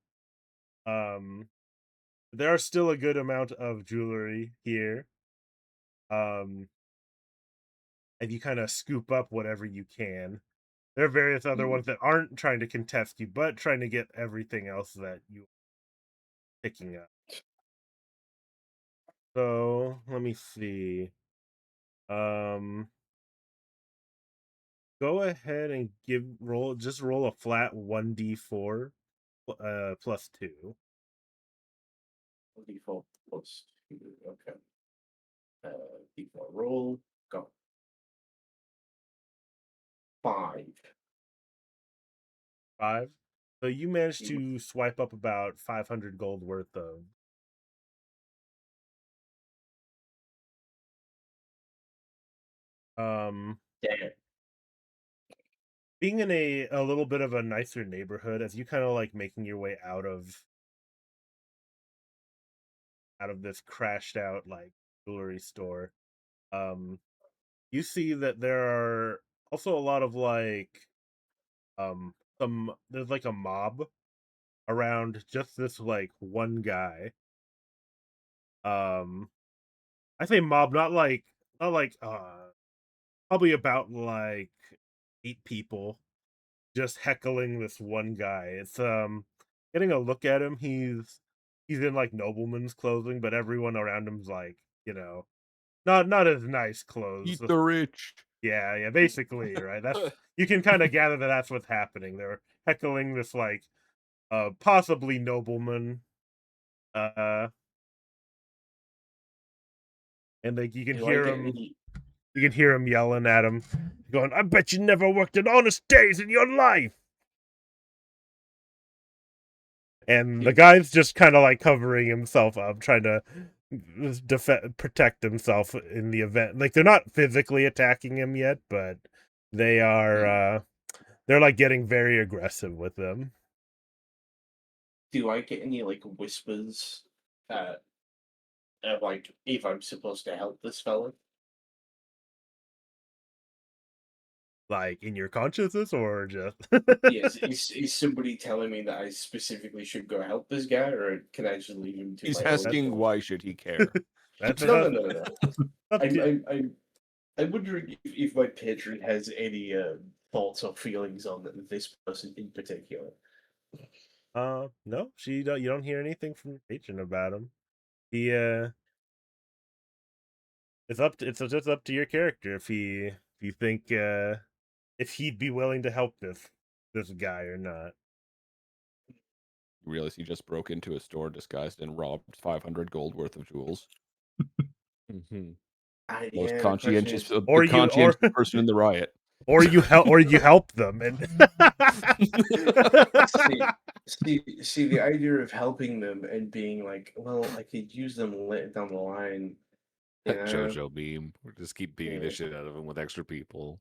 are still a good amount of jewelry here. And you kind of scoop up whatever you can. There are various other ones that aren't trying to contest you, but trying to get everything else that you picking up. So let me see. Go ahead and roll a flat 1d4 plus 2. D4 plus 2. Okay. D4 roll. Go. 5. 5. So you managed to swipe up about 500 gold worth of. Damn. Being in a little bit of a nicer neighborhood, as you kind of like making your way out of this crashed out like jewelry store, you see that there are also a lot of like there's like a mob around just this like one guy. I say mob, not like probably about like 8 people just heckling this one guy. It's getting a look at him, he's in like nobleman's clothing, but everyone around him's like, not as nice clothes. Eat the rich. Yeah, basically, right? That's you can kind of gather that that's what's happening. They're heckling this like possibly nobleman. And like you can hear him yelling at him, going, "I bet you never worked an honest days in your life." And the guy's just kind of like covering himself up, trying to protect himself in the event. Like they're not physically attacking him yet, but they are. They're like getting very aggressive with them. Do I get any like whispers of like if I'm supposed to help this fella? Like in your consciousness, or just Yes, is somebody telling me that I specifically should go help this guy, or can I just leave him to He's my own asking thoughts? why should he care? No. I'm wondering if my patron has any thoughts or feelings on this person in particular. No, you don't hear anything from your patron about him. He it's just up to your character if you think if he'd be willing to help this guy or not. You realize he just broke into a store disguised and robbed 500 gold worth of jewels. Most conscientious, conscientious person in the riot. Or you help them and see the idea of helping them and being like, well, I could use them later down the line. That Yeah. JoJo meme. We just keep beating the Yeah. shit out of him with extra people.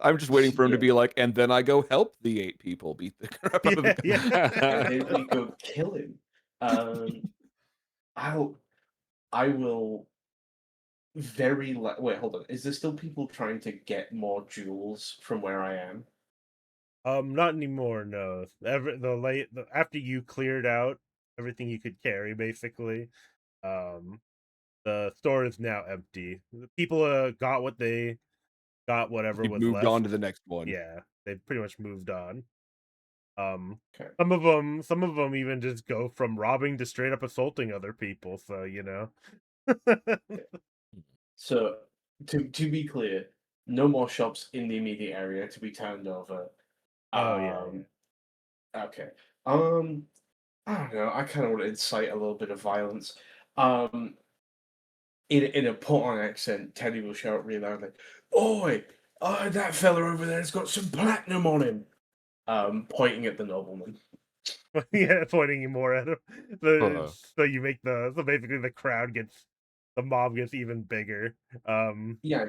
I'm just waiting for him to Yeah. be like, and then I go help the 8 people beat the crap out of the Yeah, guy. And then we go kill him. I'll I will wait, hold on. Is there still people trying to get more jewels from where I am? not anymore. No, after you cleared out everything you could carry, basically, the store is now empty. The people got what they got, whatever He was moved on left. to the next one. Yeah, they pretty much moved on. Okay. Some of them even just go from robbing to straight up assaulting other people. So you know. So to be clear, no more shops in the immediate area to be turned over. Oh yeah, Um okay. I don't know, I kinda want to incite a little bit of violence. Um in a put on accent, Teddy will shout really loudly, "Oi! That fella over there's got some platinum on him." Pointing at the nobleman. yeah, pointing you more at him. Uh. So basically the mob gets even bigger. Yeah,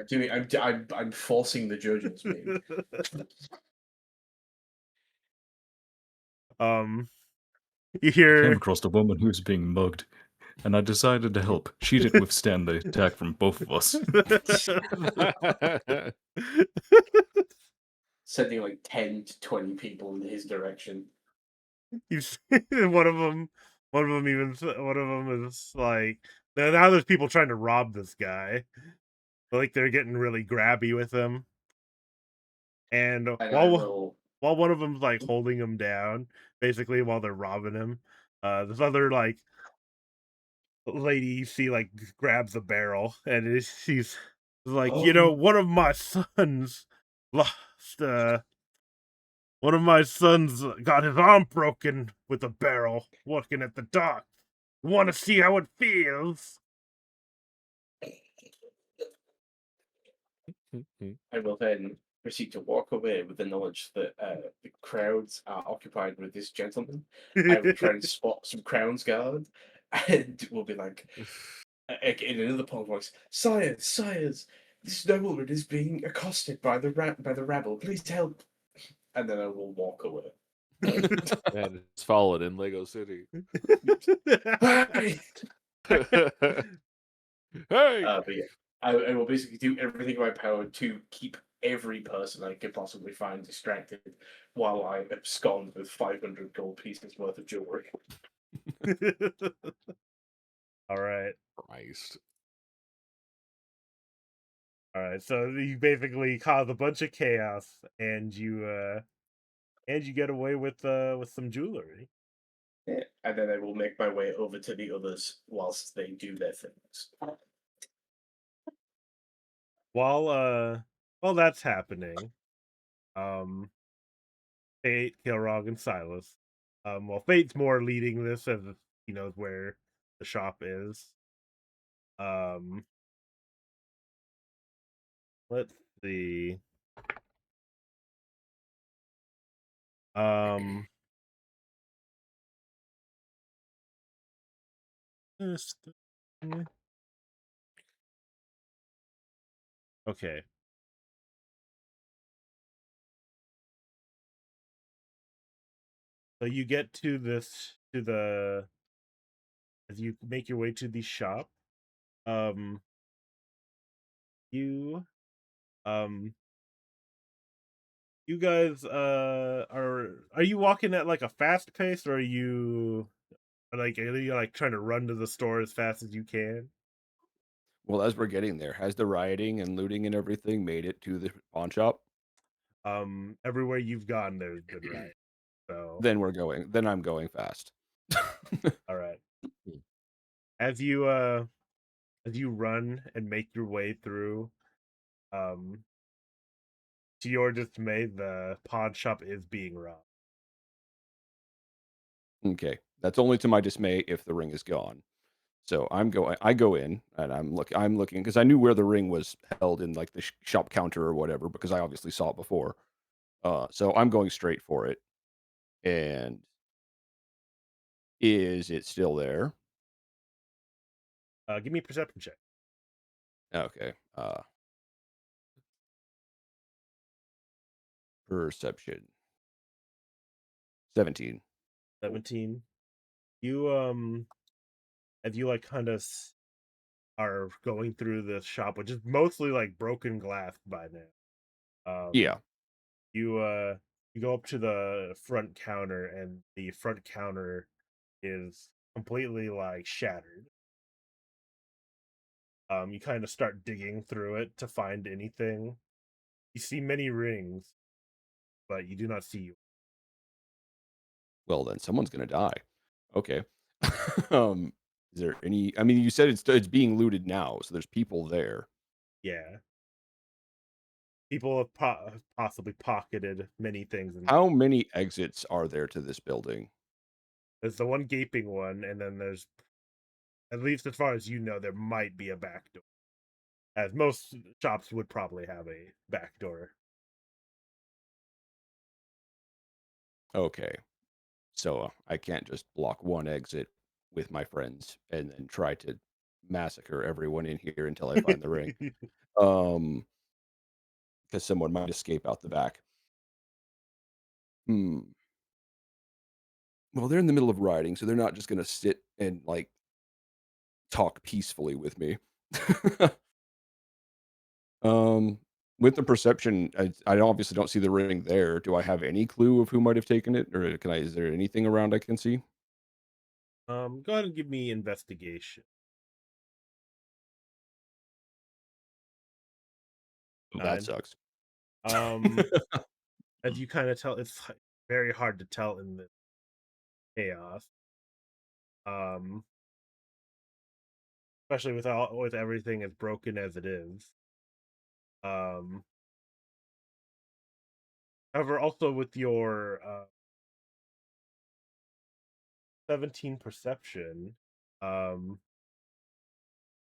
I'm forcing the judges, mate. You I came hear across a woman who was being mugged, and I decided to help. She didn't withstand the attack from both of us. Sending like 10 to 20 people in his direction. you see one of them is like now there's people trying to rob this guy. Like they're getting really grabby with him, and And I will while one of them's like holding him down, basically while they're robbing him, this other like lady you see like grabs a barrel and she's like, Oh. one of my sons lost one of my sons got his arm broken with a barrel working at the dock. Want to see how it feels? I will then proceed to walk away with the knowledge that the crowds are occupied with this gentleman. I will try and spot some Crown's Guard, and we'll be like, in another poor voice, "Sires, sires, this nobleman is being accosted by the rabble. Please help!" And then I will walk away. Man, it's followed in Lego City. Hey! Hey! But yeah, I will basically do everything in my power to keep every person I could possibly find distracted while I abscond with 500 gold pieces worth of jewelry. All right. Christ. All right. So you basically cause a bunch of chaos and you get away with some jewelry. Yeah, and then I will make my way over to the others whilst they do their things. While that's happening, Fate, Kilrog, and Silas. Well, Fate's more leading this as he knows where the shop is. Let's see. Just- Okay. So you get to as you make your way to the shop, um, you um you guys are you walking at like a fast pace, or are you like trying to run to the store as fast as you can? Well, as we're getting there, has the rioting and looting and everything made it to the pawn shop? Everywhere you've gone there's been right. So Then I'm going fast. all right. Hmm. As you run and make your way through, um to your dismay, the pawn shop is being robbed. Okay. That's only to my dismay if the ring is gone. So I go in and I'm looking because I knew where the ring was held in like the shop counter or whatever because I obviously saw it before. So I'm going straight for it. And is it still there? Give me a perception check. Okay. Perception 17. 17. You If you like kind of are going through the shop, which is mostly like broken glass by now. Yeah. You go up to the front counter, and the front counter is completely like shattered. You kind of start digging through it to find anything. You see many rings, but you do not see you. Well, then someone's gonna die. Okay. um, is there any? I mean, you said it's being looted now, so there's people there. Yeah, people have possibly pocketed many things. And How many exits are there to this building? there's the one gaping one, and then there's, at least as far as you know, there might be a back door. As most shops would probably have a back door. Okay. So I can't just block one exit with my friends and then try to massacre everyone in here until I find the ring. Because someone might escape out the back. Hmm. Well, they're in the middle of riding, so they're not just gonna sit and like talk peacefully with me. um, with the perception, I obviously don't see the ring there. Do I have any clue of who might have taken it, or can I? Is there anything around I can see? Go ahead and give me investigation. That 9. sucks. Um, as you kind of tell, it's very hard to tell in the chaos. Um, Especially with everything as broken as it is. Um, However, also with your 17 perception, um,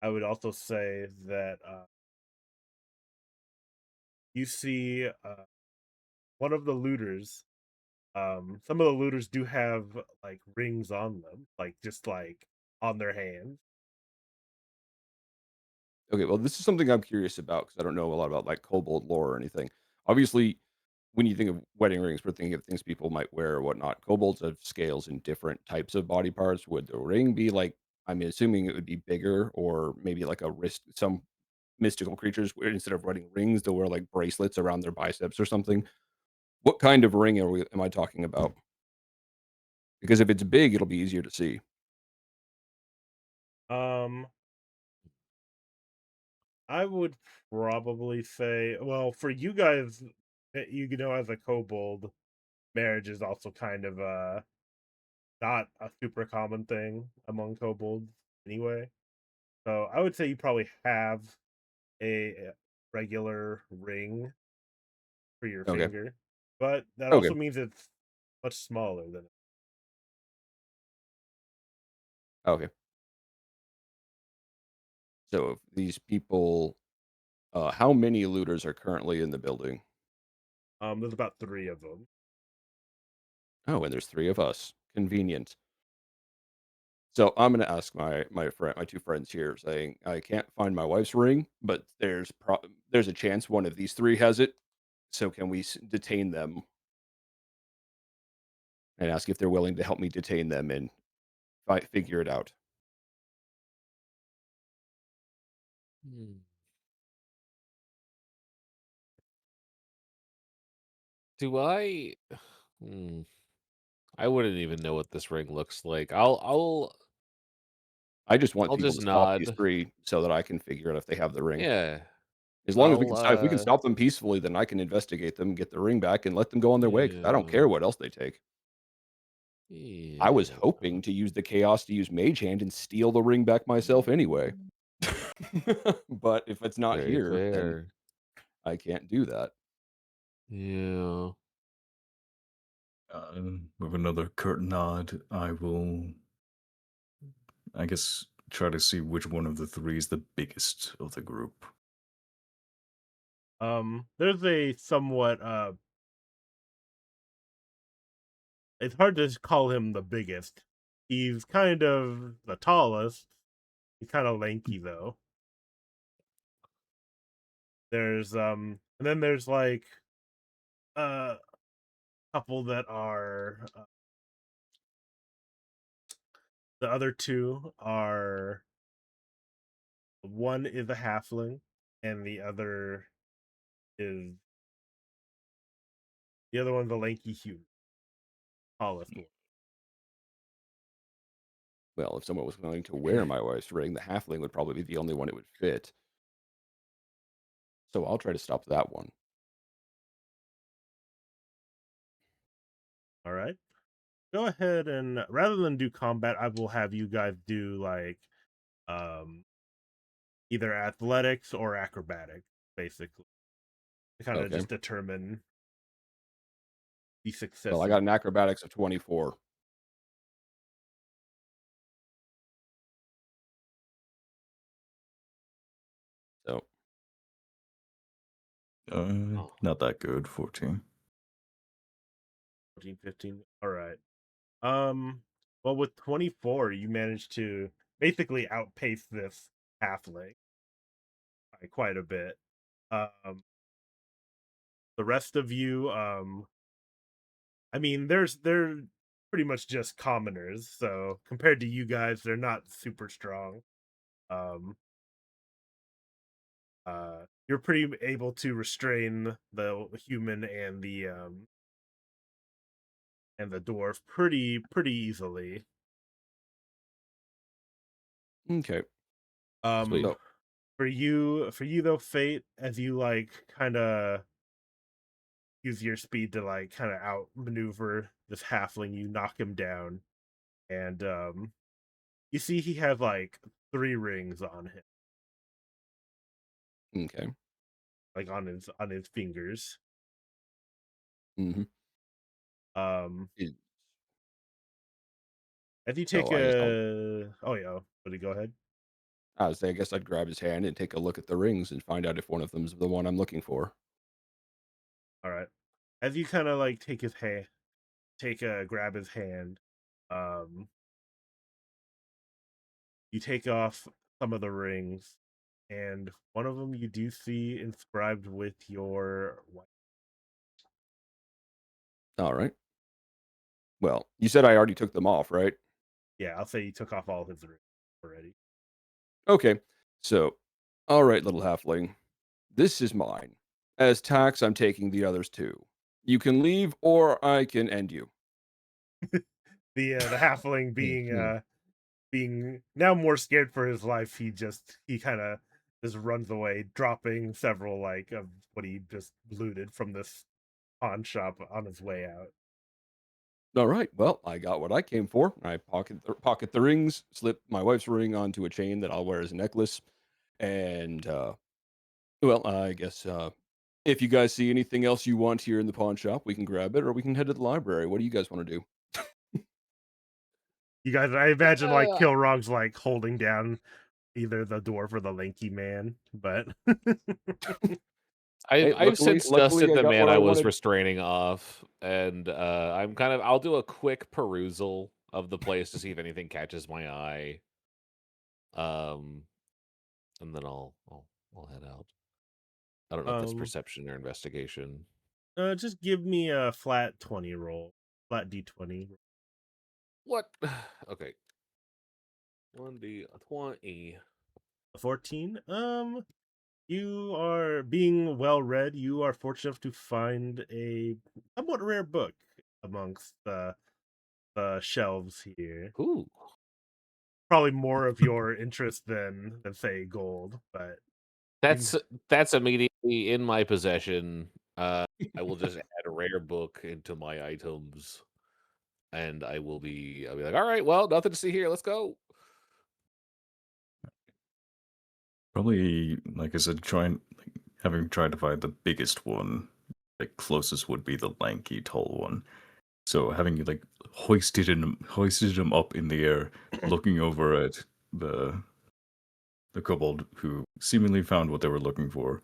I would also say that you see one of the looters. Some of the looters do have like rings on them, like just like on their hands. Okay, well, this is something I'm curious about because I don't know a lot about like kobold lore or anything. Obviously, when you think of wedding rings, we're thinking of things people might wear or whatnot. Kobolds have scales in different types of body parts. Would the ring be like? I'm assuming it would be bigger, or maybe like a wrist. Some mystical creatures, where instead of wearing rings, they'll wear like bracelets around their biceps or something. What kind of ring am I talking about? Because if it's big, it'll be easier to see. Um, I would probably say, well, for you guys, you know, as a kobold, marriage is also kind of not a super common thing among kobolds anyway. So I would say you probably have a regular ring for your Okay. finger, but that Okay. also means it's much smaller than. Okay. So if these people, how many looters are currently in the building? There's about 3 of them. Oh, and there's three of us. Convenient. So I'm gonna ask my two friends here, saying I can't find my wife's ring, but there's a chance one of these three has it. So can we detain them and ask if they're willing to help me detain them and figure it out? Hmm. Do I? Hmm. I wouldn't even know what this ring looks like. I just want I'll people just to stop these nod. three so that I can figure out if they have the ring. Yeah. As long as I'll if we can stop them peacefully, then I can investigate them, get the ring back, and let them go on their way. Because I don't yeah. care what else they take. I was Yeah. hoping to use the chaos to use Mage Hand and steal the ring back myself anyway. But if it's not Very here, then fair. I can't do that. Yeah. With another curt nod, I will, I guess, try to see which one of the three is the biggest of the group. There's a somewhat it's hard to call him the biggest. He's kind of the tallest. He's kind of lanky though. There's and then there's like a couple that are the other two are one is a halfling and is the other one's a lanky human, tallest one. Well, if someone was willing to wear my wife's ring, the halfling would probably be the only one it would fit. So I'll try to stop that one. All right. Go ahead and rather than do combat, I will have you guys do like either athletics or acrobatics, basically. To kind of Okay. just determine the success. Well, I got an acrobatics of 24. So Not that good. 14. 14, 15. All right. Well, with 24, you managed to basically outpace this halfling by quite a bit. The rest of you, I mean, they're pretty much just commoners, so compared to you guys, they're not super strong. You're pretty able to restrain the human and the dwarf pretty easily. okay. Um, So for you though, Fate, as you like kind of use your speed to like kind of outmaneuver this halfling, you knock him down, and you see he has like 3 rings on him, okay. like on his fingers. Mm-hmm. As you So take I guess oh yeah, buddy, go ahead. I guess I'd grab his hand and take a look at the rings and find out if one of them's the one I'm looking for. All right. As you kind of like take grab his hand, you take off some of the rings, and one of them you do see inscribed with your wife. All right. Well, you said I already took them off, right? Yeah, I'll say you took off all his rings already. Okay. So, all right, little halfling. This is mine. As tax, I'm taking the others too. You can leave or I can end you. The halfling being now more scared for his life, he kind of just runs away, dropping several like of what he just looted from this pawn shop on his way out. All right. Well, I got what I came for. I pocket the rings, slip my wife's ring onto a chain that I'll wear as a necklace, and well, I guess if you guys see anything else you want here in the pawn shop, we can grab it, or we can head to the library. What do you guys want to do? You guys, I imagine like Uh, Kilrog's like holding down either the dwarf or the lanky man, but Hey, I've since luckily, dusted I the got man what I I was wanted. restraining off, and I'll do a quick perusal of the place to see if anything catches my eye. Um, and then I'll head out. I don't know if that's um perception or investigation. just give me a flat 20 roll, flat d20. What? Okay. 1d20. 14. You are being well read. You are fortunate enough to find a somewhat rare book amongst the shelves here. Ooh. Probably more of your interest than say gold, but That's immediately in my possession. I will just add a rare book into my items, and I'll be like, all right, well, nothing to see here. Let's go. Probably, like I said, having tried to find the biggest one, like closest would be the lanky, tall one. So having like hoisted him up in the air, looking over at the kobold who seemingly found what they were looking for,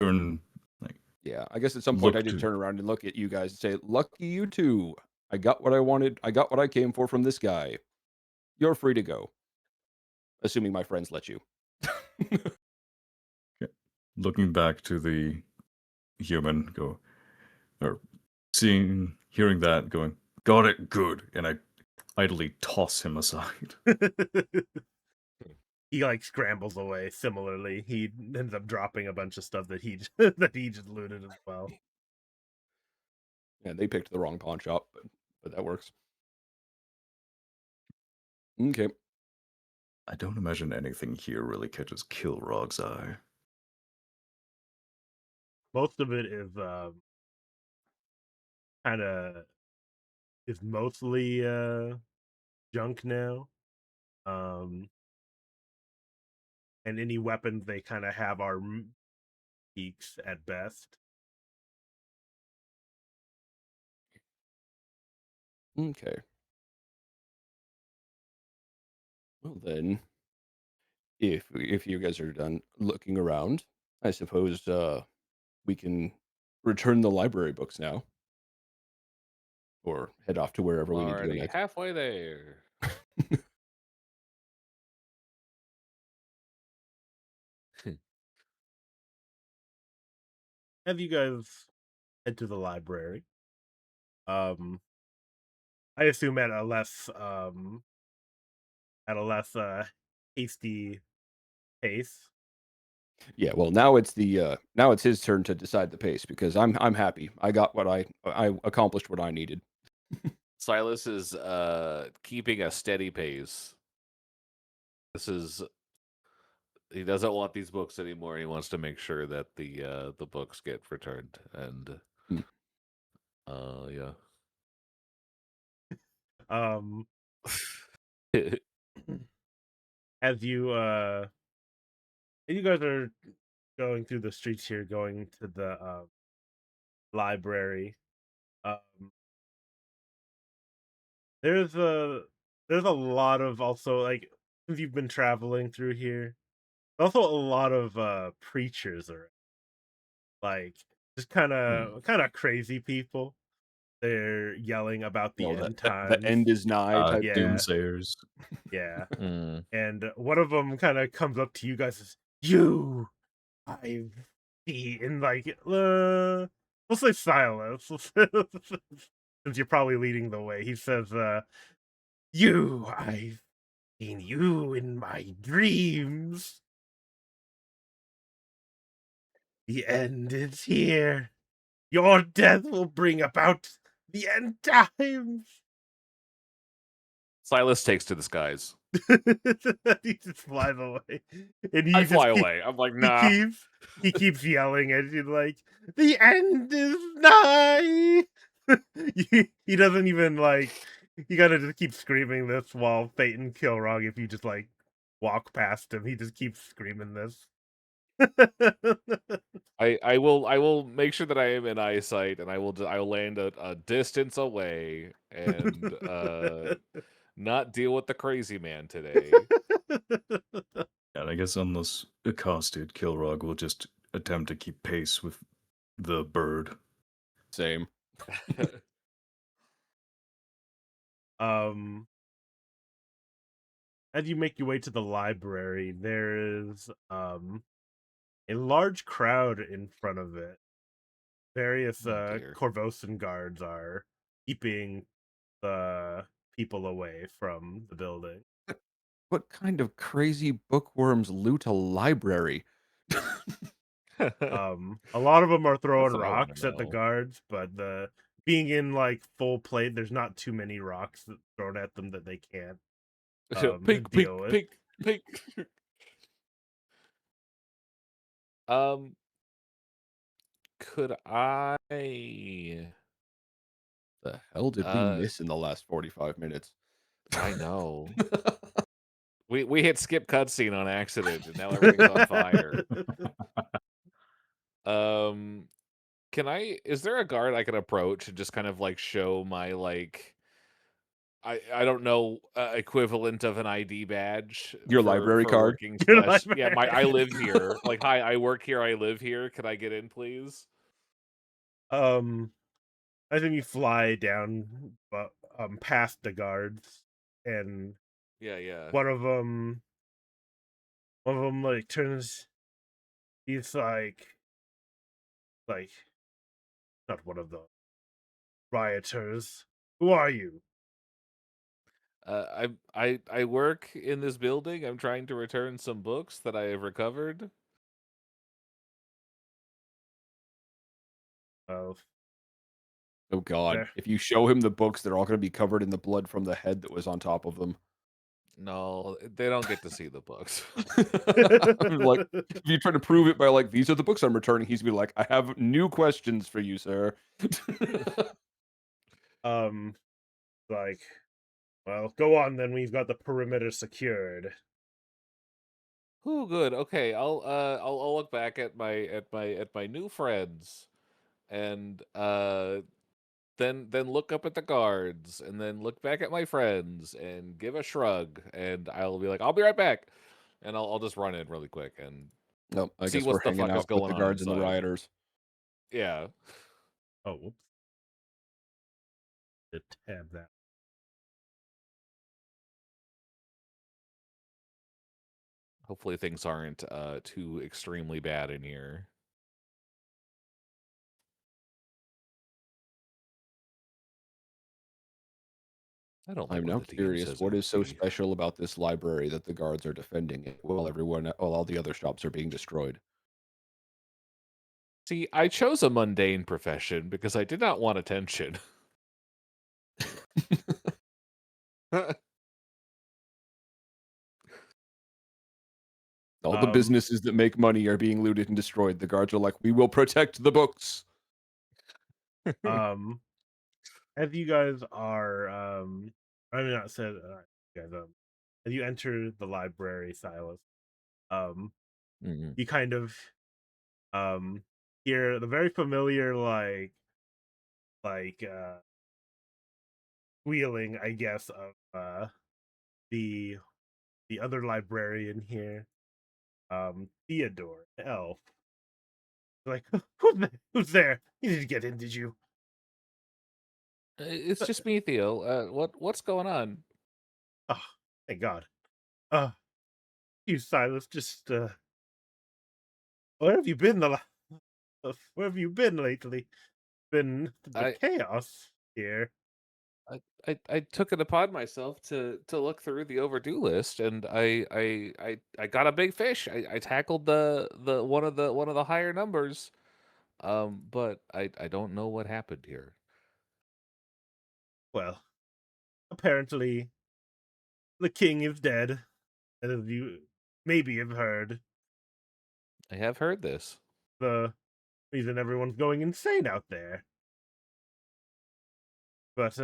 turn like Yeah, I guess at some point I look did to turn around and look at you guys and say, "Lucky you two! I got what I wanted. I got what I came for from this guy. You're free to go." Assuming my friends let you. looking back to the human, go, or hearing that, going, got it, good, and I idly toss him aside. He like scrambles away. Similarly, he ends up dropping a bunch of stuff that he that he just looted as well. Yeah, they picked the wrong pawn shop, but that works. Okay. I don't imagine anything here really catches Kilrog's eye. Most of it is kind of is mostly junk now. And any weapons they kind of have are peaks at best. Okay. Well then, if you guys are done looking around, I suppose we can return the library books now, or head off to wherever we need to go Already next. halfway there. Have you guys head to the library? I assume at a less hasty pace. Yeah, well, now it's his turn to decide the pace because I'm happy. I got what I accomplished what I needed. Silas is keeping a steady pace. He doesn't want these books anymore. He wants to make sure that the books get returned, and Hmm. yeah. As you guys are going through the streets here, going to the library. There's a lot of also like since you've been traveling through here, also a lot of preachers are like just kind of crazy people. They're yelling about the end The times. end is nigh type yeah. thing. Doomsayers. Yeah. Mm. And one of them kind of comes up to you guys and says, "You, I've seen like we'll say Silas since you're probably leading the way." He says, "You, I've seen you in my dreams. The end is here. Your death will bring about the end times." Silas takes to the skies. He just flies away, and he I just fly away. I'm like, nah. He keeps yelling at you like, "The end is nigh." He doesn't even like. You gotta just keep screaming this while Phaeton Kilrog. If you just like walk past him, he just keeps screaming this. I will make sure that I am in eyesight, and I will land a distance away and not deal with the crazy man today. And I guess unless accosted, Kilrog will just attempt to keep pace with the bird. Same. As you make your way to the library, there is a large crowd in front of it. Various dear. Corvosan guards are keeping the people away from the building. What kind of crazy bookworms loot a library? A lot of them are throwing what I wanna rocks at the know. guards, but being in like full plate, there's not too many rocks thrown at them that they can't Pink, deal with. pink. Could I? The hell did we miss in the last 45 minutes? I know. We hit skip cutscene on accident, and now everything's on fire. Can I? Is there a guard I can approach and just kind of like show my like? I don't know equivalent of an ID badge. Your library card? Working Your slash, yeah, library. I live here. Like, hi, I work here. I live here. Can I get in, please? I think you fly down, past the guards, and Yeah. one of them like turns. He's like not one of the rioters. Who are you? I work in this building. I'm trying to return some books that I have recovered. Oh, Oh God! there. If you show him the books, they're all going to be covered in the blood from the head that was on top of them. No, they don't get to see the books. Like, if you try to prove it by like, these are the books I'm returning, he's gonna be like, I have new questions for you, sir. Like, well, go on then. We've got the perimeter secured. Oh, good. Okay, I'll look back at my new friends, and then look up at the guards, and then look back at my friends, and give a shrug, and I'll be like, I'll be right back, and I'll just run in really quick and Nope, I see guess what we're the hanging fuck is out with going the on guards and the inside. rioters. Yeah. Oh, whoops. To tab that. Hopefully things aren't too extremely bad in here. I don't like I'm what now the DM curious, says what is so empty. special about this library that the guards are defending it while all the other shops are being destroyed? See, I chose a mundane profession because I did not want attention. All the Um, businesses that make money are being looted and destroyed. The guards are like, we will protect the books. um, as you guys are, I mean, not said, you guys, as you enter the library, Silas, um, Mhm. you kind of, hear the very familiar, like, squealing, I guess, of, the other librarian here, Theodore, the elf. Like, who's there? You didn't get in, did you? It's just me, Theo. What's going on? Oh, thank God. Uh, you, Silas, just, where have you been where have you been lately? Been the I chaos here. I took it upon myself to look through the overdue list, and I got a big fish. I tackled the one of the higher numbers. But I don't know what happened here. Well, apparently, the king is dead, as you maybe have heard. I have heard this. The reason everyone's going insane out there. But,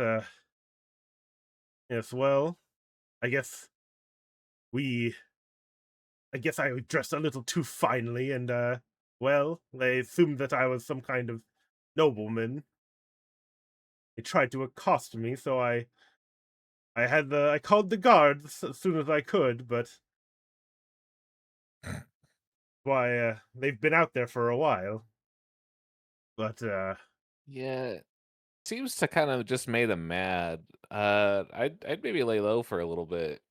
yes, well, I guess we I guess I dressed a little too finely, and well, they assumed that I was some kind of nobleman. They tried to accost me, so I called the guards as soon as I could, but why they've been out there for a while. But Yeah, seems to kind of just made him mad. I'd maybe lay low for a little bit.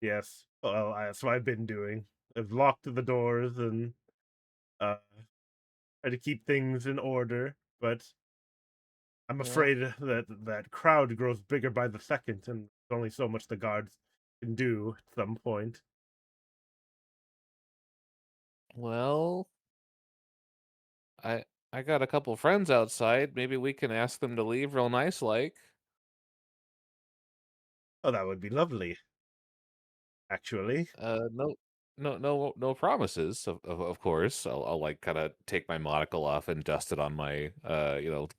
yes, well, that's what I've been doing. I've locked the doors and uh try to keep things in order, but I'm Yeah. afraid that that crowd grows bigger by the second, and there's only so much the guards can do at some point. Well, I I got a couple friends outside. Maybe we can ask them to leave real nice like. Oh, that would be lovely, actually. No promises, of course. I'll like kind of take my monocle off and dust it on my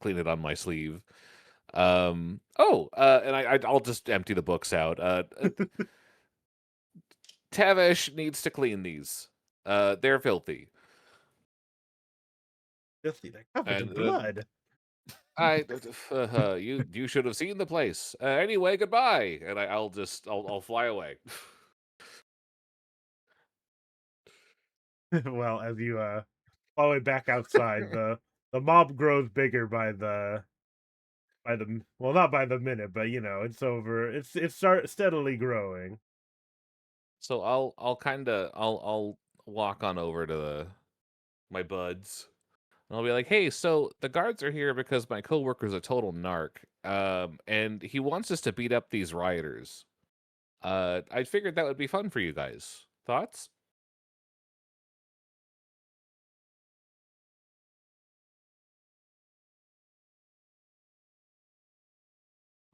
clean it on my sleeve. And I'll just empty the books out. Tavish needs to clean these. They're filthy. Filthy, they're covered in And blood. I you should have seen the place. Anyway, goodbye. And I'll fly away. Well, as you fly back outside, the mob grows bigger by the well, not by the minute, but you know, it's over. It's steadily growing. So I'll kind of I'll walk on over to my buds. And I'll be like, "Hey, so the guards are here because my coworker's a total narc, and he wants us to beat up these rioters. I figured that would be fun for you guys. Thoughts?"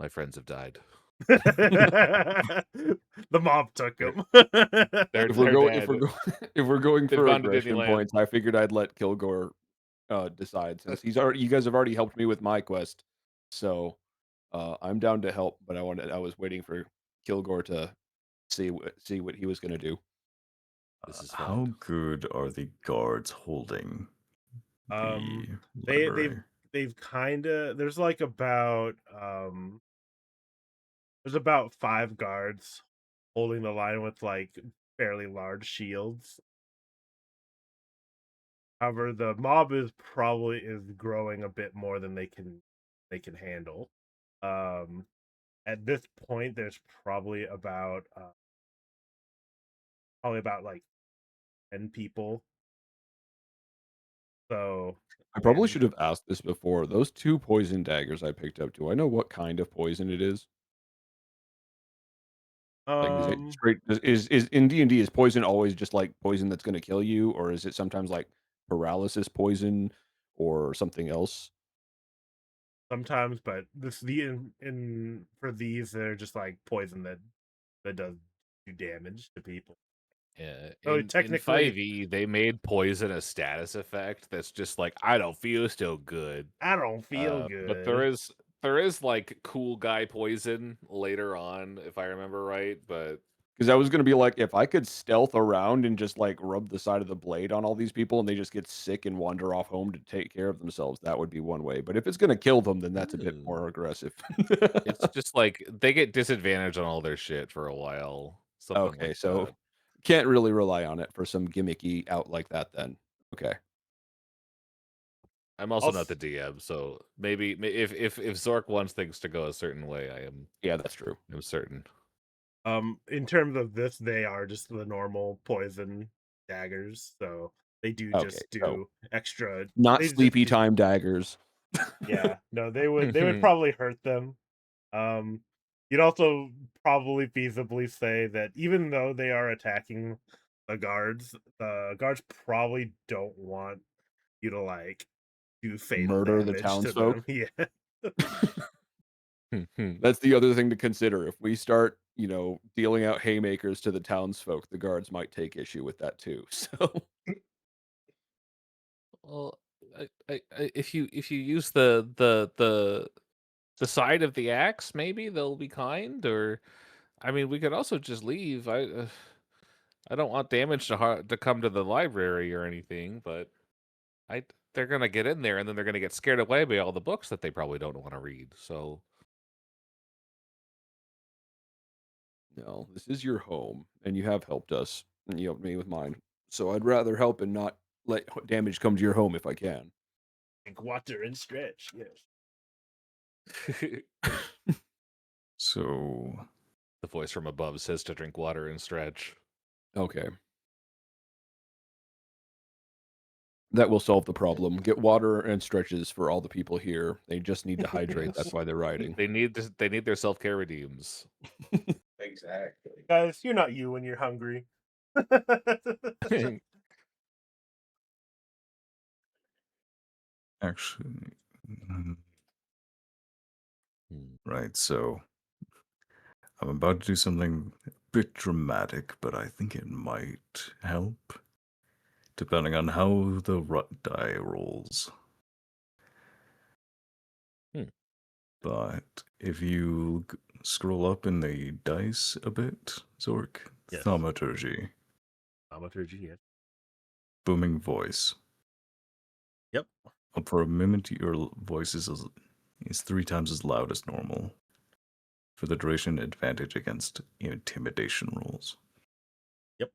My friends have died. The mob took him. They're If we're they're going, if dead. we're going, if we're going They've for gone to aggression Disneyland. points, I figured I'd let Kilgore decide since he's already. You guys have already helped me with my quest, so I'm down to help. But I was waiting for Kilgore to see what he was going to do. This is How fine. good are the guards holding the They've library? kind of there's like about there's about 5 guards holding the line with like fairly large shields. However, the mob is growing a bit more than they can handle. At this point, there's probably about like 10 people. So I probably and should have asked this before. Those 2 poison daggers I picked up. Do I know what kind of poison it is? Like, is it straight? Is in D&D is poison always just like poison that's going to kill you, or is it sometimes like paralysis poison or something else? sometimes, but this the in for these they're just like poison that does do damage to people. Yeah, So in technically, 5e, they made poison a status effect that's just like, I don't feel so good. I don't feel But good. there is like cool guy poison later on, if I remember right. But Because I was going to be like, if I could stealth around and just like rub the side of the blade on all these people and they just get sick and wander off home to take care of themselves, that would be one way. But if it's going to kill them, then that's a bit more aggressive. it's just like they get disadvantaged on all their shit for a while. Something Okay, like so that. can't really rely on it for some gimmicky out like that then. Okay. I'm also not Also, the DM, so maybe if Zork wants things to go a certain way, Yeah, that's true. I'm certain. in terms of this, they are just the normal poison daggers, so they do Okay, just so do extra. not They just sleepy do, time daggers. yeah. No, they would probably hurt them. You'd also probably feasibly say that even though they are attacking the guards probably don't want you to like do fatal Murder the damage to them. townsfolk. Yeah. That's the other thing to consider. If we start, dealing out haymakers to the townsfolk, the guards might take issue with that too. So Well, if you use the side of the axe, maybe they'll be kind. Or, I mean, we could also just leave. I don't want damage to come to the library or anything, but they're gonna get in there and then they're gonna get scared away by all the books that they probably don't want to read. So no, this is your home, and you have helped us, and you helped me with mine. So I'd rather help and not let damage come to your home if I can. Drink water and stretch. Yes. So the voice from above says to drink water and stretch. Okay. That will solve the problem. Get water and stretches for all the people here. They just need to hydrate. That's why they're riding. They need their self-care redeems. Exactly. Guys, you're not you when you're hungry. actually, Hmm. right. So I'm about to do something a bit dramatic, but I think it might help, depending on how the die rolls. But if you scroll up in the dice a bit, Zork, Yes. thaumaturgy, Thaumaturgy, yes. booming voice. Yep. For a moment, your voice is 3 times as loud as normal. For the duration, advantage against intimidation rolls. Yep.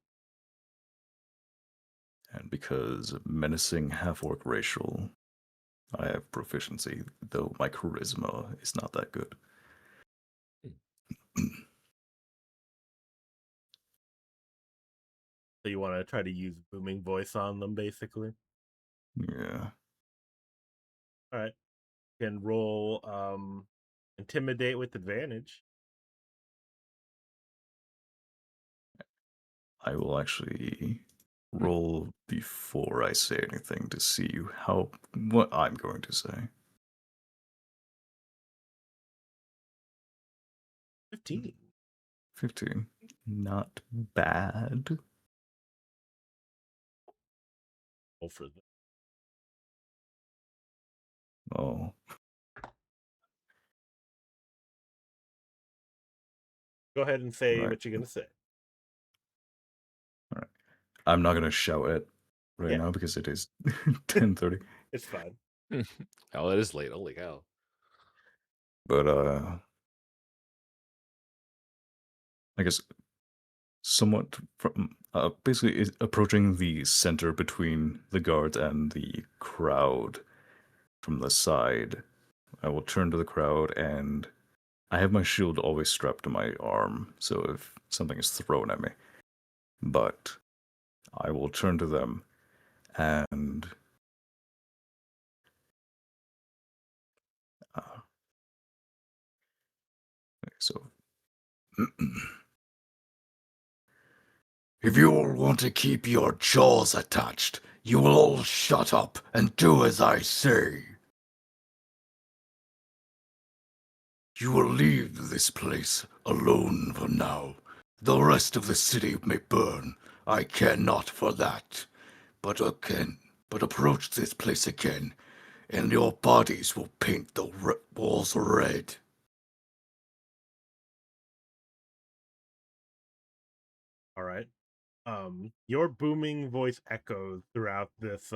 And because menacing half-orc racial, I have proficiency, though my charisma is not that good. So you want to try to use booming voice on them, basically. Yeah. All right. You can roll intimidate with advantage. I will actually roll before I say anything to see what I'm going to say. 15. 15. Not bad. Roll for them. Oh, Go ahead and say Right. what you're gonna say. I'm not gonna shout it right Yeah. now because it is 10:30. It's fine. Oh, it is late. Holy cow. But I guess somewhat from basically is approaching the center between the guards and the crowd from the side. I will turn to the crowd and I have my shield always strapped to my arm, so if something is thrown at me. But I will turn to them and so if you all want to keep your jaws attached, you will all shut up and do as I say. You will leave this place alone for now. The rest of the city may burn. I care not for that. But approach this place again, and your bodies will paint the walls red. All right. Your booming voice echoes throughout this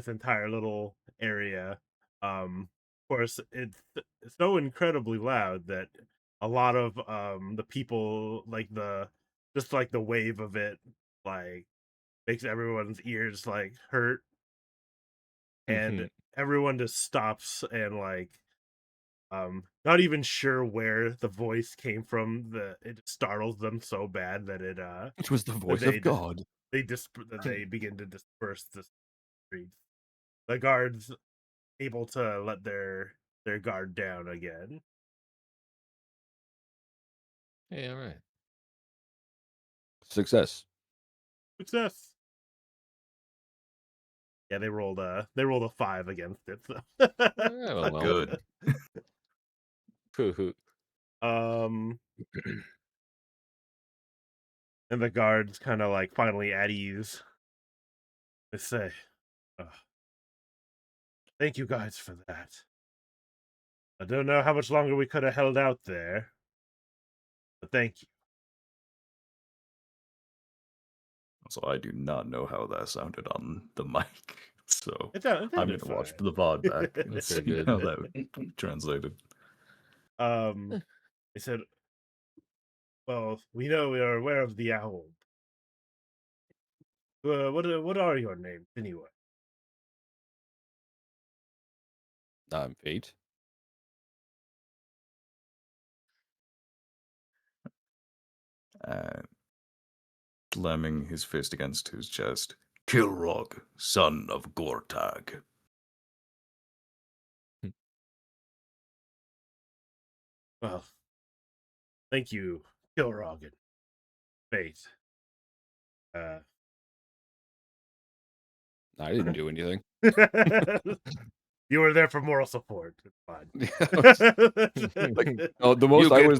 entire little area. Of course, it's so incredibly loud that a lot of the people just like the wave of it like makes everyone's ears like hurt, and everyone just stops and like not even sure where the voice came from. It startles them so bad that Which was the voice they of God. they begin to disperse the streets. The guards able to let their guard down again. Hey, all right. Success. Success. Yeah, they rolled a 5 against it. So. Oh, well. Good. Hoo-hoo. And the guards kind of like finally at ease. They say, "Thank you guys for that. I don't know how much longer we could have held out there, but thank you." So I do not know how that sounded on the mic, so It I'm sounded gonna watch fine. the VOD back and That's see very good. how that translated. They said, "Well, we know we are aware of the owl. What are your names anyway?" Fate. Slamming his fist against his chest. Kilrog, son of Gortag. Well, thank you, Kilrog and Fate. I didn't do anything. You were there for moral support. It's fine. The most I was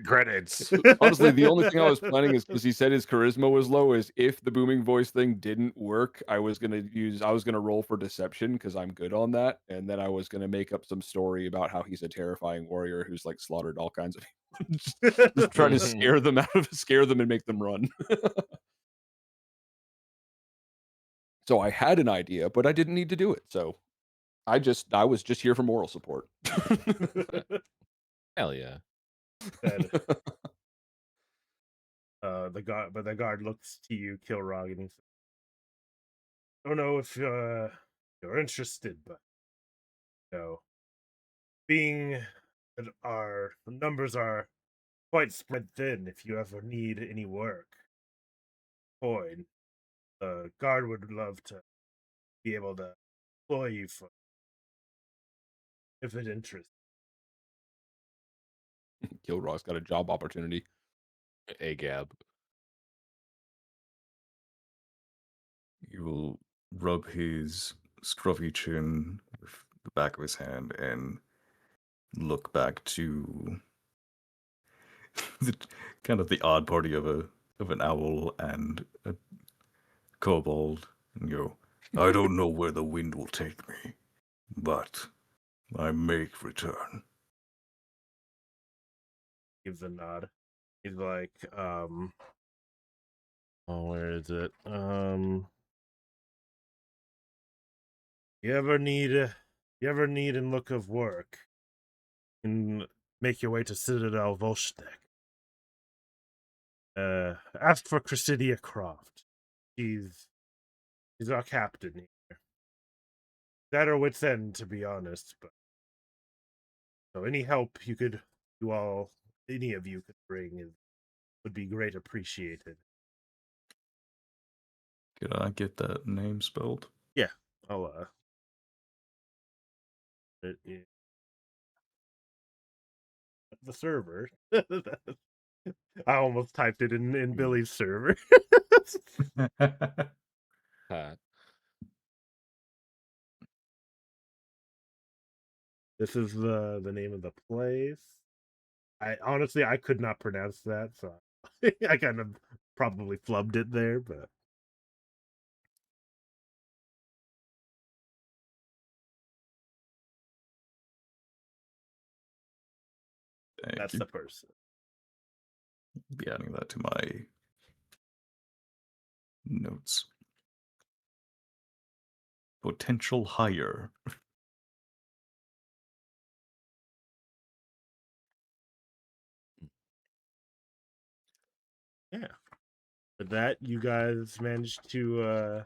credits. honestly, the only thing I was planning is because he said his charisma was low. Is if the booming voice thing didn't work, I was gonna roll for deception because I'm good on that, and then I was gonna make up some story about how he's a terrifying warrior who's like slaughtered all kinds of people, just trying to scare them and make them run. So I had an idea, but I didn't need to do it. So I was just here for moral support. Hell yeah. Said, the guard looks to you, Kilrog, and he says, "I don't know if you're interested, but being that our numbers are quite spread thin, if you ever need any work, coin. The guard would love to be able to employ you for if it interests. Kilroy's got a job opportunity. Agab. You will rub his scruffy chin with the back of his hand and look back to the, kind of the odd party of an owl and a kobold, and go, I don't know where the wind will take me, but I make return. Gives a nod. He's like, oh, where is it? You ever need in look of work, and make your way to Citadel Volstek. Ask for Chrysidia Croft. She's our captain here. That or wit's end, to be honest. But so any help any of you could bring would be great appreciated. Could I get that name spelled? Yeah, I'll it is the server. I almost typed it in Billy's server. This is the name of the place. I could not pronounce that, so I kind of probably flubbed it there, but Thank that's you. the person. Be adding that to my notes. Potential hire. Yeah. With that, you guys managed to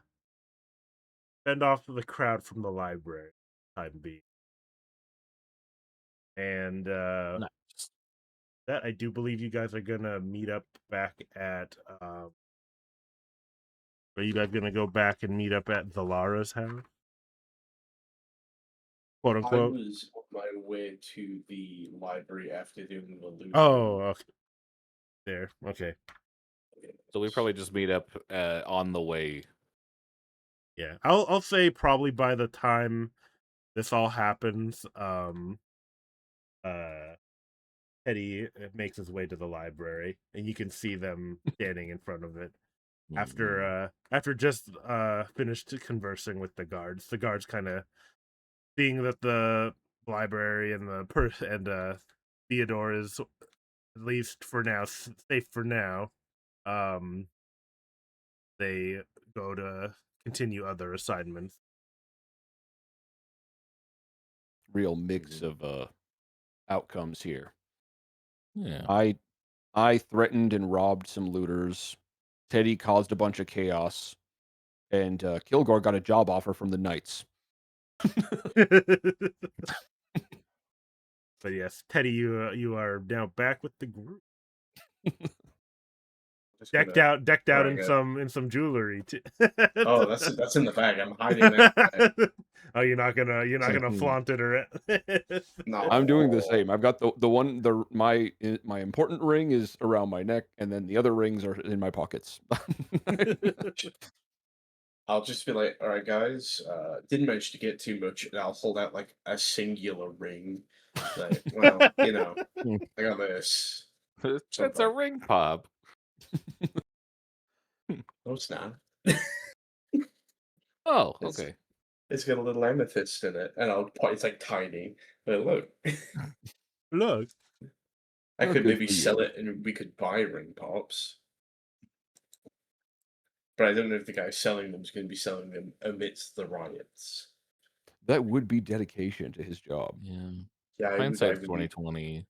fend off the crowd from the library, time being. And Nice. that I do believe you guys are gonna meet up back at are you guys gonna go back and meet up at Zalara's house? Quote I unquote. was on my way to the library after doing the loot. Oh, okay. There. Okay. So we probably just meet up on the way. Yeah. I'll say probably by the time this all happens, Teddy makes his way to the library, and you can see them standing in front of it. After just finished conversing with the guards. The guards kind of seeing that the library and Theodore is at least for now safe for now. They go to continue other assignments. Real mix of outcomes here. Yeah. I threatened and robbed some looters. Teddy caused a bunch of chaos, and Kilgore got a job offer from the Knights. But yes, Teddy, you are now back with the group, Just decked gonna- out Alright, in good. some jewelry. Oh, that's in the bag. I'm hiding that. Oh, you're not gonna flaunt it or No, I'm doing the same. I've got my important ring is around my neck, and then the other rings are in my pockets. I'll just be like, all right, guys, didn't manage to get too much, and I'll hold out like a singular ring. Like, well, I got this. It's a Something. ring pop. No, it's not. Oh, It's- okay. It's got a little amethyst in it, and I'll point. It's like tiny, but look, Look. I Oh, could good maybe for you. sell it, and we could buy ring pops. But I don't know if the guy selling them is going to be selling them amidst the riots. That would be dedication to his job. Yeah. Yeah, I would- I Hindsight's would be- 2020.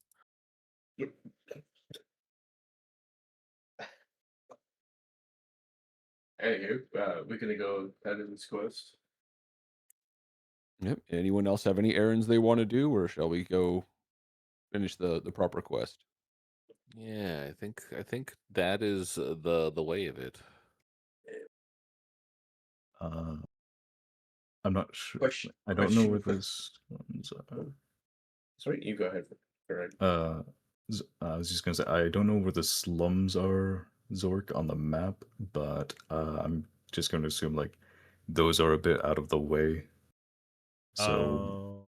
Anywho, we're gonna go head in this quest. Yep. Anyone else have any errands they want to do, or shall we go finish the proper quest? Yeah, I think that is the way of it. I'm not sure. Question- I don't know question where for- this one's. Sorry, you go ahead. Greg. I was just gonna say I don't know where the slums are, Zork, on the map, but I'm just going to assume like those are a bit out of the way. So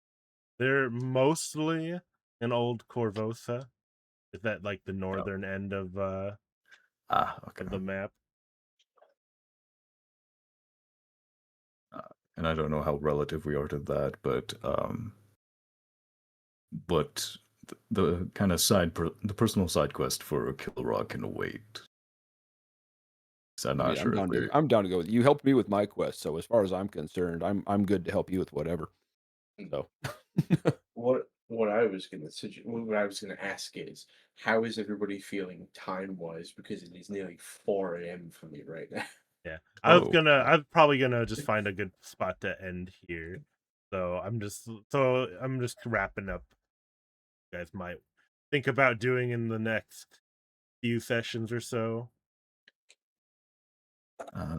they're mostly in Old Corvosa. Is that like the yeah. northern end of Okay. the map? And I don't know how relative we are to that, but the kind of the personal side quest for Kilrock can wait. So I'm I not mean, sure if we're I'm down to go with you. Helped me with my quest, so as far as I'm concerned, I'm good to help you with whatever. So What I was going to suggest, what I was going to ask is, how is everybody feeling time wise? Because it is nearly 4 a.m. for me right now. Yeah, Oh, I'm probably gonna just find a good spot to end here. So I'm just wrapping up. You guys might think about doing in the next few sessions or so. I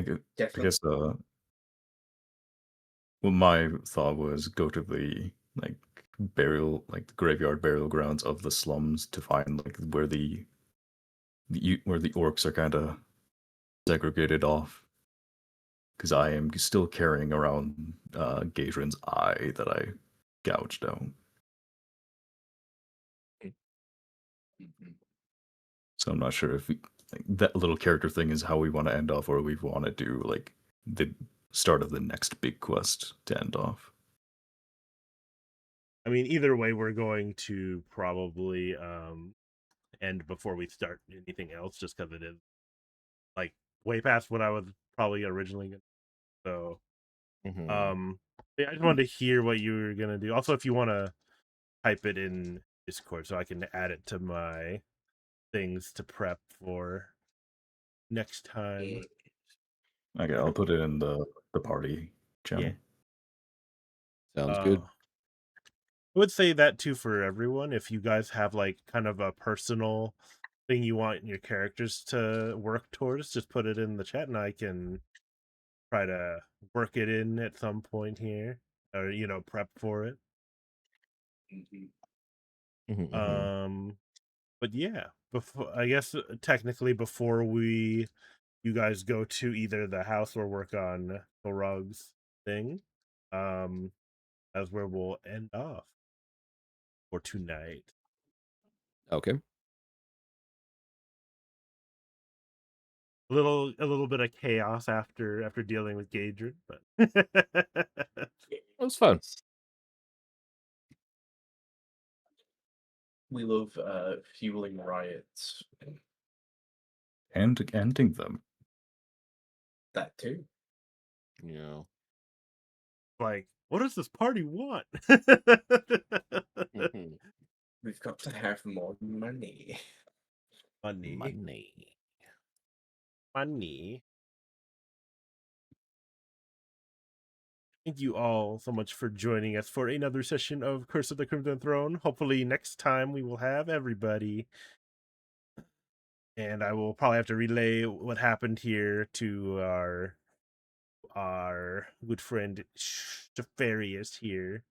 guess, Definitely. well, my thought was go to the like the graveyard burial grounds of the slums to find like where where the orcs are kind of segregated off. Because I am still carrying around Gadrin's eye that I gouged out. Mhm. So I'm not sure if that little character thing is how we want to end off, or we want to do like the start of the next big quest to end off. I mean, either way, we're going to probably end before we start anything else, just because it is like way past what I was probably originally gonna. So, Mhm. yeah, I just wanted to hear what you were gonna do. Also, if you want to type it in Discord, so I can add it to my things to prep for next time. Okay, I'll put it in the party channel. Yeah. sounds good. I would say that too for everyone. If you guys have like kind of a personal thing you want your characters to work towards, just put it in the chat and I can try to work it in at some point here, or prep for it. Mhm. Mhm. But yeah, before I guess technically before you guys go to either the house or work on the rugs thing, that's where we'll end off for tonight. Okay. A little bit of chaos after dealing with Gadrin, but It was fun. We love fueling riots. And ending them. That too. Yeah. like, what does this party want? Mhm. We've got to have more money. Money. Thank you all so much for joining us for another session of Curse of the Crimson Throne. Hopefully next time we will have everybody. And I will probably have to relay what happened here to our good friend Stefarius here.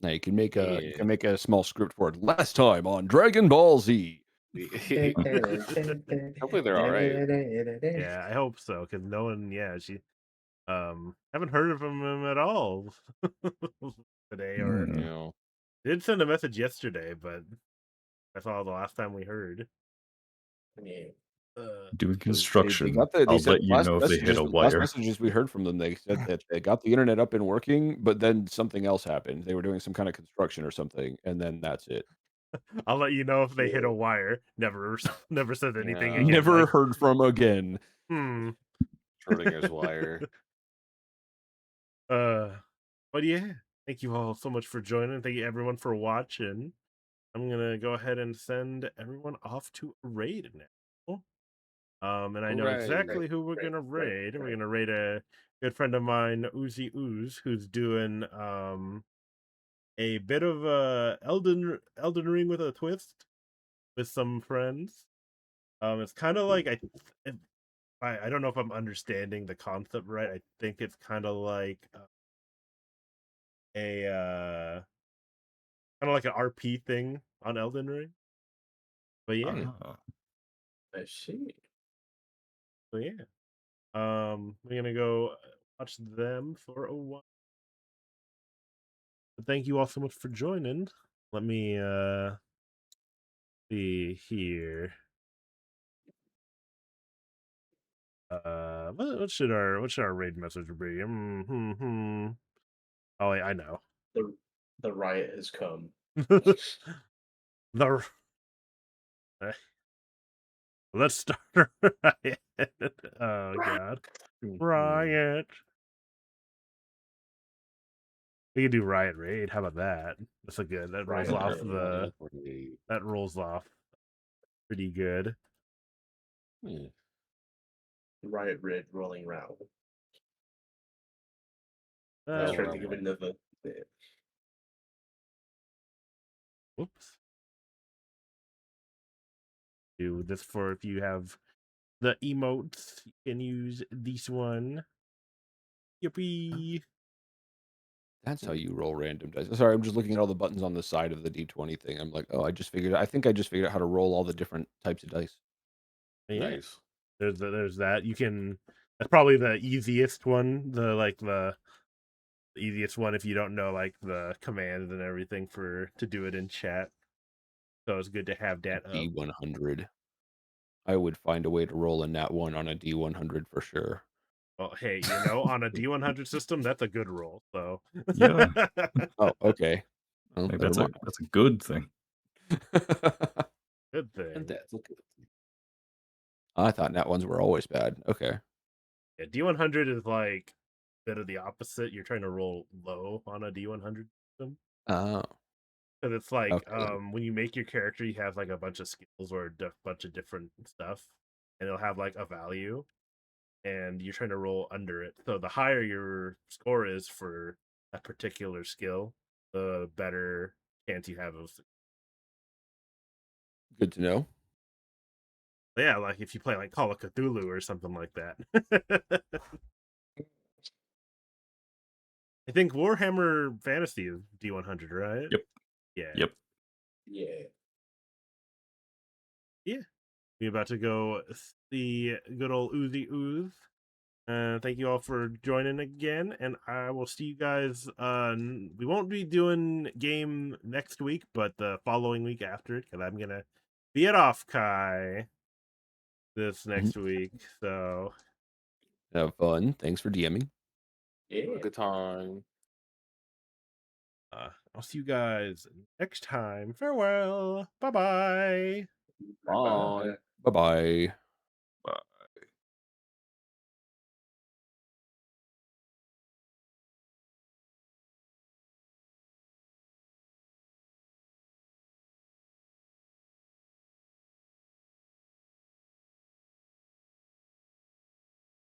Now you can make a Yeah. small script for it. Last time on Dragon Ball Z. Hopefully they're all right. Yeah, I hope so, because no one, she haven't heard from him at all today, or Mm. You know. did send a message yesterday, but that's all the last time we heard. Yeah. Doing They construction. got the. They I'll said let you know if they hit a last wire. messages we heard from them. They said that they got the internet up and working, but then something else happened. They were doing some kind of construction or something, and then that's it. I'll let you know if they hit a wire. Never said anything Yeah. again. Never Like, heard from again. Schrodinger's wire. But yeah, thank you all so much for joining. Thank you everyone for watching. I'm gonna go ahead and send everyone off to a raid now. And I know Hooray. exactly who we're gonna raid. We're gonna raid a good friend of mine, Uzi Ooze, who's doing a bit of Elden Ring with a twist with some friends. It's kind of like I don't know if I'm understanding the concept right. I think it's kind of like kind of like an RP thing on Elden Ring. But yeah, Ah, I see. so yeah. We're gonna go watch them for a while. But thank you all so much for joining. Let me see here. What should our raid message be? Oh, wait, I know. The riot has come. the let's start a riot. Oh god, riot. We could do riot raid. How about that? That's a good. That rolls Riot off raid. that rolls off pretty good. Hmm. Riot Red rolling round. I was Uh, trying to think of another. whoops. Do this for if you have the emotes. You can use this one. Yippee! That's how you roll random dice. Sorry, I'm just looking at all the buttons on the side of the D20 thing. I'm like, oh, I think I just figured out how to roll all the different types of dice. Yeah. Nice. There's that. You can. That's probably the easiest one. The easiest one if you don't know like the commands and everything to do it in chat. So it's good to have that up. D100. I would find a way to roll a nat 1 on a D100 for sure. Well, hey, on a D100 system, that's a good roll. So Yeah. Oh, okay. Well, Like, never that's a good thing. mind. good thing. And that's a good thing. I thought nat 1s were always bad. Okay. Yeah, D100 is like a bit of the opposite. You're trying to roll low on a D100 system. Oh. Because it's like Okay. when you make your character, you have like a bunch of skills or a bunch of different stuff, and it'll have like a value, and you're trying to roll under it. So the higher your score is for a particular skill, the better chance you have of. Good to know. Yeah, like if you play like Call of Cthulhu or something like that. I think Warhammer Fantasy is D100, right? Yep. Yeah. Yep. Yeah. We're about to go see good old Oozy Ooze. Thank you all for joining again, and I will see you guys. We won't be doing game next week, but the following week after it, because I'm gonna be at Offkai this next week. So Have fun. Thanks for DMing. Yeah. Good time. I'll see you guys next time. Farewell. Bye-bye. Bye. Bye bye.